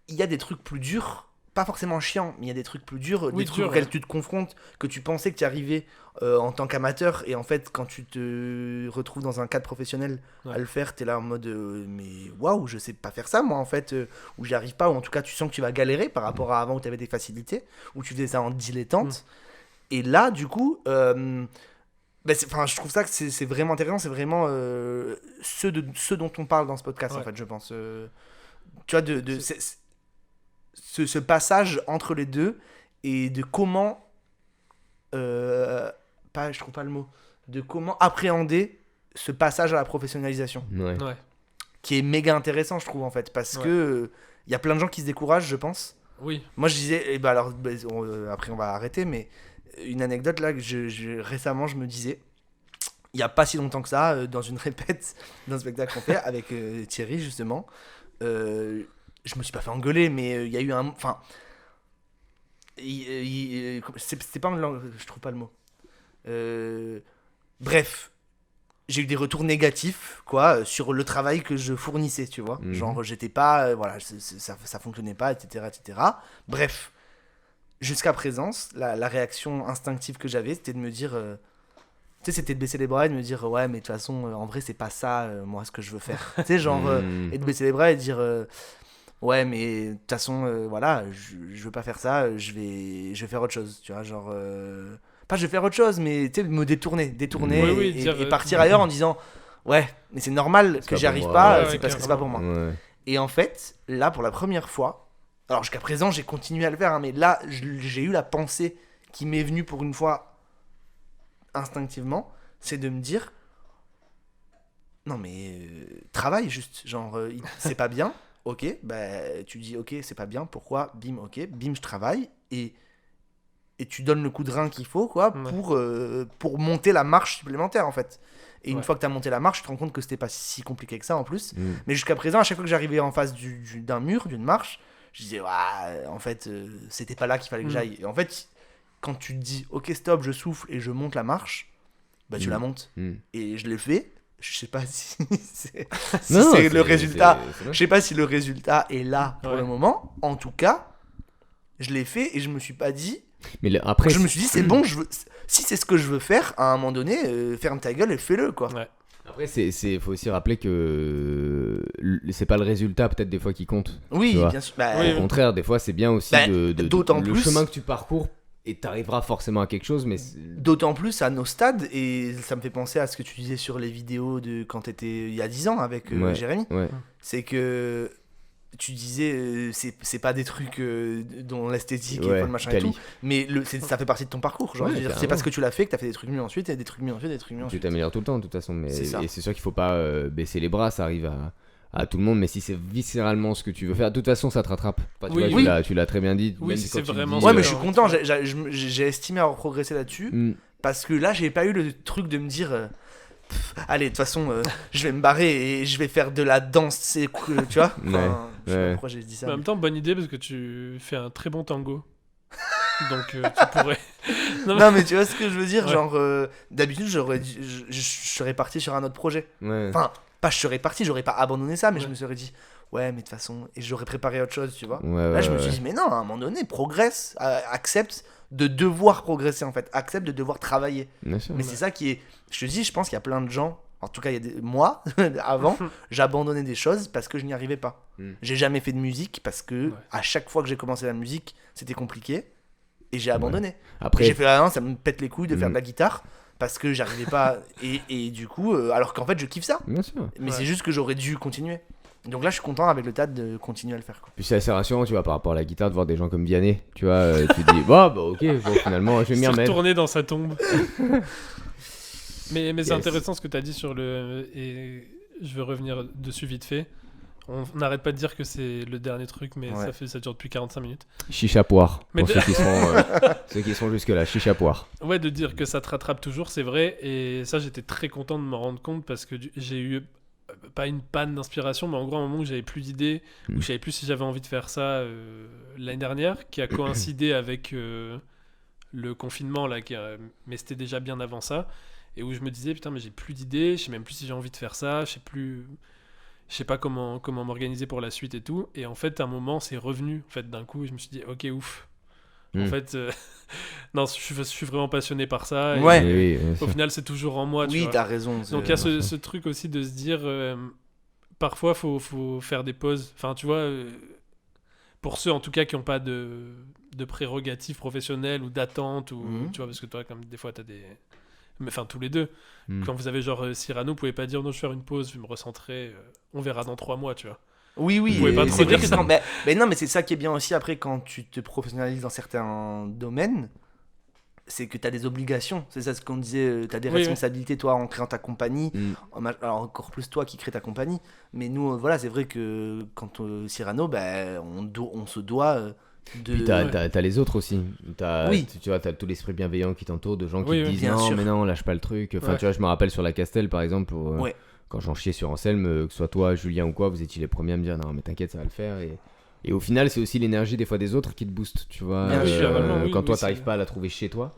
il y a des trucs plus durs. Pas forcément chiants, mais il y a des trucs plus durs, Oui, des trucs durs, auxquels ouais. tu te confrontes, que tu pensais que tu y arrivais en tant qu'amateur, et en fait, quand tu te retrouves dans un cadre professionnel à le faire, t'es là en mode mais waouh, je sais pas faire ça moi en fait, ou j'y arrive pas, ou en tout cas tu sens que tu vas galérer par rapport à avant où tu avais des facilités, où tu faisais ça en dilettante. Et là, du coup, je trouve ça que c'est vraiment intéressant, c'est vraiment ce dont on parle dans ce podcast, en fait, je pense. Tu vois, ce passage entre les deux et de comment je trouve pas le mot, de comment appréhender ce passage à la professionnalisation, Ouais. Ouais. qui est méga intéressant, je trouve, en fait, parce que il y a plein de gens qui se découragent, je pense. Oui. Moi, je disais, après on va arrêter, mais une anecdote là que récemment je me disais, il y a pas si longtemps que ça, dans une répète d'un spectacle qu'on fait avec Thierry justement, je me suis pas fait engueuler, mais il y a eu un, enfin, c'est pas je trouve pas le mot. Bref, j'ai eu des retours négatifs, quoi, sur le travail que je fournissais, tu vois. Genre, j'étais pas, voilà, ça fonctionnait pas, etc., etc. Bref, jusqu'à présent, la réaction instinctive que j'avais, c'était de me dire, tu sais, c'était de baisser les bras et de me dire, ouais, mais de toute façon, en vrai, c'est pas ça, moi, ce que je veux faire. Tu sais, genre, et de baisser les bras et de dire, ouais, mais de toute façon, voilà, je veux pas faire ça, je vais faire autre chose, tu vois, genre, pas je vais faire autre chose, mais tu sais, me détourner et partir ailleurs en disant, ouais, mais c'est normal que j'y arrive pas, c'est parce que c'est pas pour moi. Ouais. Et en fait, là, pour la première fois, alors jusqu'à présent, j'ai continué à le faire, hein, mais là, j'ai eu la pensée qui m'est venue pour une fois instinctivement, c'est de me dire, non mais travaille juste, genre, c'est pas bien, ok, bah tu dis ok, c'est pas bien, pourquoi, bim, ok, bim, je travaille, et tu donnes le coup de rein qu'il faut, quoi, pour monter la marche supplémentaire, en fait. Et une fois que tu as monté la marche, tu te rends compte que c'était pas si compliqué que ça en plus. Mais jusqu'à présent, à chaque fois que j'arrivais en face d'un mur, d'une marche, je disais, ouais, en fait, c'était pas là qu'il fallait que j'aille. Et en fait, quand tu te dis, ok, stop, je souffle et je monte la marche, bah tu la montes. Et je l'ai fait. Je sais pas si c'est le résultat. Je sais pas si le résultat est là pour le moment. En tout cas, je l'ai fait et je me suis pas dit. Mais après, je me suis dit, c'est bon, si c'est ce que je veux faire, à un moment donné, ferme ta gueule et fais-le, quoi. Ouais. Après, faut aussi rappeler que c'est pas le résultat peut-être des fois qui compte. Oui, tu vois. bien sûr. Au contraire, des fois c'est bien aussi d'autant le plus chemin que tu parcours et t'arriveras forcément à quelque chose, mais d'autant plus à nos stades, et ça me fait penser à ce que tu disais sur les vidéos de quand t'étais il y a 10 ans avec Jérémy. Ouais. C'est que tu disais c'est pas des trucs dont l'esthétique et pas le machin et tout, mais ça fait partie de ton parcours, genre, c'est parce que tu l'as fait que t'as fait des trucs mieux ensuite, et des trucs mieux ensuite, des trucs mieux ensuite. Tu t'améliores tout le temps de toute façon, mais c'est et c'est sûr qu'il faut pas baisser les bras, ça arrive à tout le monde, mais si c'est viscéralement ce que tu veux faire, de toute façon ça te rattrape. Enfin, tu l'as très bien dit. Oui, si c'est vraiment. Ouais, mais je suis content, j'ai estimé avoir progressé là-dessus, parce que là j'ai pas eu le truc de me dire allez, de toute façon, je vais me barrer et je vais faire de la danse, c'est cool, tu vois. Je sais pas pourquoi j'ai dit ça. Mais en même temps, bonne idée parce que tu fais un très bon tango. Donc tu pourrais. Non, mais tu vois ce que je veux dire, genre d'habitude je serais parti sur un autre projet. Enfin, pas je serais parti, j'aurais pas abandonné ça, mais je me serais dit ouais, mais de toute façon, et j'aurais préparé autre chose, tu vois. Là, je me suis dit mais non, à un moment donné, progresse, accepte de devoir progresser en fait, accepte de devoir travailler. Mais c'est ça qui est, je te dis, je pense qu'il y a plein de gens, en tout cas moi avant, j'abandonnais des choses parce que je n'y arrivais pas. J'ai jamais fait de musique parce que à chaque fois que j'ai commencé la musique, c'était compliqué et j'ai abandonné. Après j'ai fait ça me pète les couilles de faire de la guitare parce que j'arrivais pas et du coup alors qu'en fait je kiffe ça. Bien sûr. Mais c'est juste que j'aurais dû continuer. Donc là, je suis content avec le TAD de continuer à le faire, quoi. Puis c'est assez rassurant, tu vois, par rapport à la guitare, de voir des gens comme Vianney, tu vois, tu te dis, bah ok, finalement, je vais m'y remettre. Retourner dans sa tombe. mais c'est intéressant ce que tu as dit sur le... Et je veux revenir dessus vite fait. On n'arrête pas de dire que c'est le dernier truc, mais ça dure depuis 45 minutes. Chicha poire, pour ceux qui sont jusque-là, chicha poire. Ouais, de dire que ça te rattrape toujours, c'est vrai. Et ça, j'étais très content de m'en rendre compte parce que j'ai eu... pas une panne d'inspiration, mais en gros, à un moment où j'avais plus d'idées, où je savais plus si j'avais envie de faire ça l'année dernière, qui a coïncidé avec le confinement, là, mais c'était déjà bien avant ça, et où je me disais, putain, mais j'ai plus d'idées, je sais même plus si j'ai envie de faire ça, je sais pas comment m'organiser pour la suite et tout, et en fait, à un moment, c'est revenu, en fait, d'un coup, et je me suis dit, ok, ouf. En fait, non, je suis vraiment passionné par ça. Et au final, c'est toujours en moi. Oui, t'as raison. Donc, il y a ce truc aussi de se dire, parfois, faut faire des pauses. Enfin, tu vois, pour ceux en tout cas qui n'ont pas de prérogatives professionnelles ou d'attente, ou tu vois, parce que toi, comme des fois, t'as des. Enfin, tous les deux. Quand vous avez genre Cyrano, vous pouvez pas dire non, je vais faire une pause, je vais me recentrer, on verra dans 3 mois, tu vois. Oui, c'est vrai que mais non, mais c'est ça qui est bien aussi après quand tu te professionnalises dans certains domaines, c'est que tu as des obligations. C'est ça ce qu'on disait, tu as des responsabilités toi en créant ta compagnie. Alors encore plus toi qui crée ta compagnie. Mais nous, voilà, c'est vrai que quand Cyrano, on se doit de... Puis t'as les autres aussi. Tu vois, t'as tout l'esprit bienveillant qui t'entoure, de gens qui te disent non, mais non, lâche pas le truc. Enfin, tu vois, je me rappelle sur la Castel par exemple. Quand j'en chiais sur Anselme, que ce soit toi, Julien ou quoi, vous étiez les premiers à me dire non mais t'inquiète, ça va le faire. Et au final, c'est aussi l'énergie des fois des autres qui te booste, tu vois. Quand toi t'arrives pas à la trouver chez toi,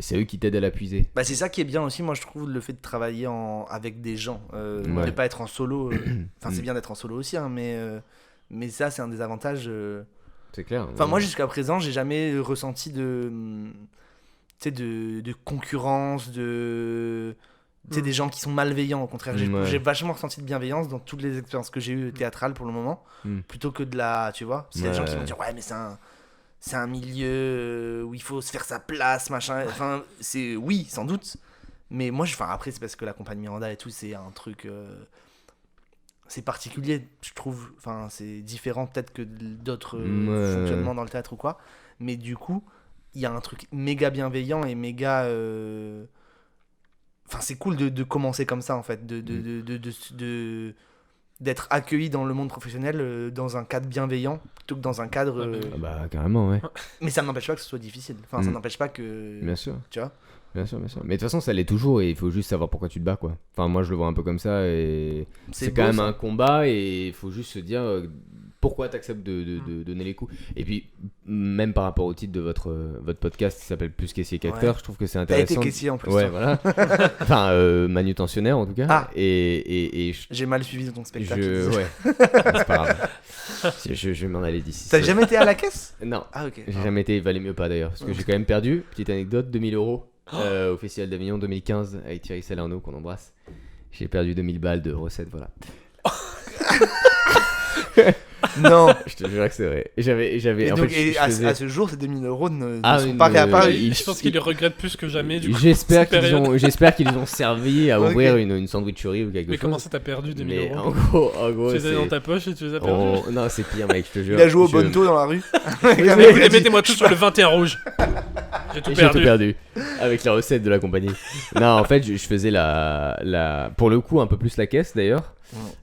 c'est eux qui t'aident à la puiser. C'est ça qui est bien aussi, moi je trouve, le fait de travailler avec des gens, de pas être en solo. Enfin c'est bien d'être en solo aussi, hein, mais ça c'est un des avantages. C'est clair. Enfin moi jusqu'à présent, j'ai jamais ressenti de concurrence, des gens qui sont malveillants, au contraire. J'ai vachement ressenti de bienveillance dans toutes les expériences que j'ai eues théâtrales pour le moment, plutôt que de la, tu vois, c'est des gens qui vont dire ouais mais c'est un milieu où il faut se faire sa place, machin. Enfin oui sans doute, mais moi après c'est parce que la compagnie Miranda et tout, c'est un truc c'est particulier, je trouve. Enfin c'est différent peut-être que d'autres fonctionnements dans le théâtre ou quoi, mais du coup il y a un truc méga bienveillant et méga enfin c'est cool de commencer comme ça en fait, d'être accueilli dans le monde professionnel dans un cadre bienveillant plutôt que dans un cadre carrément ouais. Mais ça n'empêche pas que ce soit difficile, enfin ça n'empêche pas que, bien sûr, tu vois, bien sûr, mais de toute façon ça l'est toujours et il faut juste savoir pourquoi tu te bats quoi. Enfin moi je le vois un peu comme ça et c'est quand même un combat et il faut juste se dire pourquoi t'acceptes de donner les coups. Et puis même par rapport au titre de votre podcast qui s'appelle Plus caissier qu'acteur, je trouve que c'est intéressant. T'as été caissier en plus. Ouais, voilà. Enfin manutentionnaire en tout cas. Et j'ai mal suivi ton spectacle. Ouais. C'est pas grave. Je vais m'en aller d'ici. T'as jamais été à la caisse? Non. Ah ok. J'ai jamais été, il valait mieux pas d'ailleurs parce que j'ai quand même perdu. Petite anecdote, 2000 € au Festival d'Avignon 2015 avec Thierry Salerno qu'on embrasse. J'ai perdu 2000 balles de recettes, voilà. Non. Je te jure que c'est vrai. J'avais Et en donc, fait, et à ce jour, ces 2000 euros ne sont une- pas réapparus. Je pense qu'ils les regrettent plus que jamais. Du coup, J'espère cette période. j'espère qu'ils les ont servi à Ok. ouvrir une sandwicherie ou quelque Mais chose. comment ça t'as perdu 2000 Mais euros en gros, Tu les as c'est... dans ta poche et tu les as perdus. Non, c'est pire, mec, je te jure. Il a joué au Je- Bonto dans la rue. Et mettez-moi tout sur le 21 rouge. J'ai tout J'ai perdu. tout perdu avec la recette de la compagnie. Non, en fait, je faisais pour le coup un peu plus la caisse d'ailleurs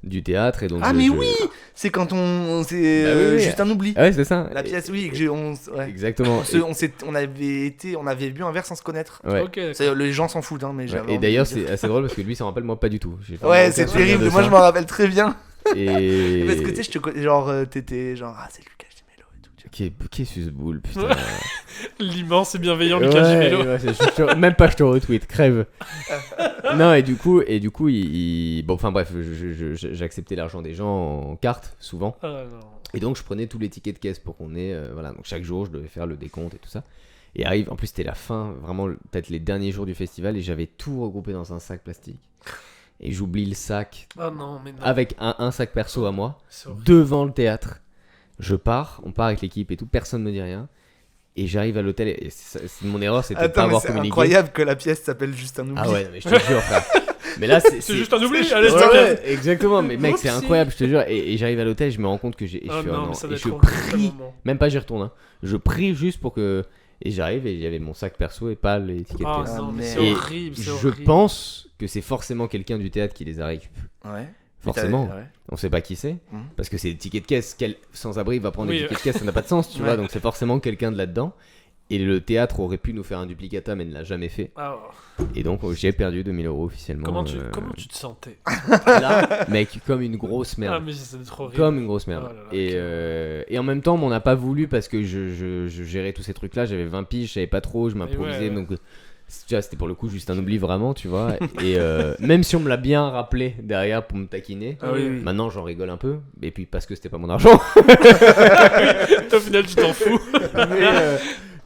du théâtre et donc. Ah mais oui, c'est quand c'est Bah oui. juste un oubli. Ah ouais, c'est ça. La pièce, oui, ouais. Exactement. On avait bu un verre sans se connaître. Ouais. Ok. Les gens s'en foutent, hein, mais Ouais. j'avais Et envie d'ailleurs, de dire. c'est assez drôle parce que lui, ça me rappelle moi pas du tout. J'ai vraiment Ouais, aucun c'est souvenir terrible. de Moi, ça. je m'en rappelle très bien. Et. Parce que tu sais, genre, t'étais genre, ah, c'est Lucas Gemello et tout. Tu vois. Qui est ce boule, putain. L'immense et bienveillant Lucas Gemello. Ouais, même pas je te retweet, crève. Non, et du coup, bon, enfin bref, j'acceptais l'argent des gens en carte souvent. Ah non. Et donc je prenais tous les tickets de caisse pour qu'on ait, voilà, donc chaque jour je devais faire le décompte et tout ça. Et arrive, en plus c'était la fin, vraiment peut-être les derniers jours du festival et j'avais tout regroupé dans un sac plastique. Et j'oublie le sac Ah non, mais non. avec un sac perso à moi, C'est horrible. devant le théâtre. On part avec l'équipe et tout, personne me dit rien. Et j'arrive à l'hôtel et mon erreur c'était de pas Attends, mais avoir c'est communiqué. incroyable que la pièce s'appelle juste un oubli. Ah ouais, non, mais je te jure, frère. Mais là, c'est juste un oubli. Allez, Ouais, c'est ouais, exactement, mais mec, c'est Oupsie. incroyable, je te jure. Et j'arrive à l'hôtel, je me rends compte que j'ai. Et je Oh fais, non, oh non, mais ça doit et être je horrible, prie, ce moment. même pas j'y retourne, hein. Je prie juste pour que. Et j'arrive et j'avais mon sac perso et pas les tickets de Ah caisse. non, mais merde. c'est Et horrible, c'est je horrible. pense que c'est forcément quelqu'un du théâtre qui les a récupérés. Ouais. Forcément. Ouais. On sait pas qui c'est, Mhm. parce que c'est des tickets de caisse. Quel sans-abri va prendre Oui, des tickets de caisse, ça n'a pas de sens, tu Ouais. vois. Donc c'est forcément quelqu'un de là-dedans. Et le théâtre aurait pu nous faire un duplicata, mais ne l'a jamais fait. Ah, Et donc j'ai perdu 2000 euros officiellement. comment tu te sentais? Là, mec, comme une grosse merde. Ah, mais ça doit être horrible. Comme une grosse merde. Oh là là, Et en même temps, on n'a pas voulu parce que je gérais tous ces trucs-là. J'avais 20 piges, je savais pas trop, je m'improvisais. ouais. Donc, tu vois, c'était pour le coup juste un oubli vraiment, tu vois. Et même si on me l'a bien rappelé derrière pour me taquiner, Ah oui, oui. maintenant j'en rigole un peu. Et puis parce que c'était pas mon argent. Au final, tu t'en fous.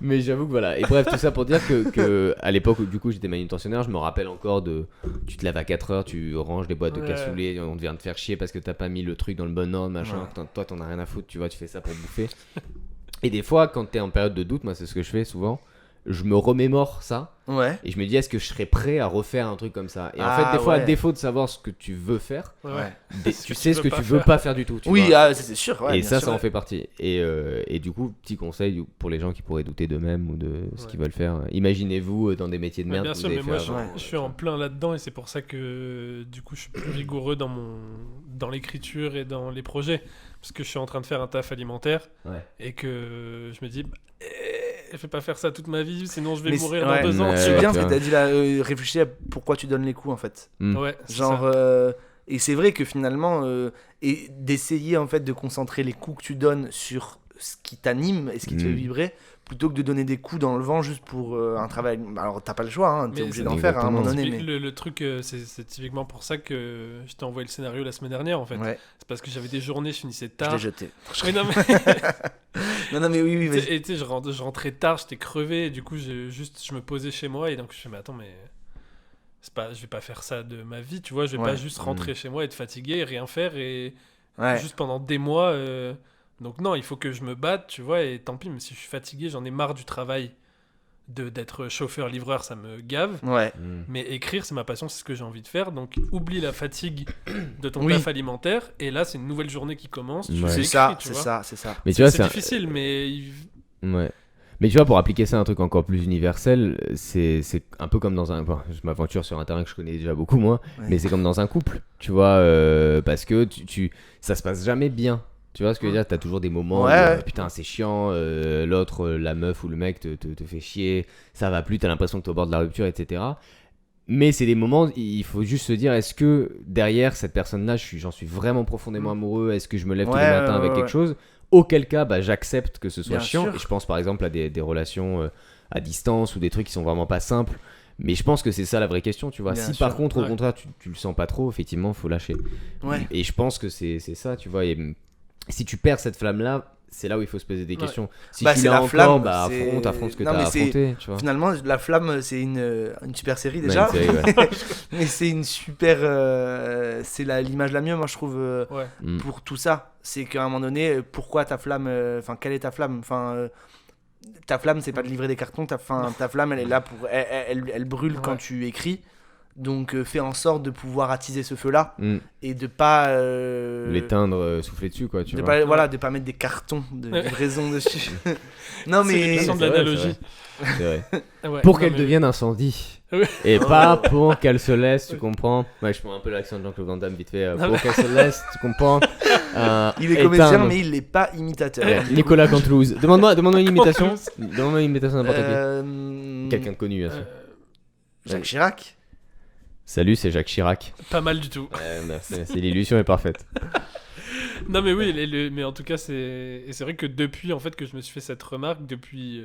Mais j'avoue que voilà. Et bref, tout ça pour dire que à l'époque où du coup j'étais manutentionnaire, je me rappelle encore de. Tu te lèves à 4h, tu ranges les boîtes de Ouais. cassoulet, on vient te faire chier parce que t'as pas mis le truc dans le bon ordre, machin. Ouais. Toi, t'en as rien à foutre, tu vois, tu fais ça pour bouffer. Et des fois, quand t'es en période de doute, moi c'est ce que je fais souvent, je me remémore ça Ouais. et je me dis est-ce que je serais prêt à refaire un truc comme ça. Et en Ah, fait, des fois, à ouais. défaut de savoir ce que tu veux faire, Ouais. tu sais ce que tu veux pas faire du tout. Tu Oui, vois. ah, c'est sûr. Ouais, Et bien ça, sûr. ça en fait partie. Et du coup, petit conseil pour les gens qui pourraient douter d'eux-mêmes ou de ce Ouais. qu'ils veulent faire. Imaginez-vous dans des métiers de Ouais, merde. bien que sûr, vous mais avez moi fait je, avant. je suis en plein là-dedans et c'est pour ça que du coup je suis plus rigoureux dans l'écriture et dans les projets parce que je suis en train de faire un taf alimentaire Ouais. et que je me dis je vais pas faire ça toute ma vie sinon je vais Mais mourir ouais. dans 2 ans. Mais- C'est Ouais, bien tu ce que vois. t'as dit là. Réfléchis à pourquoi tu donnes les coups en fait. Ouais, c'est Genre, ça. et c'est vrai que finalement, et d'essayer en fait de concentrer les coups que tu donnes sur ce qui t'anime et ce qui te fait vibrer, plutôt que de donner des coups dans le vent juste pour un travail. Alors t'as pas le choix, hein, t'es Mais obligé c'est d'en faire à un moment donné. Typique- Mais... le truc, c'est typiquement pour ça que je t'ai envoyé le scénario la semaine dernière en fait. Ouais, C'est parce que j'avais des journées, je finissais je tard. l'ai jeté. Oui, non, mais... Non, mais oui, vas-y. Et tu sais, je rentrais tard, j'étais crevé, et du coup, je me posais chez moi, et donc je me suis dit, mais attends, mais je vais pas faire ça de ma vie, tu vois, je vais Ouais. pas juste rentrer chez moi, être fatigué, et rien faire, et Ouais. juste pendant des mois. Donc non, il faut que je me batte, tu vois, et tant pis, même si je suis fatigué, j'en ai marre du travail d'être chauffeur-livreur, ça me gave. Ouais. Mais écrire, c'est ma passion, c'est ce que j'ai envie de faire. Donc oublie la fatigue de ton Oui. taf alimentaire, et là, c'est une nouvelle journée qui commence. Tu Ouais. C'est écris, ça, tu c'est vois. ça, c'est ça. Mais tu vois, C'est c'est un- difficile, mais Ouais. Mais tu vois, pour appliquer ça à un truc encore plus universel, c'est un peu comme dans un. Bon, je m'aventure sur un terrain que je connais déjà beaucoup moins, Ouais. mais c'est comme dans un couple, tu vois, parce que ça se passe jamais bien. Tu vois ce que je veux dire? T'as toujours des moments où, Ouais. putain, c'est chiant, l'autre, la meuf ou le mec te fait chier, ça va plus, t'as l'impression que t'es au bord de la rupture, etc. Mais c'est des moments, il faut juste se dire, est-ce que derrière cette personne-là, j'en suis vraiment profondément amoureux? Est-ce que je me lève tous les Ouais, matins ouais, avec ouais. quelque chose? Auquel cas, bah, j'accepte que ce soit Bien chiant. sûr. Et je pense par exemple à des relations à distance ou des trucs qui sont vraiment pas simples. Mais je pense que c'est ça la vraie question, tu vois. Bien Si sûr, par contre, au ouais. contraire, tu le sens pas trop, effectivement, faut lâcher. Ouais. Et je pense que c'est ça, tu vois. Et si tu perds cette flamme-là, c'est là où il faut se poser des questions. Si Bah, tu c'est l'as la encore, flamme, bah c'est- affronte ce que Non, t'as mais c'est- affronté, tu vois. Finalement, La Flamme, c'est une super série Ouais, déjà. une série, ouais. Mais c'est une super. C'est l'image la mieux, moi, je trouve, Ouais. Mm. pour tout ça. C'est qu'à un moment donné, pourquoi ta flamme. Enfin, quelle est ta flamme? Enfin. Ta flamme, c'est pas de livrer des cartons. Ta flamme, elle est là pour. Elle brûle quand Ouais. tu écris. Donc, fais en sorte de pouvoir attiser ce feu-là Mm. et de pas. L'éteindre, souffler dessus, quoi, tu de vois. pas, voilà, de pas mettre des cartons de livraison dessus. Non, C'est mais. l'émission de c'est vrai, l'analogie. C'est vrai. Ouais, Pour non, qu'elle mais- devienne incendie. Ouais. Et pas pour qu'elle se laisse, tu comprends. Ouais, je prends un peu l'accent de Jean-Claude Van Damme vite fait. Non, Pour mais- qu'elle se laisse, tu comprends. Il est comédien, éteindre. mais il n'est pas imitateur. Ouais, Nicolas Cantelouze. Demande-moi une imitation. Cantelouze. Demande-moi une imitation n'importe Euh, qui. Quelqu'un de connu, bien sûr. Jacques Chirac. Salut, c'est Jacques Chirac. Pas mal du tout. Merci, l'illusion est parfaite. Non mais oui, mais en tout cas et c'est vrai que depuis en fait que je me suis fait cette remarque, depuis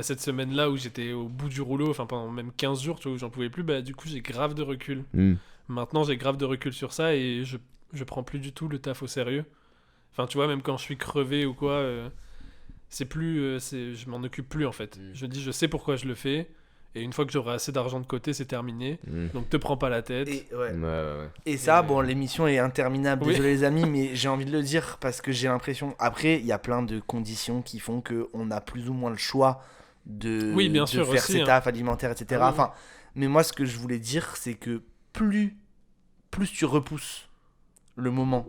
cette semaine-là où j'étais au bout du rouleau, enfin pendant même 15 jours, tu vois, où j'en pouvais plus, du coup j'ai grave de recul. Mm. Maintenant j'ai grave de recul sur ça et je prends plus du tout le taf au sérieux. Enfin tu vois, même quand je suis crevé ou quoi, c'est plus, je m'en occupe plus en fait. Je dis je sais pourquoi je le fais et une fois que j'aurai assez d'argent de côté c'est terminé. Mm. Donc te prends pas la tête. Et, Ouais, ouais. Et ça, Et- bon, l'émission est interminable. Oui. Désolé les amis, mais j'ai envie de le dire parce que j'ai l'impression. Après, il y a plein de conditions qui font qu'on a plus ou moins le choix de, Oui, bien de sûr, faire aussi, ses hein. tafs alimentaires, etc. Ah oui. Enfin, mais moi, ce que je voulais dire, c'est que plus tu repousses le moment,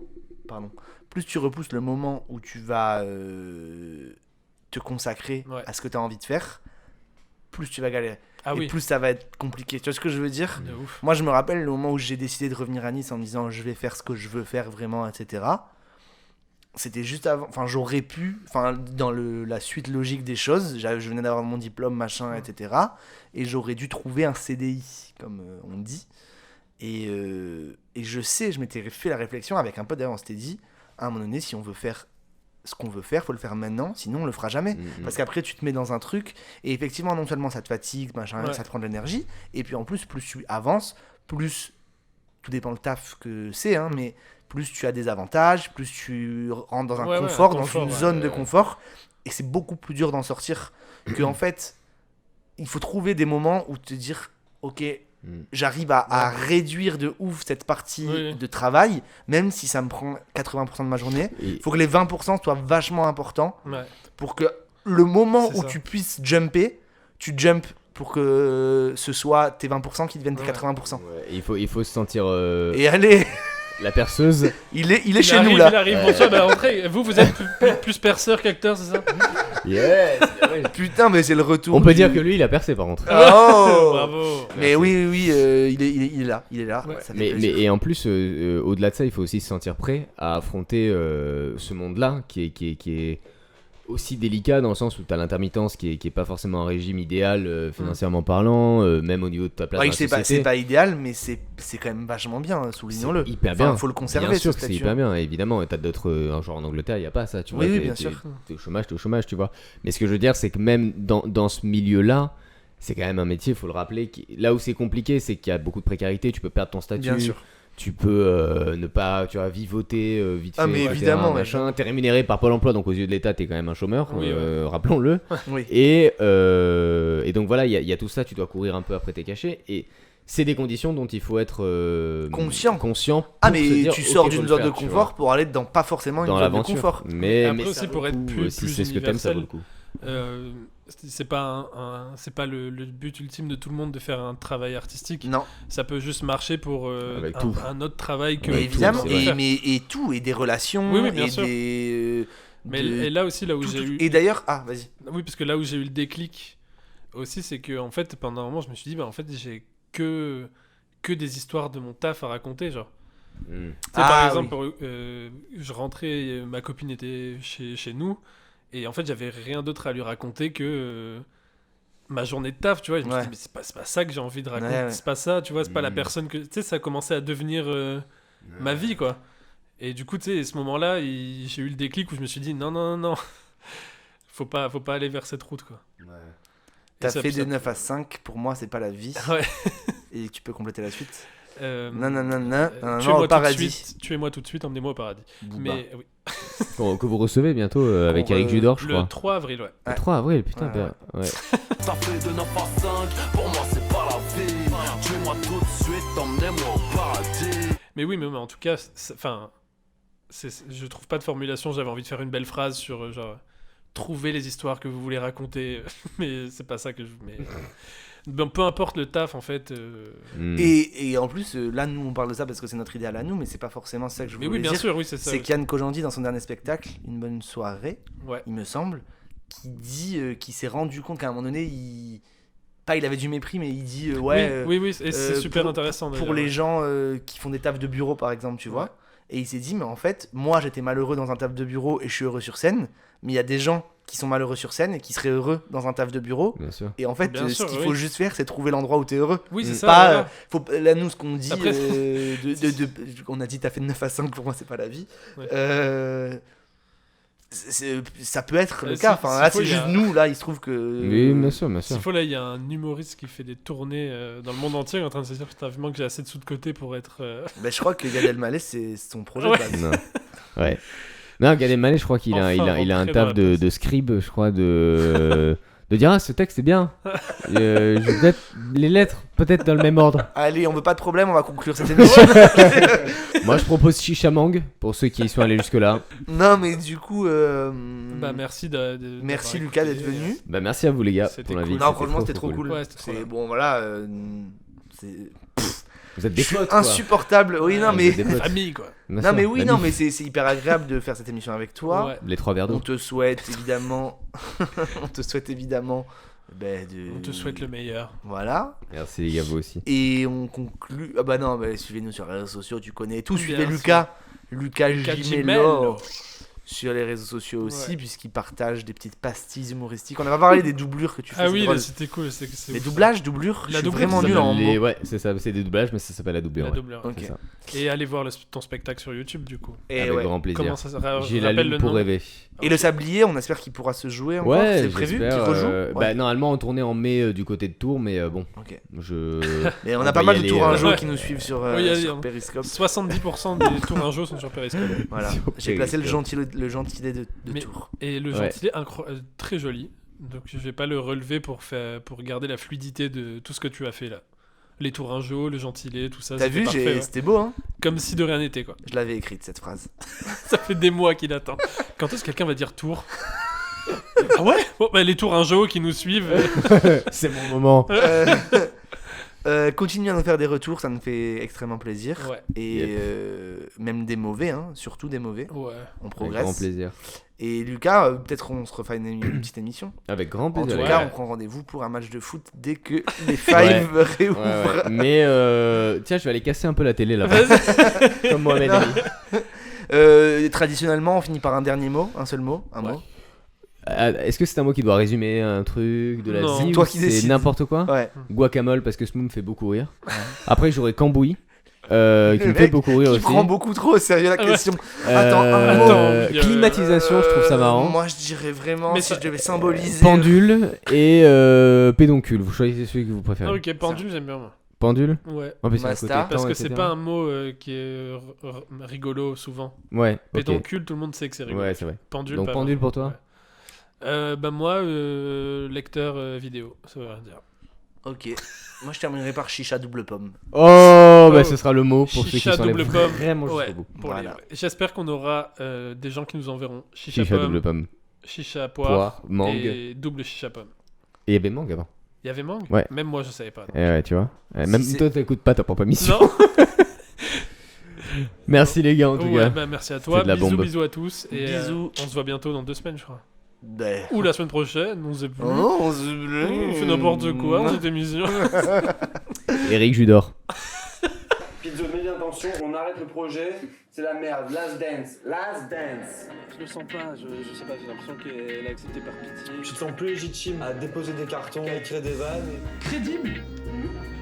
plus tu repousses le moment où tu vas te consacrer Ouais. à ce que tu as envie de faire, plus tu vas galérer. Ah et oui. plus ça va être compliqué. Tu vois ce que je veux dire? De ouf. Moi, je me rappelle le moment où j'ai décidé de revenir à Nice en me disant je vais faire ce que je veux faire vraiment, etc. C'était juste avant. Enfin, j'aurais pu. Enfin, dans la suite logique des choses, je venais d'avoir mon diplôme, machin, etc. Et j'aurais dû trouver un CDI, comme on dit. Et je sais, je m'étais fait la réflexion avec un pote d'ailleurs, on s'était dit à un moment donné, si on veut faire ce qu'on veut faire, faut le faire maintenant, sinon on le fera jamais. Parce qu'après tu te mets dans un truc et effectivement non seulement ça te fatigue, machin, Ouais. ça te prend de l'énergie, et puis en plus tu avances, plus tout dépend le taf que c'est, hein, mais plus tu as des avantages, plus tu rentres dans un Ouais, confort, un dans confort, une ouais, zone de confort, et c'est beaucoup plus dur d'en sortir que en fait il faut trouver des moments où te dire ok, j'arrive à réduire de ouf cette partie Oui. de travail, même si ça me prend 80% de ma journée. Et- Il faut que les 20% soient vachement importants Ouais. pour que le moment C'est où ça. tu puisses jumper, tu jumpes pour que ce soit tes 20% qui deviennent tes Ouais. 80%. Ouais, il faut se sentir Et allez, la perceuse. il est chez arrive, nous là. Il arrive, bonsoir, rentrez. Vous êtes plus perceur qu'acteur, c'est ça? Yes. Putain, mais c'est le retour. On peut du- dire que lui, il a percé par contre. Oh Bravo. Mais oui, il est là. Ouais. Ça fait Mais plaisir. et en plus, au-delà de ça, il faut aussi se sentir prêt à affronter ce monde-là qui est aussi délicat dans le sens où tu as l'intermittence qui est pas forcément un régime idéal financièrement parlant, même au niveau de ta place Ouais, dans la c'est société. pas idéal, mais c'est quand même vachement bien, soulignons-le. C'est hyper Enfin, bien. faut le conserver. Bien sûr ce que c'est statut. hyper bien, évidemment. Et t'as d'autres. Genre en Angleterre, il n'y a pas ça, tu vois. Oui, t'es- bien t'es- sûr. T'es au chômage, tu vois. Mais ce que je veux dire, c'est que même dans ce milieu-là, c'est quand même un métier, il faut le rappeler. Là où c'est compliqué, c'est qu'il y a beaucoup de précarité, tu peux perdre ton statut. Bien sûr. Tu peux ne pas, tu vois, vivoter vite fait, Ah, mais etc., évidemment, machin. T'es rémunéré par Pôle emploi, donc aux yeux de l'État, t'es quand même un chômeur, Oui, rappelons-le. Oui. Et donc voilà, il y a tout ça, tu dois courir un peu après tes cachets. Et c'est des conditions dont il faut être conscient. Ah, pour se mais dire, tu ok, sors faut d'une le zone faire, de tu confort vois. pour aller dans pas forcément une Dans zone de l'aventure. confort. Mais Après ça aussi, vaut pour le être coup, si c'est ce que t'aimes, ça vaut le coup. C'est pas c'est pas le but ultime de tout le monde de faire un travail artistique. Non, Ça peut juste marcher pour Avec tout. un autre travail que Ouais, mais tout, évidemment, c'est vrai. et tout, et des relations, Oui, bien et sûr. des. Mais de- et là aussi là où tout, j'ai tout. eu Et d'ailleurs, vas-y. oui parce que là où j'ai eu le déclic aussi c'est que en fait pendant un moment je me suis dit en fait j'ai que des histoires de mon taf à raconter genre. Tu sais, par Ah, exemple, je rentrais, ma copine était chez nous, et en fait, j'avais rien d'autre à lui raconter que ma journée de taf, tu vois. Et je me suis Ouais. dit, mais c'est pas ça que j'ai envie de raconter, Ouais. c'est pas ça, tu vois, c'est pas la Mm. personne que. Tu sais, ça a commencé à devenir ma vie, quoi. Et du coup, tu sais, à ce moment-là, j'ai eu le déclic où je me suis dit, non, faut pas aller vers cette route, quoi. Et T'as ça- fait ça- de 9 à 5, pour moi, c'est pas la vie. Ouais. Et tu peux compléter la suite. Euh, Non, tuez-moi au tout paradis. de suite, tuez-moi tout de suite, emmenez-moi au paradis. Booba. Mais oui. Que vous recevez bientôt avec Eric Judor, je Le crois. 3 avril, ouais. Le 3 avril, putain. Ouais. Ouais. Ça fait de 9 à 5, pour moi c'est pas la vie. Tuez-moi tout de suite, emmenez-moi au paradis. Mais oui, mais en tout cas, enfin, je trouve pas de formulation. J'avais envie de faire une belle phrase sur genre trouver les histoires que vous voulez raconter, mais c'est pas ça que je. Mais bon, peu importe le taf en fait. Et en plus, là, nous on parle de ça parce que c'est notre idéal à nous, mais c'est pas forcément ça que je voulais Mais oui, bien dire. sûr, oui, c'est ça. C'est Kian Kojandi dans son dernier spectacle, Une bonne soirée, Ouais. il me semble, qui dit qu'il s'est rendu compte qu'à un moment donné, il avait du mépris, mais il dit oui, et c'est super pour- intéressant. pour les gens qui font des tafs de bureau par exemple, tu vois. Et il s'est dit, mais en fait, moi j'étais malheureux dans un taf de bureau et je suis heureux sur scène, mais il y a des gens qui sont malheureux sur scène et qui seraient heureux dans un taf de bureau. Bien sûr. Et en fait, Bien sûr, ce qu'il oui. faut juste faire, c'est trouver l'endroit où t'es heureux. Oui, c'est ça. Pas, voilà. là, nous, ce qu'on dit, Après- on a dit t'as fait de 9 à 5, pour moi, c'est pas la vie. Ouais. Ça peut être le Si- cas. Enfin, s'il là, faut, c'est il y a- juste nous, là, il se trouve que. Oui, bien sûr, bien sûr. S'il faut, là, il y a un humoriste qui fait des tournées dans le monde entier, en train de se dire, putain, vivement que j'ai assez de sous de côté pour être. Ben, je crois que Gad Elmaleh, c'est son projet Ouais. de base. Non. Ouais. Non, Gad Elmaleh, je crois qu'il a, Enfin, il a un rentrer taf dans la place. de scribe, je crois, de dire ah ce texte est bien. Je vais peut-être les lettres peut-être dans le même ordre. Allez, on veut pas de problème, on va conclure cette émission. Moi je propose Shishamang pour ceux qui y sont allés jusque là. Non, mais du coup. Bah, merci Merci d'avoir Lucas écouté. d'être venu. Bah merci à vous les gars C'était pour l'invite. cool. Non, franchement, c'était trop cool. Ouais, c'était trop C'est bien. bon, voilà. C'est Vous êtes des je suis potes quoi. insupportable. Oui, non, Vous mais. êtes des potes. Famille, quoi. Bien Non, sûr, mais oui, la non, bif. mais c'est hyper agréable de faire cette émission avec toi. Ouais. Les 3 verres On d'eau. te souhaite évidemment. On te souhaite évidemment. On te souhaite le meilleur. Voilà. Merci les gars vous aussi. Et on conclut. Ah bah non, bah, suivez-nous sur les réseaux sociaux, tu connais tout. Bien Suivez sûr. Lucas. Lucas Lucas Gimello. Gimello. Sur les réseaux sociaux aussi, Ouais. puisqu'il partage des petites pastilles humoristiques. On a pas parlé des doublures que tu fais. Ah c'est oui, drôle. là, c'était cool. C'est Les ouf. doublages, doublures, La je suis doublure, vraiment Ça nul en s'appelle les- mots. Ouais, c'est ça, c'est des doublages mais ça s'appelle la doublure. La ouais. doublure. Ok. C'est ça. Et allez voir ton spectacle sur YouTube, du coup. Et, Avec ouais. grand plaisir. Comment ça se J'ai la rappelle lune le pour nom rêver. Et le sablier, on espère qu'il pourra se jouer encore. Ouais, C'est prévu qu'il j'espère, rejoue. Bah Ouais. normalement on tournait en mai du côté de Tours mais bon, Ok. je Mais on on a va pas y mal de aller, tourangeaux ouais. qui nous suivent sur, Oui, y a- sur Periscope. 70% des tourangeaux sont sur Periscope. Voilà. Sur J'ai placé le Periscope. gentilé de Mais- Tours. Et le Ouais. gentilé, très joli. Donc je vais pas le relever pour garder la fluidité de tout ce que tu as fait là. Les tourangeaux, le gentilé, tout ça. T'as c'était vu, parfait, ouais. c'était beau, hein. Comme si de rien n'était, quoi. Je l'avais écrite cette phrase. Ça fait des mois qu'il attend. Quand est-ce que quelqu'un va dire tour? Ah ouais? Bon, bah, les tourangeaux qui nous suivent. c'est mon moment. Continuez à nous faire des retours, ça nous fait extrêmement plaisir. Ouais. Et Yep. même des mauvais, hein, surtout des mauvais. Ouais. On Avec progresse. grand plaisir. Et Lucas, peut-être on se refait une petite émission. Avec grand En plaisir. tout les Ouais. cas, gars. on prend rendez-vous pour un match de foot dès que les fives réouvrent. Ouais, ouais. Mais tiens, je vais aller casser un peu la télé là. Comme Mohamed Ali. Traditionnellement, on finit par un dernier mot, un seul mot, un Ouais. mot. Est-ce que c'est un mot qui doit résumer un truc de la Non. vie C'est toi ou qui c'est décides. n'importe quoi? Ouais. Guacamole parce que ce mot me fait beaucoup rire. Après j'aurais cambouis qui me Le fait mec beaucoup rire Qui aussi. prend beaucoup trop au sérieux la Ouais. question. Attends, un mot. Attends, climatisation, je trouve ça marrant. Moi, je dirais vraiment, Mais si ça- je devais symboliser. Pendule et pédoncule. Vous choisissez celui que vous préférez. Ah, ok, pendule, j'aime bien moi. Pendule. Ouais. En plus, c'est à Masta. côté de Parce temps, que c'est etc. pas un mot qui est rigolo souvent. Ouais. Ok. Pédoncule, tout le monde sait que c'est rigolo. Ouais, c'est vrai. Pendule, Donc pas pendule vraiment. pour toi. Ouais. Bah moi, lecteur vidéo, ça veut rien dire. Ok. Moi, je terminerai par chicha double pomme. Oh, bah Oh. ce sera le mot pour ceux qui Chicha sont allés double pomme. vraiment Ouais. jusqu'au bout. Pour Voilà. les- J'espère qu'on aura des gens qui nous enverront chicha, Chicha pomme, double pomme. chicha poire, Poire, mangue. et double chicha pomme. Et il y avait mangue avant. Il y avait mangue? Ouais. Même moi je savais pas. non. Eh ouais, tu vois. Même Si toi, t'écoutes pas, t'as pas mission. Non. Merci les gars en tout Ouais, cas. bah, merci à toi. C'est de la Bisous, bombe. bisous à tous. Et Bisous. on se voit bientôt dans 2 semaines, je crois. Ben. Ou la semaine prochaine, on sait plus. Oh, On fait n'importe quoi dans cette émission. Eric Judor. Pizzo, mets bien attention, on arrête le projet, c'est la merde. Last dance, last dance. Je le sens pas, je sais pas, j'ai l'impression qu'elle a accepté par pitié. Tu te sens plus légitime à déposer des cartons, à écrire des vannes, Crédible?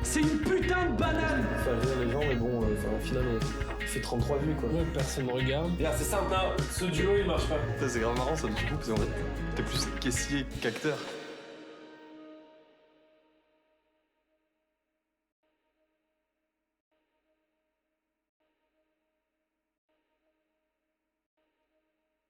C'est une putain de banane! faire rire les gens, mais bon, au final, on fait 33 vues quoi. Ouais, personne ne regarde. Regarde, c'est simple, hein. Ce duo il marche pas. C'est grave marrant ça du coup, parce qu'en fait, t'es plus caissier qu'acteur.